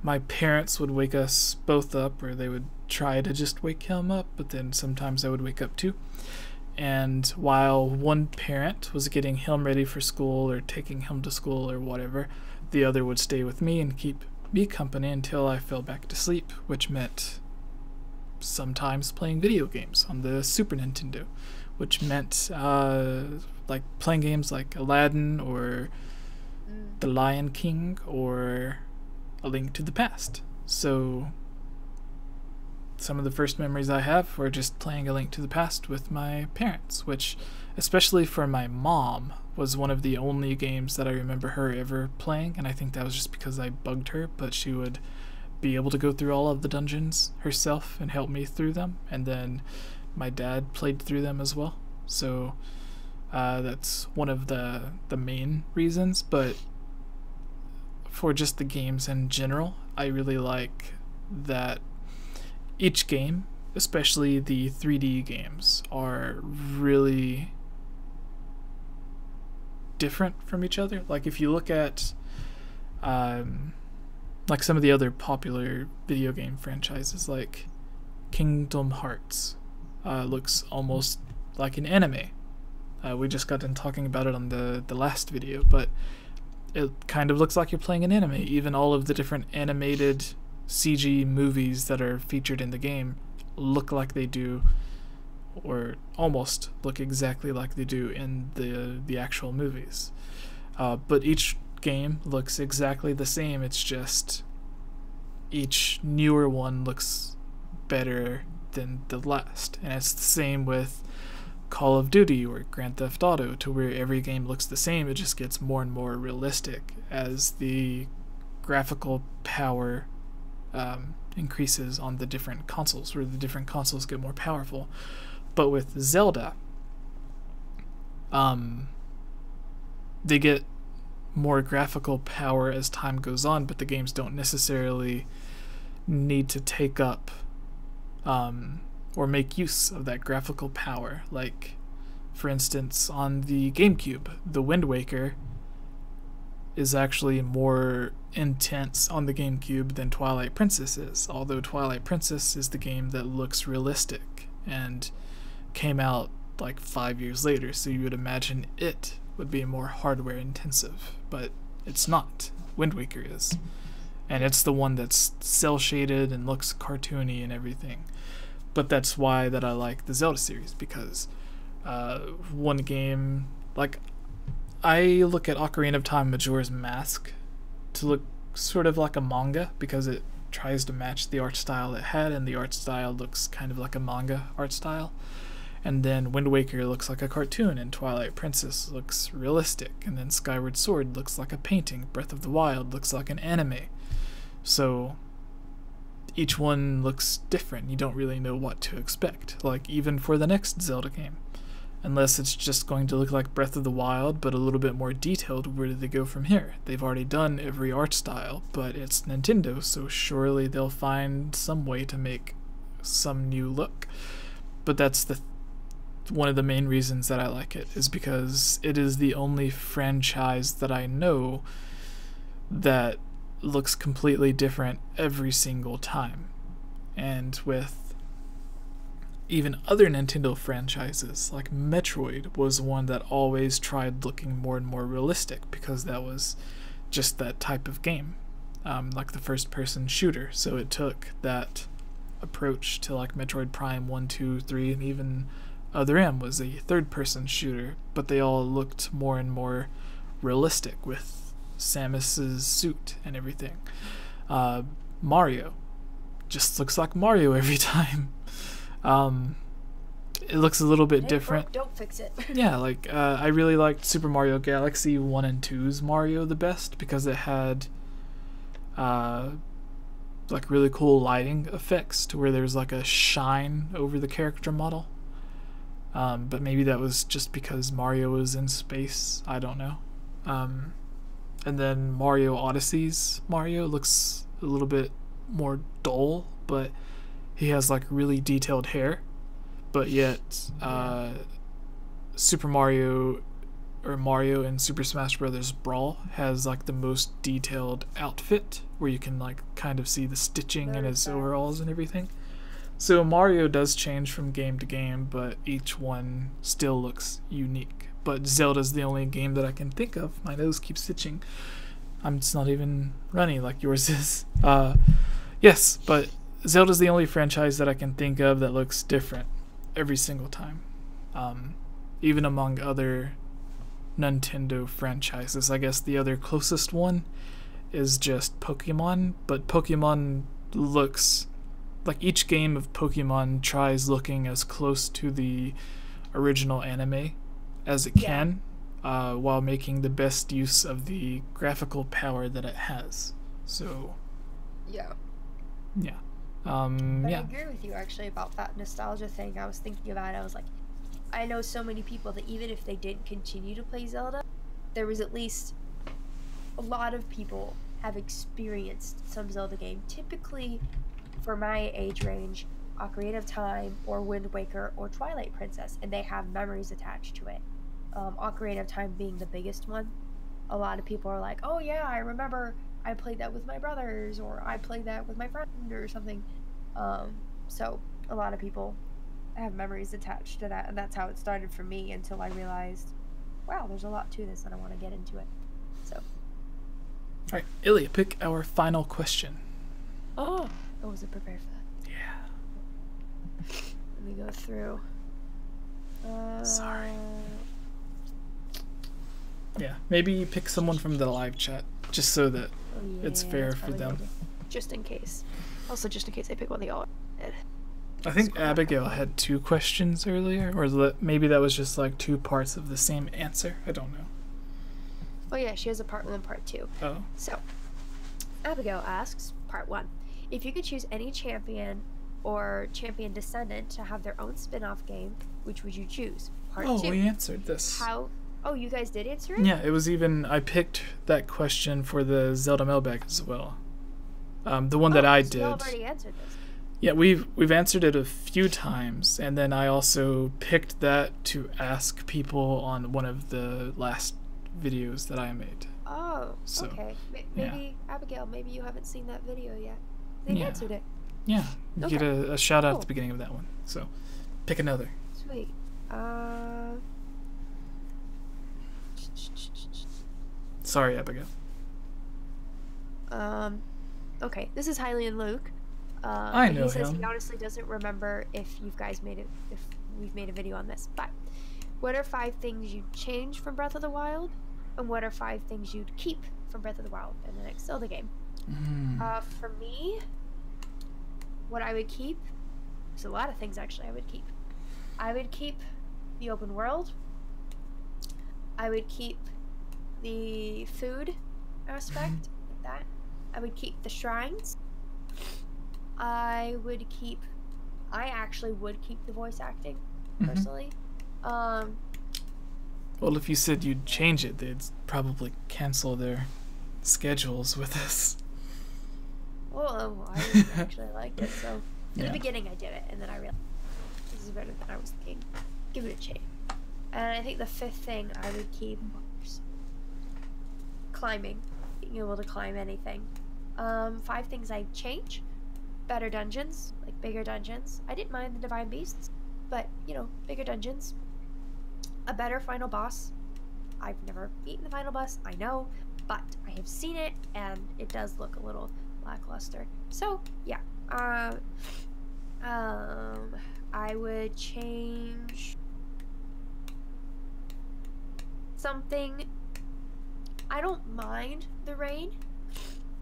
my parents would wake us both up, or they would try to just wake him up, but then sometimes I would wake up too. And while one parent was getting him ready for school or taking him to school or whatever, the other would stay with me and keep me company until I fell back to sleep, which meant sometimes playing video games on the Super Nintendo, which meant like playing games like Aladdin or The Lion King or A Link to the Past. So some of the first memories I have were just playing A Link to the Past with my parents, which, especially for my mom, was one of the only games that I remember her ever playing, and I think that was just because I bugged her, but she would be able to go through all of the dungeons herself and help me through them, and then my dad played through them as well. So that's one of the main reasons, but for just the games in general, I really like that each game, especially the 3D games, are really different from each other. Like if you look at like some of the other popular video game franchises, like Kingdom Hearts, looks almost like an anime. We just got done talking about it on the last video, but it kind of looks like you're playing an anime. Even all of the different animated CG movies that are featured in the game look like they do, or almost look exactly like they do in the actual movies. But each game looks exactly the same. It's just each newer one looks better than the last. And it's the same with Call of Duty or Grand Theft Auto, to where every game looks the same. It just gets more and more realistic as the graphical power increases on the different consoles, where the different consoles get more powerful. But with Zelda, they get more graphical power as time goes on, but the games don't necessarily need to take up or make use of that graphical power. Like, for instance, on the Gamecube, the Wind Waker is actually more intense on the Gamecube than Twilight Princess is, although Twilight Princess is the game that looks realistic and came out like 5 years later, so you would imagine it would be more hardware intensive, but it's not. Wind Waker is, and it's the one that's cel shaded and looks cartoony and everything. But that's why that I like the Zelda series, because one game, like, I look at Ocarina of Time Majora's Mask to look sort of like a manga, because it tries to match the art style it had, and the art style looks kind of like a manga art style. And then Wind Waker looks like a cartoon, and Twilight Princess looks realistic, and then Skyward Sword looks like a painting, Breath of the Wild looks like an anime. So each one looks different. You don't really know what to expect, like even for the next Zelda game. Unless it's just going to look like Breath of the Wild, but a little bit more detailed, where do they go from here? They've already done every art style, but it's Nintendo, so surely they'll find some way to make some new look. But that's one of the main reasons that I like it, is because it is the only franchise that I know that looks completely different every single time. And with even other Nintendo franchises, like Metroid was one that always tried looking more and more realistic, because that was just that type of game, like the first person shooter. So it took that approach to, like, Metroid Prime 1, 2, 3, and even Other M was a third person shooter, but they all looked more and more realistic with Samus's suit and everything. Mario just looks like Mario every time. It looks a little bit different. Don't fix it. Yeah, like I really liked Super Mario Galaxy 1 and 2's Mario the best, because it had like really cool lighting effects, to where there's like a shine over the character model. But maybe that was just because Mario was in space. I don't know. And then Mario Odyssey's Mario looks a little bit more dull, but he has like really detailed hair. But yet, Super Mario, or Mario in Super Smash Bros. Brawl, has like the most detailed outfit, where you can like kind of see the stitching in his overalls and everything. So Mario does change from game to game, but each one still looks unique. But Zelda's the only game that I can think of. My nose keeps itching. It's not even runny like yours is. Yes, but Zelda's the only franchise that I can think of that looks different every single time. Even among other Nintendo franchises. I guess the other closest one is just Pokemon, but Pokemon looks like each game of Pokemon tries looking as close to the original anime as it can, while making the best use of the graphical power that it has. So yeah. But I agree with you actually about that nostalgia thing. I was thinking about it. I was like, I know so many people that even if they didn't continue to play Zelda, there was at least a lot of people have experienced some Zelda game. Typically, for my age range, Ocarina of Time or Wind Waker or Twilight Princess, and they have memories attached to it. Ocarina of Time being the biggest one. A lot of people are like, oh yeah, I remember I played that with my brothers, or I played that with my friend or something. So a lot of people have memories attached to that, and that's how it started for me until I realized, wow, there's a lot to this and I want to get into it. So. Alright, Ilya, pick our final question. Oh, I wasn't prepared for that. Yeah. Let me go through. Sorry. Yeah, maybe pick someone from the live chat, just so that it's fair for them. Just in case. Also, just in case I pick one they all did. I think Abigail had 2 questions earlier, or maybe that was just like 2 parts of the same answer. I don't know. Oh yeah, she has a part 1, part 2. Oh. So, Abigail asks, part 1. If you could choose any champion or champion descendant to have their own spin-off game, which would you choose? Part 2. Oh, we answered this. Oh, you guys did answer it? Yeah, it was even... I picked that question for the Zelda mailbag as well. The one that I did. You already answered this. Yeah, we've answered it a few times, and then I also picked that to ask people on one of the last videos that I made. Oh, so, okay. Maybe, Abigail, maybe you haven't seen that video yet. They answered it. Yeah, you get a shout out at the beginning of that one. So, pick another. Sweet. Sorry, Abigail. Okay, this is Hylian Luke. I know he says him. he honestly doesn't remember if you guys made it, if we've made a video on this. But what are 5 things you'd change from Breath of the Wild, and what are 5 things you'd keep from Breath of the Wild in the next Zelda game? For me, what I would keep, there's a lot of things actually I would keep. I would keep the open world. I would keep the food aspect, like that. I would keep the shrines. I actually would keep the voice acting, personally. Well, if you said you'd change it, they'd probably cancel their schedules with us. Well, I actually liked it, so in the beginning I did it, and then I realized this is better than I was thinking. Give it a chance. And I think the 5th thing I would keep was climbing, being able to climb anything. 5 things I'd change: better dungeons, like bigger dungeons. I didn't mind the Divine Beasts, but bigger dungeons. A better final boss. I've never beaten the final boss, I know, but I have seen it, and it does look a little lackluster. So yeah, I would change something. I don't mind the rain,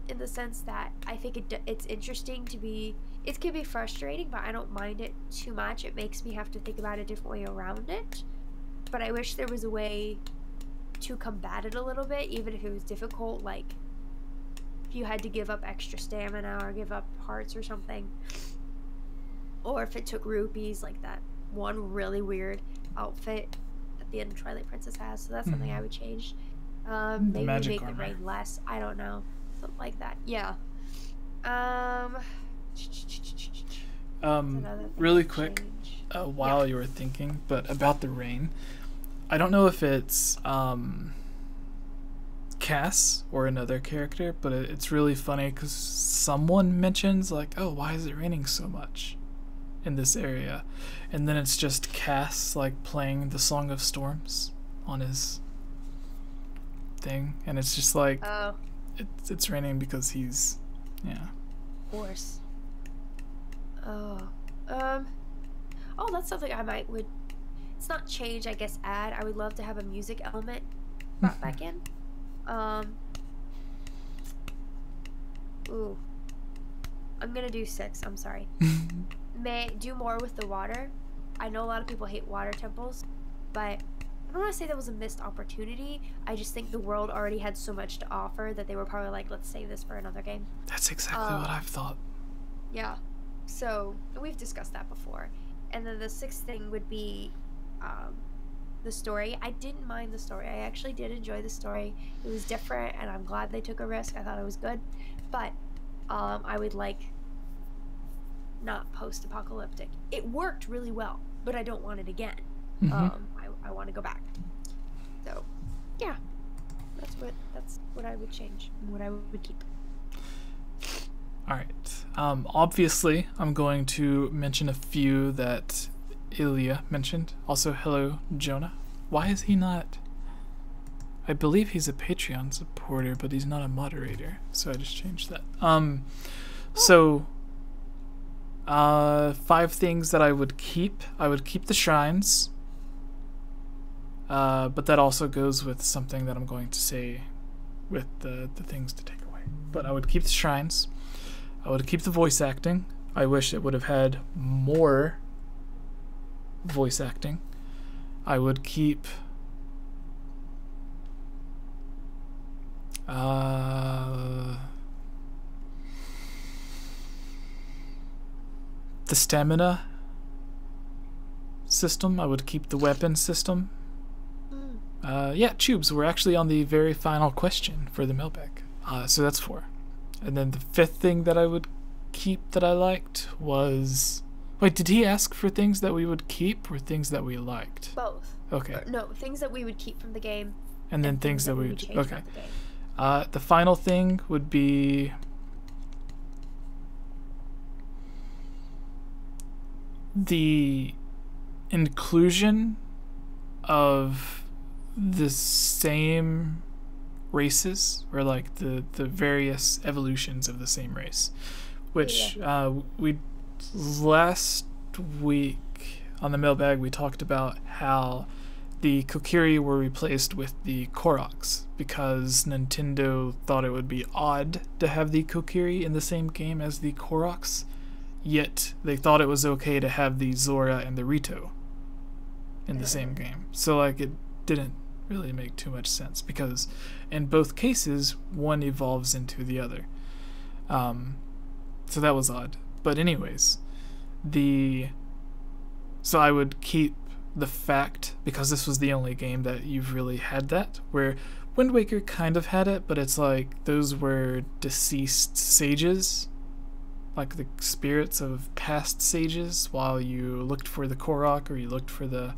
in the sense that I think it's interesting to be. It can be frustrating, but I don't mind it too much. It makes me have to think about a different way around it. But I wish there was a way to combat it a little bit, even if it was difficult, like if you had to give up extra stamina or give up hearts or something. Or if it took rupees, like that one really weird outfit at the end of Twilight Princess has. So that's something I would change. Maybe make the rain less. I don't know. Something like that. Yeah. Really quick, while you were thinking, but about the rain, I don't know if it's Cass or another character, but it's really funny because someone mentions like, oh, why is it raining so much in this area? And then it's just Cass like playing the Song of Storms on his thing, and it's just like, it's raining because he's, of course. That's something I would, it's not change, I guess add. I would love to have a music element brought back in. I'm gonna do 6. I'm sorry. May do more with the water. I know a lot of people hate water temples, but I don't want to say that was a missed opportunity. I just think the world already had so much to offer that they were probably like, let's save this for another game. That's exactly what I've thought. Yeah. So we've discussed that before. And then the 6th thing would be the story. I didn't mind the story. I actually did enjoy the story. It was different, and I'm glad they took a risk. I thought it was good. But I would like not post-apocalyptic. It worked really well, but I don't want it again. I want to go back. So, yeah. That's what I would change and what I would keep. Alright. Obviously, I'm going to mention a few that Ilya mentioned. Also, hello, Jonah. Why is he not... I believe he's a Patreon supporter, but he's not a moderator. So I just changed that. So... 5 things that I would keep. I would keep the shrines. But that also goes with something that I'm going to say with the things to take away. But I would keep the shrines. I would keep the voice acting. I wish it would have had more voice acting. I would keep the stamina system. I would keep the weapon system. Yeah, Tubes, we're actually on the very final question for the mailbag. So that's 4. And then the 5th thing that I would keep that I liked was... Wait, did he ask for things that we would keep or things that we liked? Both. Okay. No, things that we would keep from the game. And then things that we would change okay. about the game. The final thing would be... the inclusion of the same races, or like the various evolutions of the same race, which we last week on the mailbag we talked about how the Kokiri were replaced with the Koroks because Nintendo thought it would be odd to have the Kokiri in the same game as the Koroks, yet they thought it was okay to have the Zora and the Rito in the same game. So like it didn't really make too much sense because in both cases one evolves into the other. So that was odd. But anyways, so I would keep the fact, because this was the only game that you've really had that, where Wind Waker kind of had it, but it's like those were deceased sages, like the spirits of past sages, while you looked for the Korok or you looked for the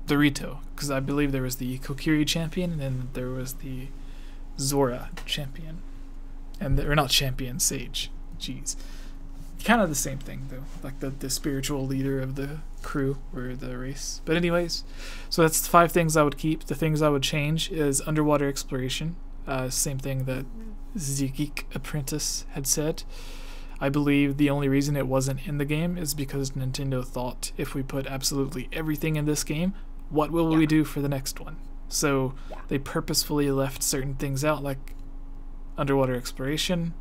Rito, because I believe there was the Kokiri champion and then there was the Zora champion, or not champion, sage. Jeez, kind of the same thing though, like the spiritual leader of the crew or the race. But anyways, so that's the 5 things I would keep. The things I would change is underwater exploration. Same thing that the Geek Apprentice had said. I believe the only reason it wasn't in the game is because Nintendo thought, if we put absolutely everything in this game, what will we do for the next one? So they purposefully left certain things out, like underwater exploration,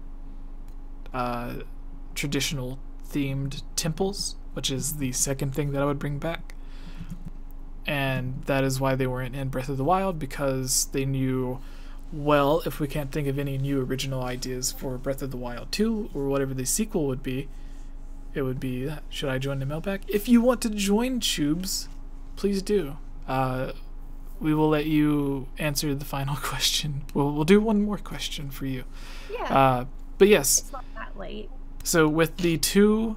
traditional themed temples, which is the 2nd thing that I would bring back. And that is why they weren't in Breath of the Wild, because they knew, well, if we can't think of any new original ideas for Breath of the Wild 2 or whatever the sequel would be, it would be that. Should I join the mailbag? If you want to join Tubes, please do. We will let you answer the final question. We'll do one more question for you. Yeah. But yes. It's not that late. So with the 2,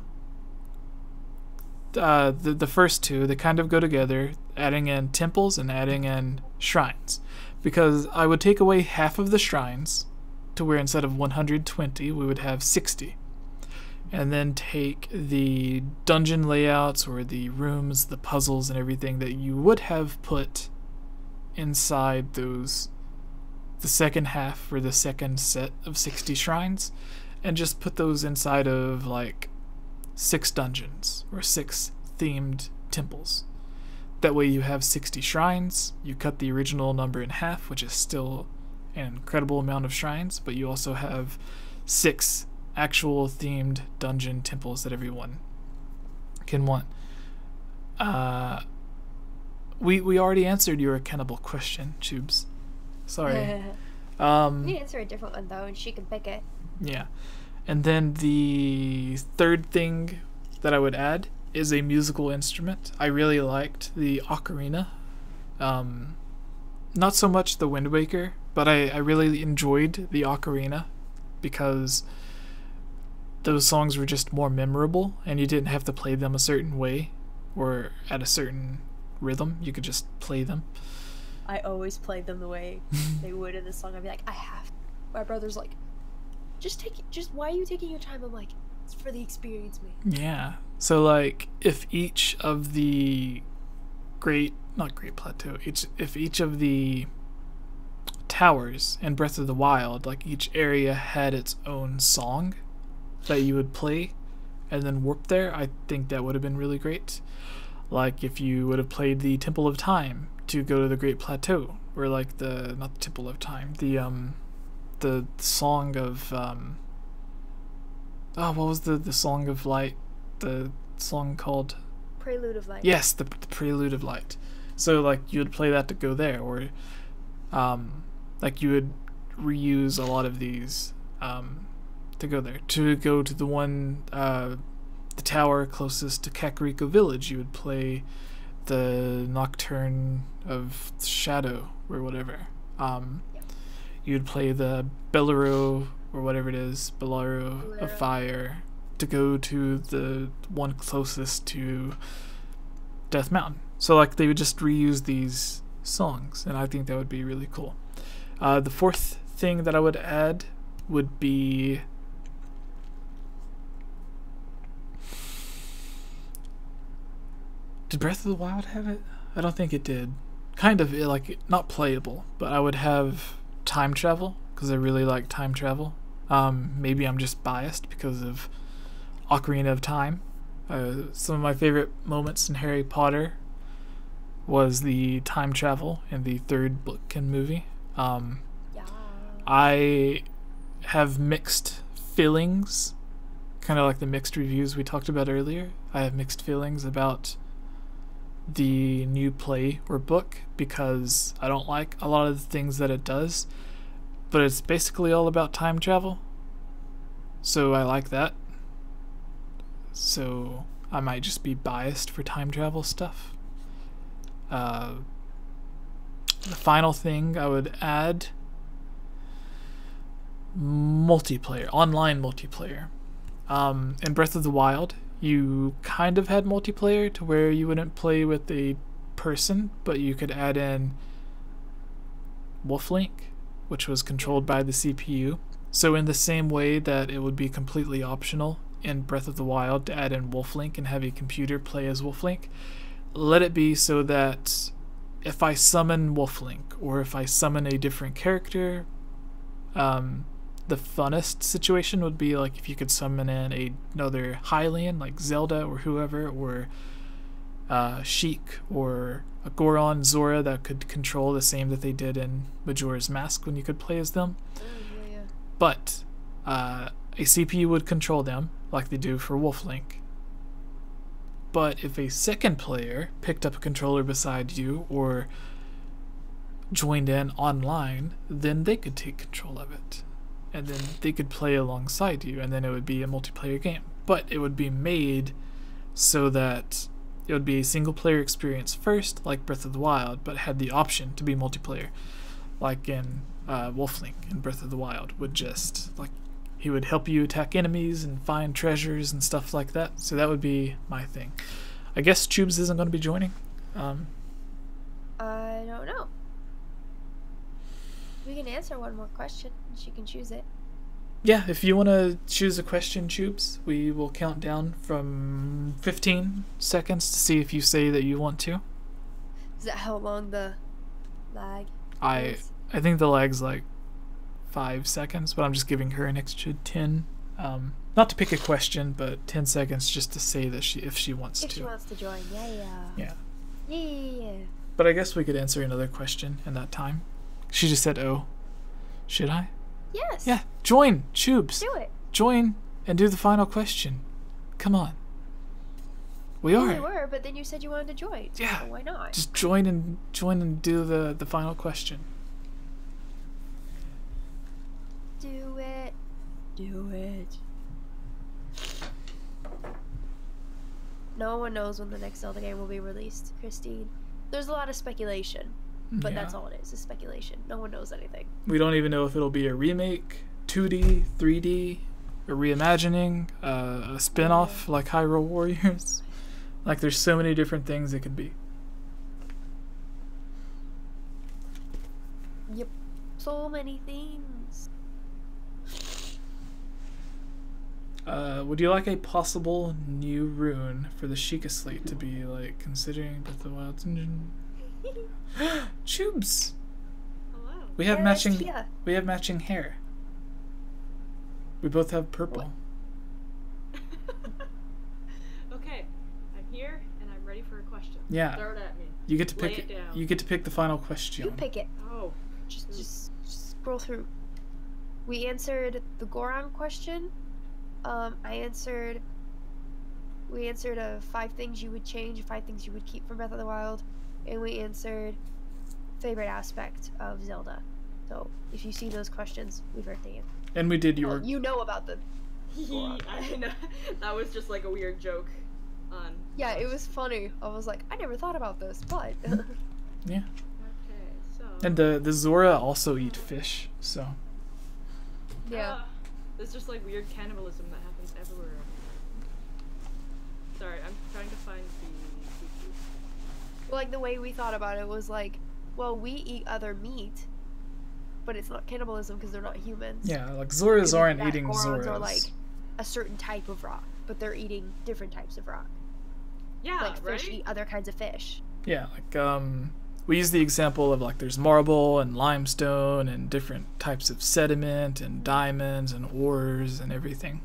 the first 2, they kind of go together, adding in temples and adding in shrines. Because I would take away half of the shrines to where instead of 120, we would have 60. And then take the dungeon layouts or the rooms, the puzzles and everything that you would have put inside those, the second half or the second set of 60 shrines, and just put those inside of like 6 dungeons or 6 themed temples. That way you have 60 shrines, you cut the original number in half, which is still an incredible amount of shrines, but you also have 6 actual themed dungeon temples that everyone can want. We already answered your cannibal question, Tubes. Sorry. You answer a different one though, and she can pick it. Yeah. And then the third thing that I would add is a musical instrument. I really liked the Ocarina. Not so much the Wind Waker, but I really enjoyed the Ocarina because those songs were just more memorable, and you didn't have to play them a certain way or at a certain rhythm. You could just play them. I always played them the way they would in the song. I'd be like, I have to. My brother's like, just why are you taking your time? I'm like, it's for the experience, man. Yeah. So like, if each of the not Great Plateau, if each of the towers in Breath of the Wild, like each area had its own song that you would play and then warp there, I think that would have been really great. Like if you would have played the Temple of Time to go to the Great Plateau, or like not the Temple of Time, the song of what was the Song of Light, the song called Prelude of Light. Yes, the Prelude of Light. So like you would play that to go there, or like you would reuse a lot of these to go there. To go to the one the tower closest to Kakariko Village, you would play the Nocturne of Shadow or whatever. You would play the Bellaro or whatever it is, Bellaro of Fire, to go to the one closest to Death Mountain. So like they would just reuse these songs, and I think that would be really cool. The fourth thing that I would add would be did Breath of the Wild have it? I don't think it did. Kind of like not playable, but I would have time travel because I really like time travel. Maybe I'm just biased because of Ocarina of Time. Some of my favorite moments in Harry Potter was the time travel in the third book and movie. I have mixed feelings, kind of like the mixed reviews we talked about earlier. I have mixed feelings about the new play or book because I don't like a lot of the things that it does, but it's basically all about time travel, so I like that. So I might just be biased for time travel stuff. The final thing I would add, multiplayer, online multiplayer. In Breath of the Wild, you kind of had multiplayer to where you wouldn't play with a person, but you could add in Wolf Link, which was controlled by the CPU. So in the same way that it would be completely optional in Breath of the Wild to add in Wolf Link and have a computer play as Wolf Link, let it be so that if I summon Wolf Link or if I summon a different character, the funnest situation would be like if you could summon in another Hylian like Zelda or whoever, or Sheik or a Goron, Zora, that could control the same that they did in Majora's Mask when you could play as them. Yeah. But a CPU would control them like they do for Wolf Link. But if a second player picked up a controller beside you or joined in online, then they could take control of it. And then they could play alongside you, and then it would be a multiplayer game. But it would be made so that it would be a single player experience first, like Breath of the Wild, but had the option to be multiplayer. Like in Wolf Link in Breath of the Wild would just, like, he would help you attack enemies and find treasures and stuff like that. So that would be my thing. I guess Tubes isn't going to be joining. I don't know. We can answer one more question. She can choose it. Yeah, if you want to choose a question, Tubes, we will count down from 15 seconds to see if you say that you want to. Is that how long the lag is? I think the lag's like 5 seconds, but I'm just giving her an extra 10. Not to pick a question, but 10 seconds just to say that if she wants to. If she wants to join, yeah. But I guess we could answer another question in that time. She just said, "Oh." Should I? Yes. Yeah. Join, Tubes. Do it. Join and do the final question. Come on. We are. We were, but then you said you wanted to join. Yeah. So why not? Just join and do the final question. Do it. Do it. No one knows when the next Zelda game will be released, Christine. There's a lot of speculation, but that's all it is speculation. No one knows anything. We don't even know if it'll be a remake, 2D, 3D, a reimagining, a spin-off like Hyrule Warriors. Like, there's so many different things it could be. Yep. So many things. Would you like a possible new rune for the Sheikah Slate to be, like, considering Breath of the Wild's engine? Tubes! Hello. We have Yeah, matching hair. We both have purple. Okay, I'm here and I'm ready for a question. Yeah. Throw it at me. You get to Lay pick it down. You get to pick the final question. You pick it. Oh. Just scroll through. We answered the Goron question. We answered 5 things you would change, 5 things you would keep from Breath of the Wild, and we answered favorite aspect of Zelda. So if you see those questions, we've heard the answer. And we did your. Well, you know about them. I know. That was just like a weird joke on. Yeah, it was funny. I was like, I never thought about this, but. Yeah. Okay, so. And the Zora also eat fish, so. Yeah. There's just like weird cannibalism that happens everywhere. Sorry, I'm trying to find the. Like the way we thought about it was like, well, we eat other meat, but it's not cannibalism because they're not humans. Yeah, like Zoras aren't eating Gorons Zoras. are like a certain type of rock, but they're eating different types of rock. Yeah, Like fish right? eat other kinds of fish. Yeah, like we use the example of like there's marble and limestone and different types of sediment and diamonds and ores and everything.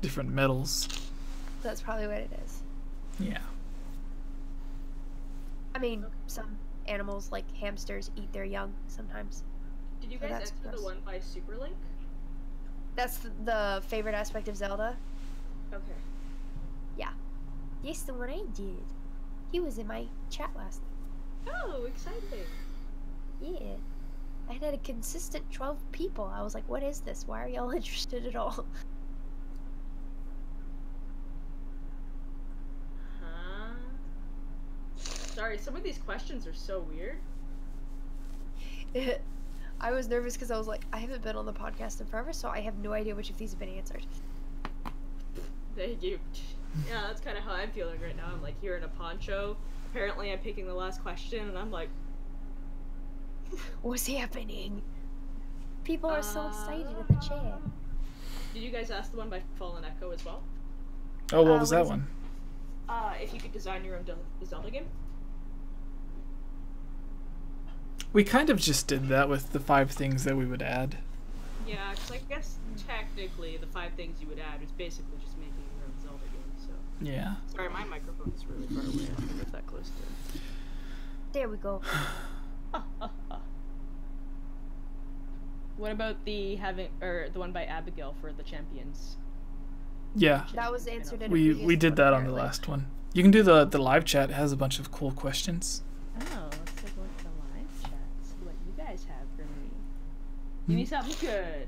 Different metals. That's probably what it is. Yeah. I mean, some animals like hamsters eat their young sometimes. Did you So guys that's enter the gross. one by Super Link? That's the favorite aspect of Zelda. Okay. Yeah. Yes, the one I did. He was in my chat last night. Oh, exciting. Yeah. I had a consistent 12 people. I was like, what is this? Why are y'all interested at all? Huh? Sorry, some of these questions are so weird. I was nervous because I was like, I haven't been on the podcast in forever, so I have no idea which of these have been answered. Thank you. Yeah, that's kind of how I'm feeling right now. I'm like here in a poncho. Apparently I'm picking the last question and I'm like, What's happening? People are so excited in the chat. Did you guys ask the one by Fallen Echo as well? Oh, what was what that is it? one? If you could design your own Zelda game? We kind of just did that with the 5 things that we would add. Yeah, because I guess technically the 5 things you would add is basically just making your own Zelda game, so. Yeah. Sorry, my microphone is really far away. I don't know if that close to it. There we go. What about the one by Abigail for the champions? Yeah. That was answered in a We previous did one, that on the apparently. last one. You can do the live chat. It has a bunch of cool questions. Oh, let's take a look at the live chat. See what you guys have for me. Give me something good.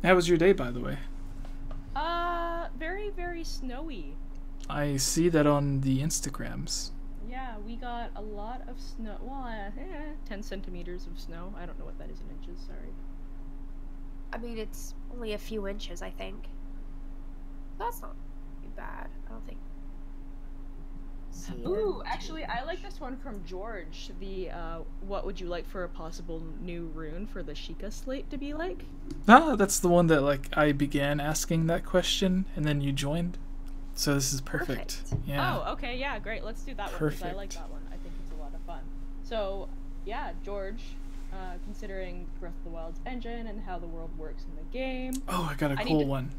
How was your day, by the way? Very, very snowy. I see that on the Instagrams. Yeah, we got a lot of snow. Well, 10 centimeters of snow. I don't know what that is in inches, sorry. I mean, it's only a few inches, I think. That's not too bad, I don't think. Ooh, actually, I like this one from George. The, what would you like for a possible new rune for the Sheikah Slate to be like? Ah, that's the one that like I began asking that question and then you joined. So this is perfect. Yeah. Oh, okay, yeah, great. Let's do that one because I like Perfect. that one. I think it's a lot of fun. So, yeah, George, considering Breath of the Wild's engine and how the world works in the game, Oh, I got a I need cool to- one.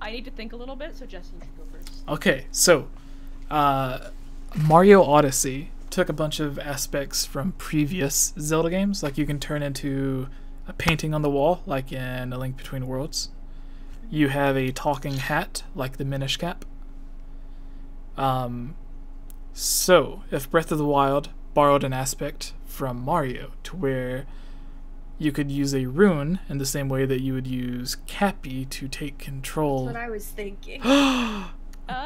I need to think a little bit, so Jesse, you should go first. Okay, so Mario Odyssey took a bunch of aspects from previous Zelda games. Like you can turn into a painting on the wall, like in A Link Between Worlds. You have a talking hat, like the Minish Cap. So, if Breath of the Wild borrowed an aspect from Mario to where you could use a rune in the same way that you would use Cappy to take control. That's what I was thinking.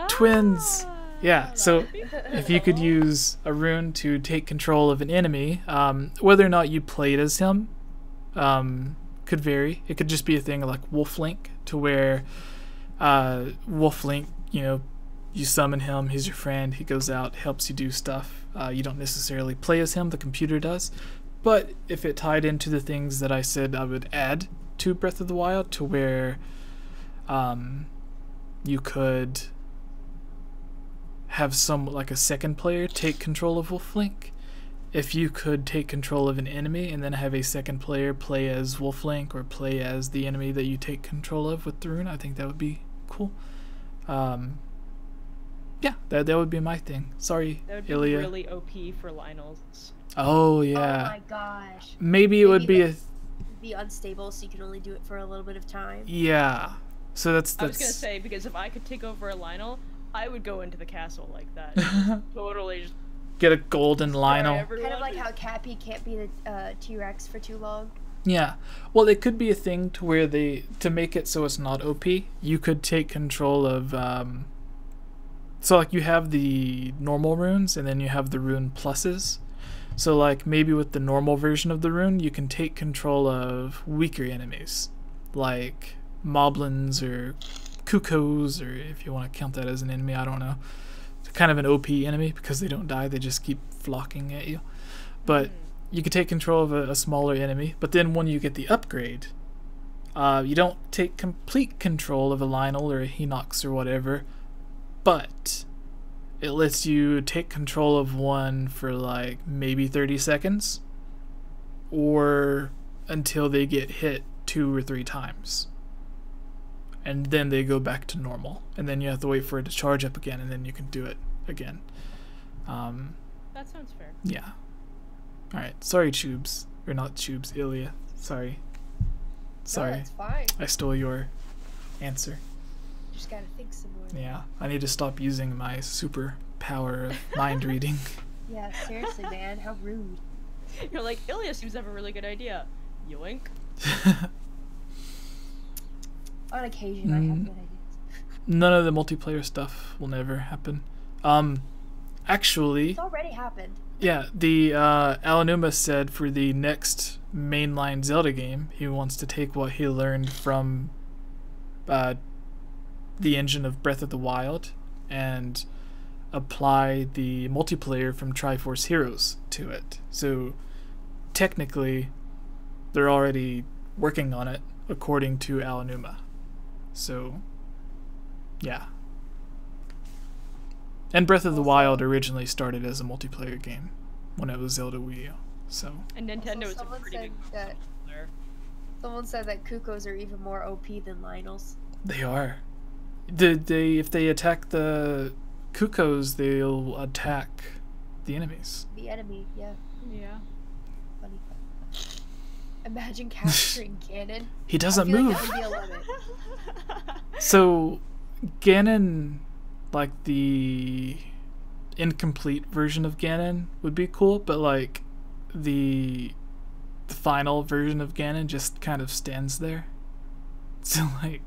Twins! Yeah, so if you could use a rune to take control of an enemy, whether or not you played as him could vary. It could just be a thing like Wolf Link, to where Wolf Link, you summon him, he's your friend, he goes out, helps you do stuff. You don't necessarily play as him, the computer does. But if it tied into the things that I said I would add to Breath of the Wild, to where you could have like a second player take control of Wolf Link. If you could take control of an enemy and then have a second player play as Wolf Link or play as the enemy that you take control of with the rune, I think that would be cool. Yeah, that would be my thing. Sorry, That would be Ilya. really OP for Lynel's. Oh yeah. Oh my gosh. Maybe it would be be unstable, so you can only do it for a little bit of time. yeah. So that's I was gonna say, because if I could take over a Lynel, I would go into the castle like that. Totally just get a golden Lionel. Kind of like how Cappy can't be the T-Rex for too long. Yeah. Well, it could be a thing to where to make it so it's not OP, you could take control of so like you have the normal runes and then you have the rune pluses. So like maybe with the normal version of the rune, you can take control of weaker enemies, like moblins or cuckoos, or if you want to count that as an enemy, I don't know. It's kind of an OP enemy because they don't die, they just keep flocking at you. But you can take control of a smaller enemy, but then when you get the upgrade, you don't take complete control of a Lynel or a Hinox or whatever, but it lets you take control of one for like maybe 30 seconds or until they get hit 2 or 3 times. And then they go back to normal. And then you have to wait for it to charge up again, and then you can do it again. that sounds fair. Yeah. Alright, sorry Tubes. Or not Tubes, Ilya. Sorry. No, that's fine. I stole your answer. Just gotta think some more. Yeah, I need to stop using my super power of mind reading. Yeah, seriously, man, how rude. You're like, Ilya seems to have a really good idea. Yoink. On occasion, I have good ideas. None of the multiplayer stuff will never happen. Actually, It's already happened. yeah, the Alanuma said for the next mainline Zelda game, he wants to take what he learned from the engine of Breath of the Wild and apply the multiplayer from Triforce Heroes to it. So technically, they're already working on it according to Alanuma. So, yeah. And Breath of the Wild originally started as a multiplayer game when it was Zelda Wii U. So. And Nintendo is a someone pretty said big that player. someone said that Cuckoos are even more OP than Lynels. They are. If they attack the Cuckoos, they'll attack the enemies. The enemy, yeah. Yeah. Funny. Imagine capturing Ganon. He doesn't I feel move. like that would be a limit. So, Ganon, like the incomplete version of Ganon would be cool, but like the final version of Ganon just kind of stands there. So like,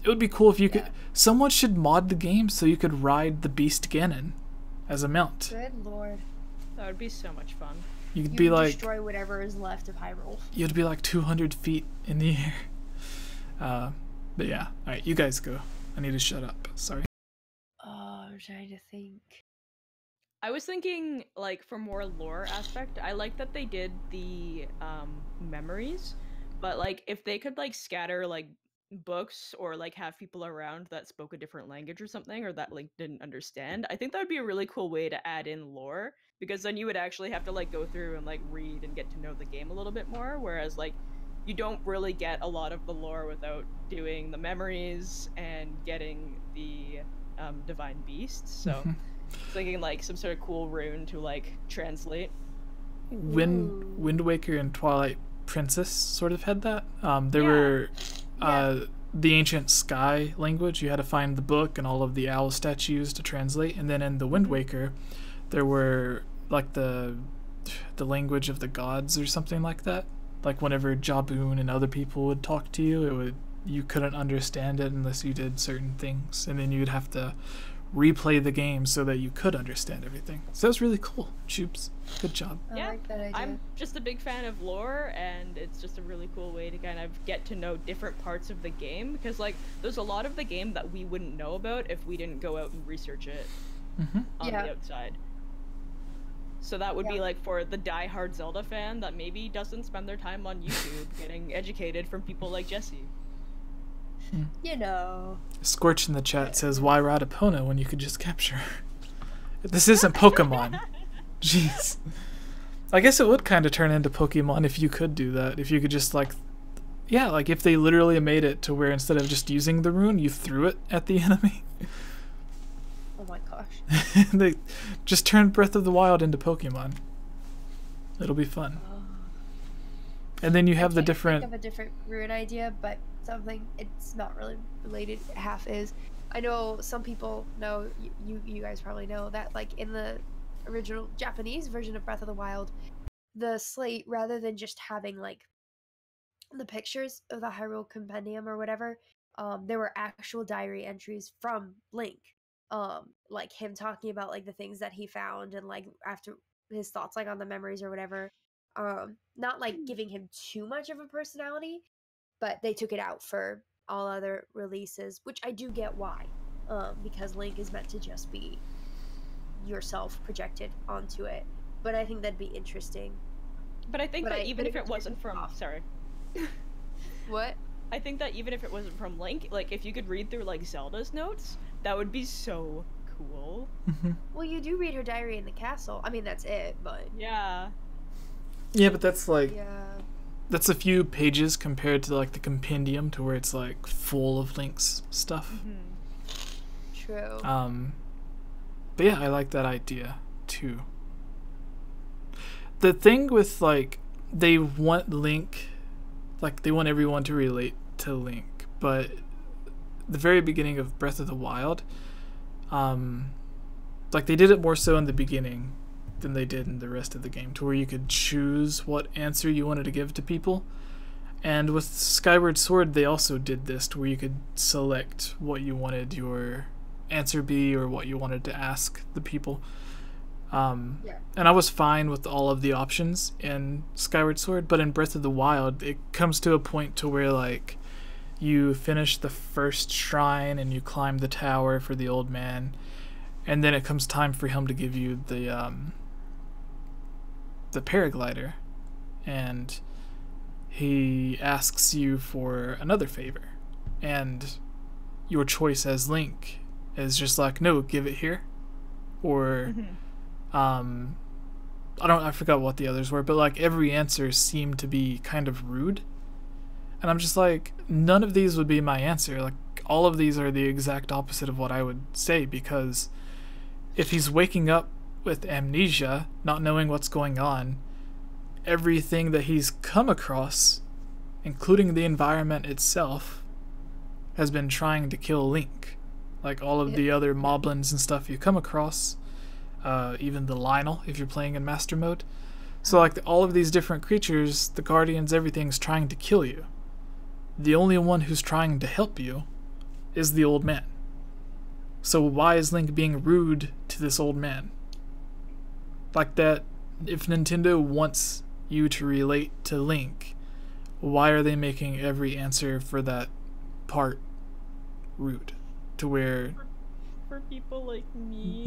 it would be cool if you could. Someone should mod the game so you could ride the Beast Ganon as a mount. Good lord. That would be so much fun. You could You be would like, destroy whatever is left of Hyrule. you'd be like 200 feet in the air. But yeah, all right, you guys go. I need to shut up. Sorry. Oh, I'm trying to think. I was thinking, like, for more lore aspect, I like that they did the memories, but like if they could like scatter like books or like have people around that spoke a different language or something, or that like didn't understand, I think that would be a really cool way to add in lore, because then you would actually have to like go through and like read and get to know the game a little bit more, whereas like you don't really get a lot of the lore without doing the memories and getting the divine beasts. So thinking like some sort of cool rune to like translate. Wind Waker and Twilight Princess sort of had that. There Yeah. were Yeah. the ancient sky language. You had to find the book and all of the owl statues to translate. And then in the Wind Waker, there were like the language of the gods or something like that. Like whenever Jaboon and other people would talk to you, you couldn't understand it unless you did certain things, and then you'd have to replay the game so that you could understand everything. So that was really cool. Choops, good job. I like that idea. I'm just a big fan of lore, and it's just a really cool way to kind of get to know different parts of the game, because like there's a lot of the game that we wouldn't know about if we didn't go out and research it on the outside. So that would be like for the die-hard Zelda fan that maybe doesn't spend their time on YouTube getting educated from people like Jesse. You know. Scorch in the chat says, why ride Epona when you could just capture her? This isn't Pokemon. Jeez. I guess it would kind of turn into Pokemon if you could do that. If you could just like, yeah, like if they literally made it to where instead of just using the rune, you threw it at the enemy. Oh my gosh. They just turned Breath of the Wild into Pokemon. It'll be fun. And then you have the different... I think of a different rune idea, but something it's not really related. Half is. I know some people know, you guys probably know that like in the original Japanese version of Breath of the Wild, the slate, rather than just having like the pictures of the Hyrule Compendium or whatever, there were actual diary entries from Link. Like him talking about like the things that he found and like after his thoughts like on the memories or whatever. Not like giving him too much of a personality, but they took it out for all other releases, which I do get why. Because Link is meant to just be yourself projected onto it. But I think that'd be interesting. But I think that even if it wasn't from... Sorry. What? I think that even if it wasn't from Link, like if you could read through like Zelda's notes, that would be so cool. Well, you do read her diary in the castle. I mean, that's it, but... Yeah. Yeah, but that's like... Yeah. That's a few pages compared to like the compendium to where it's like full of Link's stuff. True. But yeah, I like that idea too. The thing with like they want Link, like they want everyone to relate to Link, but the very beginning of Breath of the Wild, like they did it more so in the beginning than they did in the rest of the game, to where you could choose what answer you wanted to give to people. And with Skyward Sword, they also did this, to where you could select what you wanted your answer be or what you wanted to ask the people. And I was fine with all of the options in Skyward Sword, but in Breath of the Wild, it comes to a point to where like you finish the first shrine and you climb the tower for the old man, and then it comes time for him to give you the paraglider, and he asks you for another favor, and your choice as Link is just like, no, give it here, or I forgot what the others were, but like every answer seemed to be kind of rude, and I'm just like, none of these would be my answer. Like all of these are the exact opposite of what I would say, because if he's waking up with amnesia, not knowing what's going on, everything that he's come across, including the environment itself, has been trying to kill Link. Like all of the other moblins and stuff you come across, even the Lionel if you're playing in Master Mode. So like all of these different creatures, the Guardians, everything's trying to kill you. The only one who's trying to help you is the old man. So why is Link being rude to this old man? Like that, if Nintendo wants you to relate to Link, why are they making every answer for that part rude? To where... For people like me.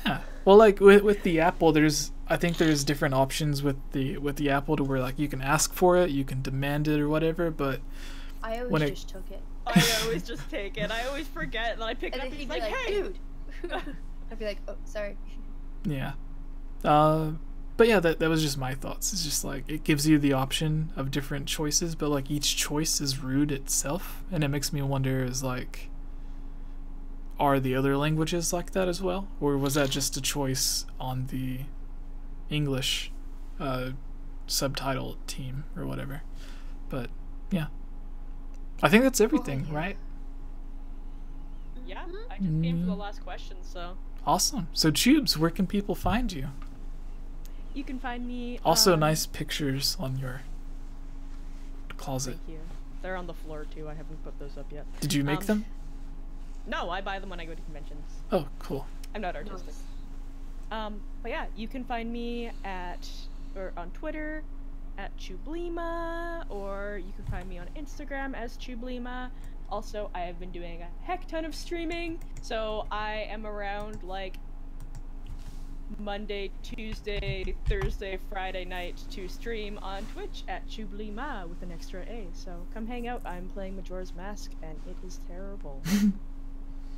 Yeah. Well, like with the Apple, I think there's different options with the Apple, to where like you can ask for it, you can demand it or whatever, but I always just took it. I always just take it. I always forget, and I pick it up and he's like, hey! Dude! I'd be like, oh, sorry. Yeah. But yeah, that was just my thoughts. It's just like, it gives you the option of different choices, but like each choice is rude itself, and it makes me wonder, is like, are the other languages like that as well? Or was that just a choice on the English subtitle team or whatever. But yeah, I think that's everything, right? Yeah, I just came for the last question, so. Awesome. So Tubes, where can people find you? You can find me. Also, nice pictures on your closet. Thank you. They're on the floor too. I haven't put those up yet. Did you make them? No, I buy them when I go to conventions. Oh, cool. I'm not artistic. But yeah, you can find me on Twitter at Chublima, or you can find me on Instagram as Chublima. Also, I have been doing a heck ton of streaming, so I am around like Monday, Tuesday, Thursday, Friday night to stream on Twitch at Chublima with an extra A. So come hang out. I'm playing Majora's Mask, and it is terrible.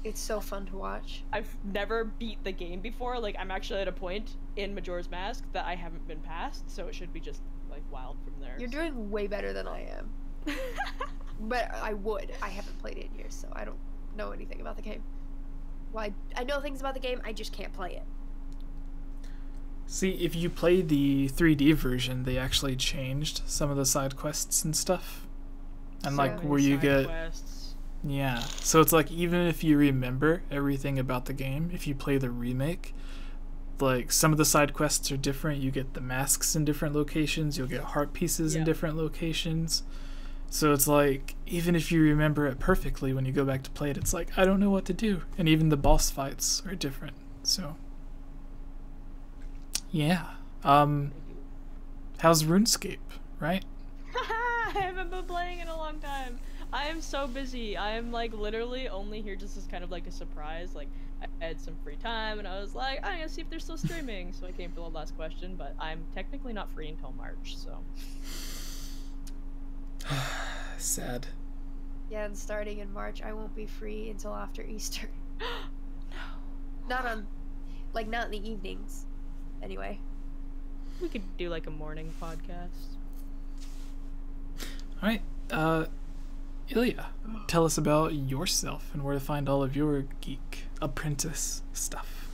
It's so fun to watch. I've never beat the game before. Like, I'm actually at a point in Majora's Mask that I haven't been past, so it should be just like wild from there. You're doing way better than I am. But I haven't played it in years, so I don't know anything about the game. Well, I know things about the game, I just can't play it. See, if you play the 3D version, they actually changed some of the side quests and stuff. And like where you get quests. Yeah. So it's like even if you remember everything about the game, if you play the remake, like some of the side quests are different. You get the masks in different locations, you'll get heart pieces in different locations. So it's like, even if you remember it perfectly, when you go back to play it, it's like, I don't know what to do. And even the boss fights are different. So, yeah. How's RuneScape, right? I haven't been playing in a long time. I am so busy. I am like literally only here just as kind of like a surprise. Like, I had some free time and I was like, I'm gonna see if they're still streaming. So I came for the last question, but I'm technically not free until March, so. Sad. Yeah, and starting in March, I won't be free until after Easter. No. Not in the evenings. Anyway. We could do like a morning podcast. Alright, Ilya, tell us about yourself and where to find all of your Geek Apprentice stuff.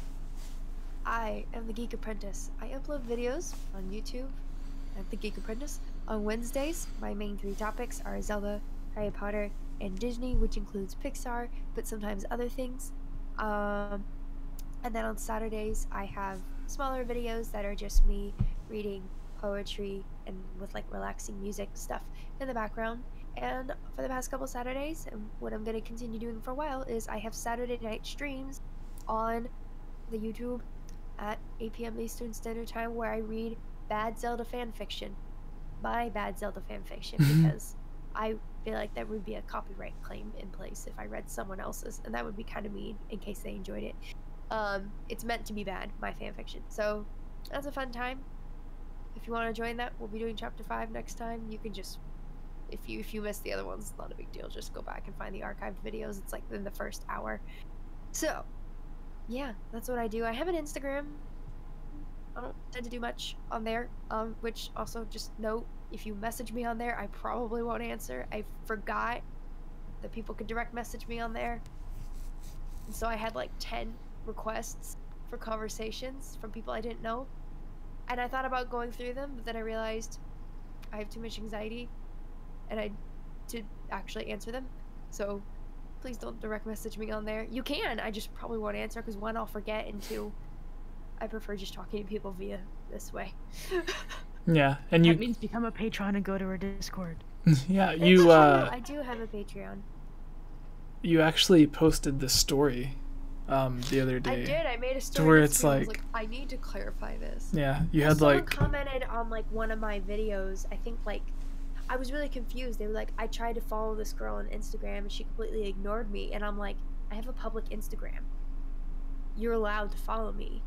I am the Geek Apprentice. I upload videos on YouTube at the Geek Apprentice. On Wednesdays, my main 3 topics are Zelda, Harry Potter, and Disney, which includes Pixar, but sometimes other things. And then on Saturdays, I have smaller videos that are just me reading poetry and with like relaxing music stuff in the background. And for the past couple Saturdays, and what I'm going to continue doing for a while, is I have Saturday night streams on the YouTube at 8 p.m. Eastern Standard Time where I read bad Zelda fanfiction. My bad Zelda fanfiction, because I feel like there would be a copyright claim in place if I read someone else's, and that would be kind of mean in case they enjoyed it. It's meant to be bad, my fanfiction. So that's a fun time. If you want to join that, we'll be doing chapter 5 next time. You can just, if you missed the other ones, it's not a big deal. Just go back and find the archived videos. It's like in the first hour. So yeah, that's what I do. I have an Instagram. I don't tend to do much on there, which also just note, if you message me on there, I probably won't answer. I forgot that people could direct message me on there. And so I had like 10 requests for conversations from people I didn't know. And I thought about going through them, but then I realized I have too much anxiety to actually answer them. So please don't direct message me on there. You can, I just probably won't answer because 1, I'll forget, and 2, I prefer just talking to people via this way. Yeah, and you... That means become a patron and go to our Discord. Yeah, you, I do have a Patreon. You actually posted this story, the other day. I did, I made a story where it's like... I was like, I need to clarify this. Yeah, you had Someone like... commented on like one of my videos, I think like, I was really confused. They were like, I tried to follow this girl on Instagram and she completely ignored me. And I'm like, I have a public Instagram. You're allowed to follow me.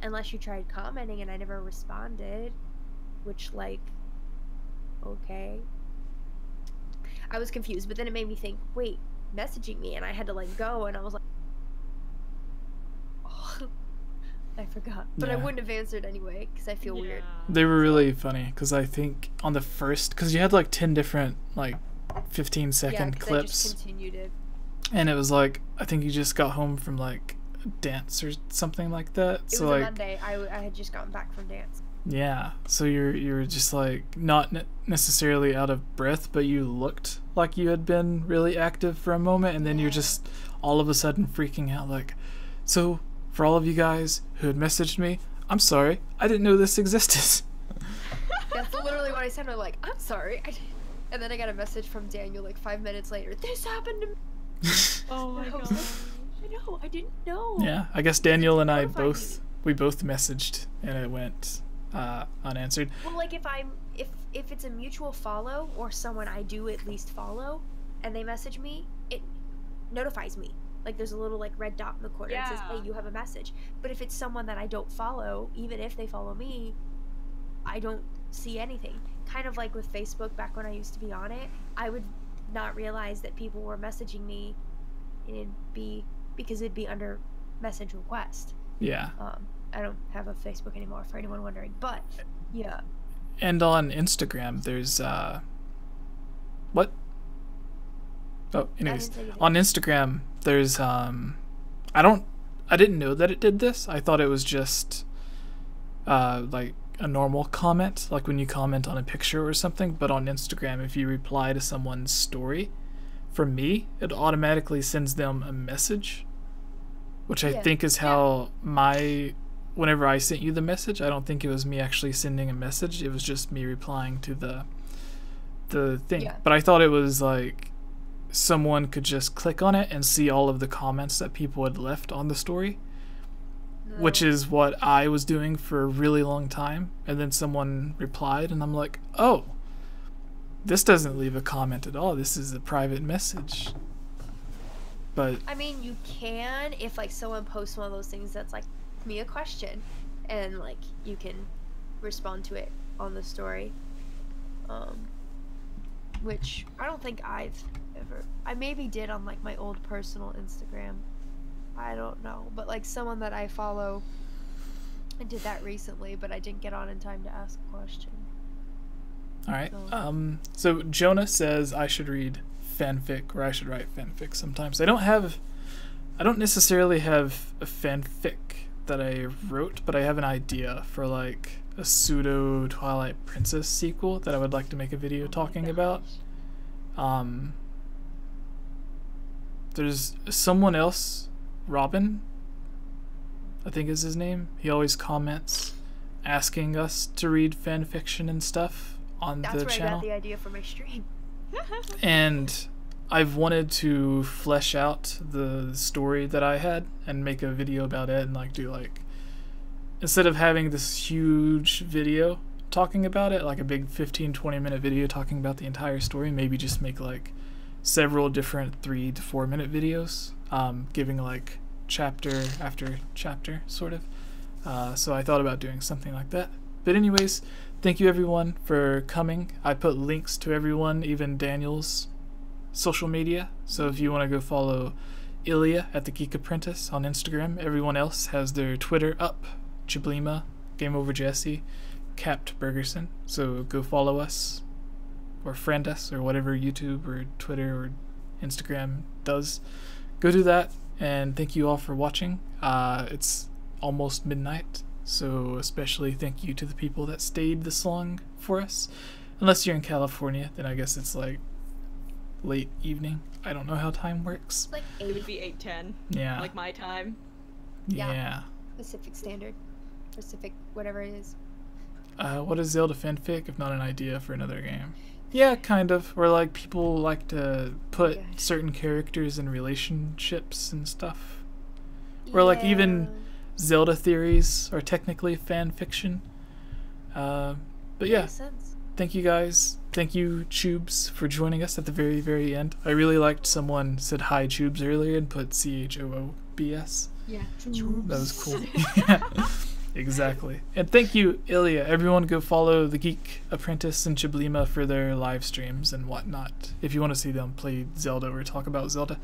Unless you tried commenting and I never responded. Which, like, okay. I was confused, but then it made me think, wait, messaging me, and I had to, like, go, and I was like, oh, I forgot. But I wouldn't have answered anyway, because I feel weird. They were really funny, because I think on the first, because you had, like, 10 different, like, 15-second clips. I just continued it. And it was like, I think you just got home from, like, dance or something like that. It So was a like Monday. I had just gotten back from dance. yeah, so you're just like not necessarily out of breath, but you looked like you had been really active for a moment, and then you're just all of a sudden freaking out like, so for all of you guys who had messaged me, I'm sorry, I didn't know this existed. That's literally what I said. I'm like, I'm sorry. And then I got a message from Daniel like 5 minutes later. This happened to me. Oh my I was god. like, I know, I didn't know. Yeah, I guess Daniel and I Notified me. we both messaged and it went unanswered. Well, like if it's a mutual follow or someone I do at least follow, and they message me, it notifies me. Like there's a little like red dot in the corner. It says, Yeah. "Hey, you have a message." But if it's someone that I don't follow, even if they follow me, I don't see anything. Kind of like with Facebook back when I used to be on it, I would not realize that people were messaging me, and it'd be under message request. Yeah. I don't have a Facebook anymore for anyone wondering, but yeah. And on Instagram, there's what? Oh, anyways, didn't say anything. on Instagram, there's I didn't know that it did this. I thought it was just like a normal comment, like when you comment on a picture or something. But on Instagram, if you reply to someone's story, for me, it automatically sends them a message, which I Yeah. think is how whenever I sent you the message, I don't think it was me actually sending a message. It was just me replying to the thing. Yeah. But I thought it was like someone could just click on it and see all of the comments that people had left on the story, which No. is what I was doing for a really long time. And then someone replied, and I'm like, oh, this doesn't leave a comment at all. This is a private message. But I mean, you can if like someone posts one of those things that's like me a question, and like you can respond to it on the story. Which I don't think I've ever. I maybe did on like my old personal Instagram. I don't know, but like someone that I follow, I did that recently, but I didn't get on in time to ask a question. all right. So- So Jonah says I should read fanfic, or I should write fanfic sometimes. I don't necessarily have a fanfic that I wrote, but I have an idea for like a pseudo Twilight Princess sequel that I would like to make a video talking about. There's someone else, Robin, I think is his name. He always comments asking us to read fan fiction and stuff on That's the where I channel. got the idea for my stream. And I've wanted to flesh out the story that I had and make a video about it, and like do like, instead of having this huge video talking about it, like a big 15-20 minute video talking about the entire story, maybe just make like several different 3 to 4 minute videos, giving like chapter after chapter sort of. So I thought about doing something like that. But anyways, thank you everyone for coming. I put links to everyone, even Daniel's social media. So if you want to go follow Ilya at the Geek Apprentice on Instagram, everyone else has their Twitter up. Chiblima, Game Over Jesse, Capt Bergerson. So go follow us, or friend us, or whatever YouTube or Twitter or Instagram does. Go do that, and thank you all for watching. It's almost midnight, so especially thank you to the people that stayed this long for us. Unless you're in California, then I guess it's like late evening. I don't know how time works. Like It would 8 be 8:10. Yeah. Like my time. Yeah. Pacific Standard, Pacific whatever it is. What is Zelda fanfic if not an idea for another game? Yeah, kind of. Where like people like to put Yeah. certain characters in relationships and stuff. Or like even Zelda theories are technically fan fiction. But yeah, Makes sense. thank you guys. Thank you, Chubes, for joining us at the very, very end. I really liked someone said hi Chubes earlier and put CHOOBS. Yeah. That was cool. Yeah, exactly. And thank you, Ilya. Everyone go follow the Geek Apprentice and Chiblima for their live streams and whatnot. If you want to see them play Zelda or talk about Zelda.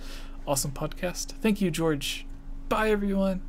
Awesome podcast. Thank you, George. Bye, everyone.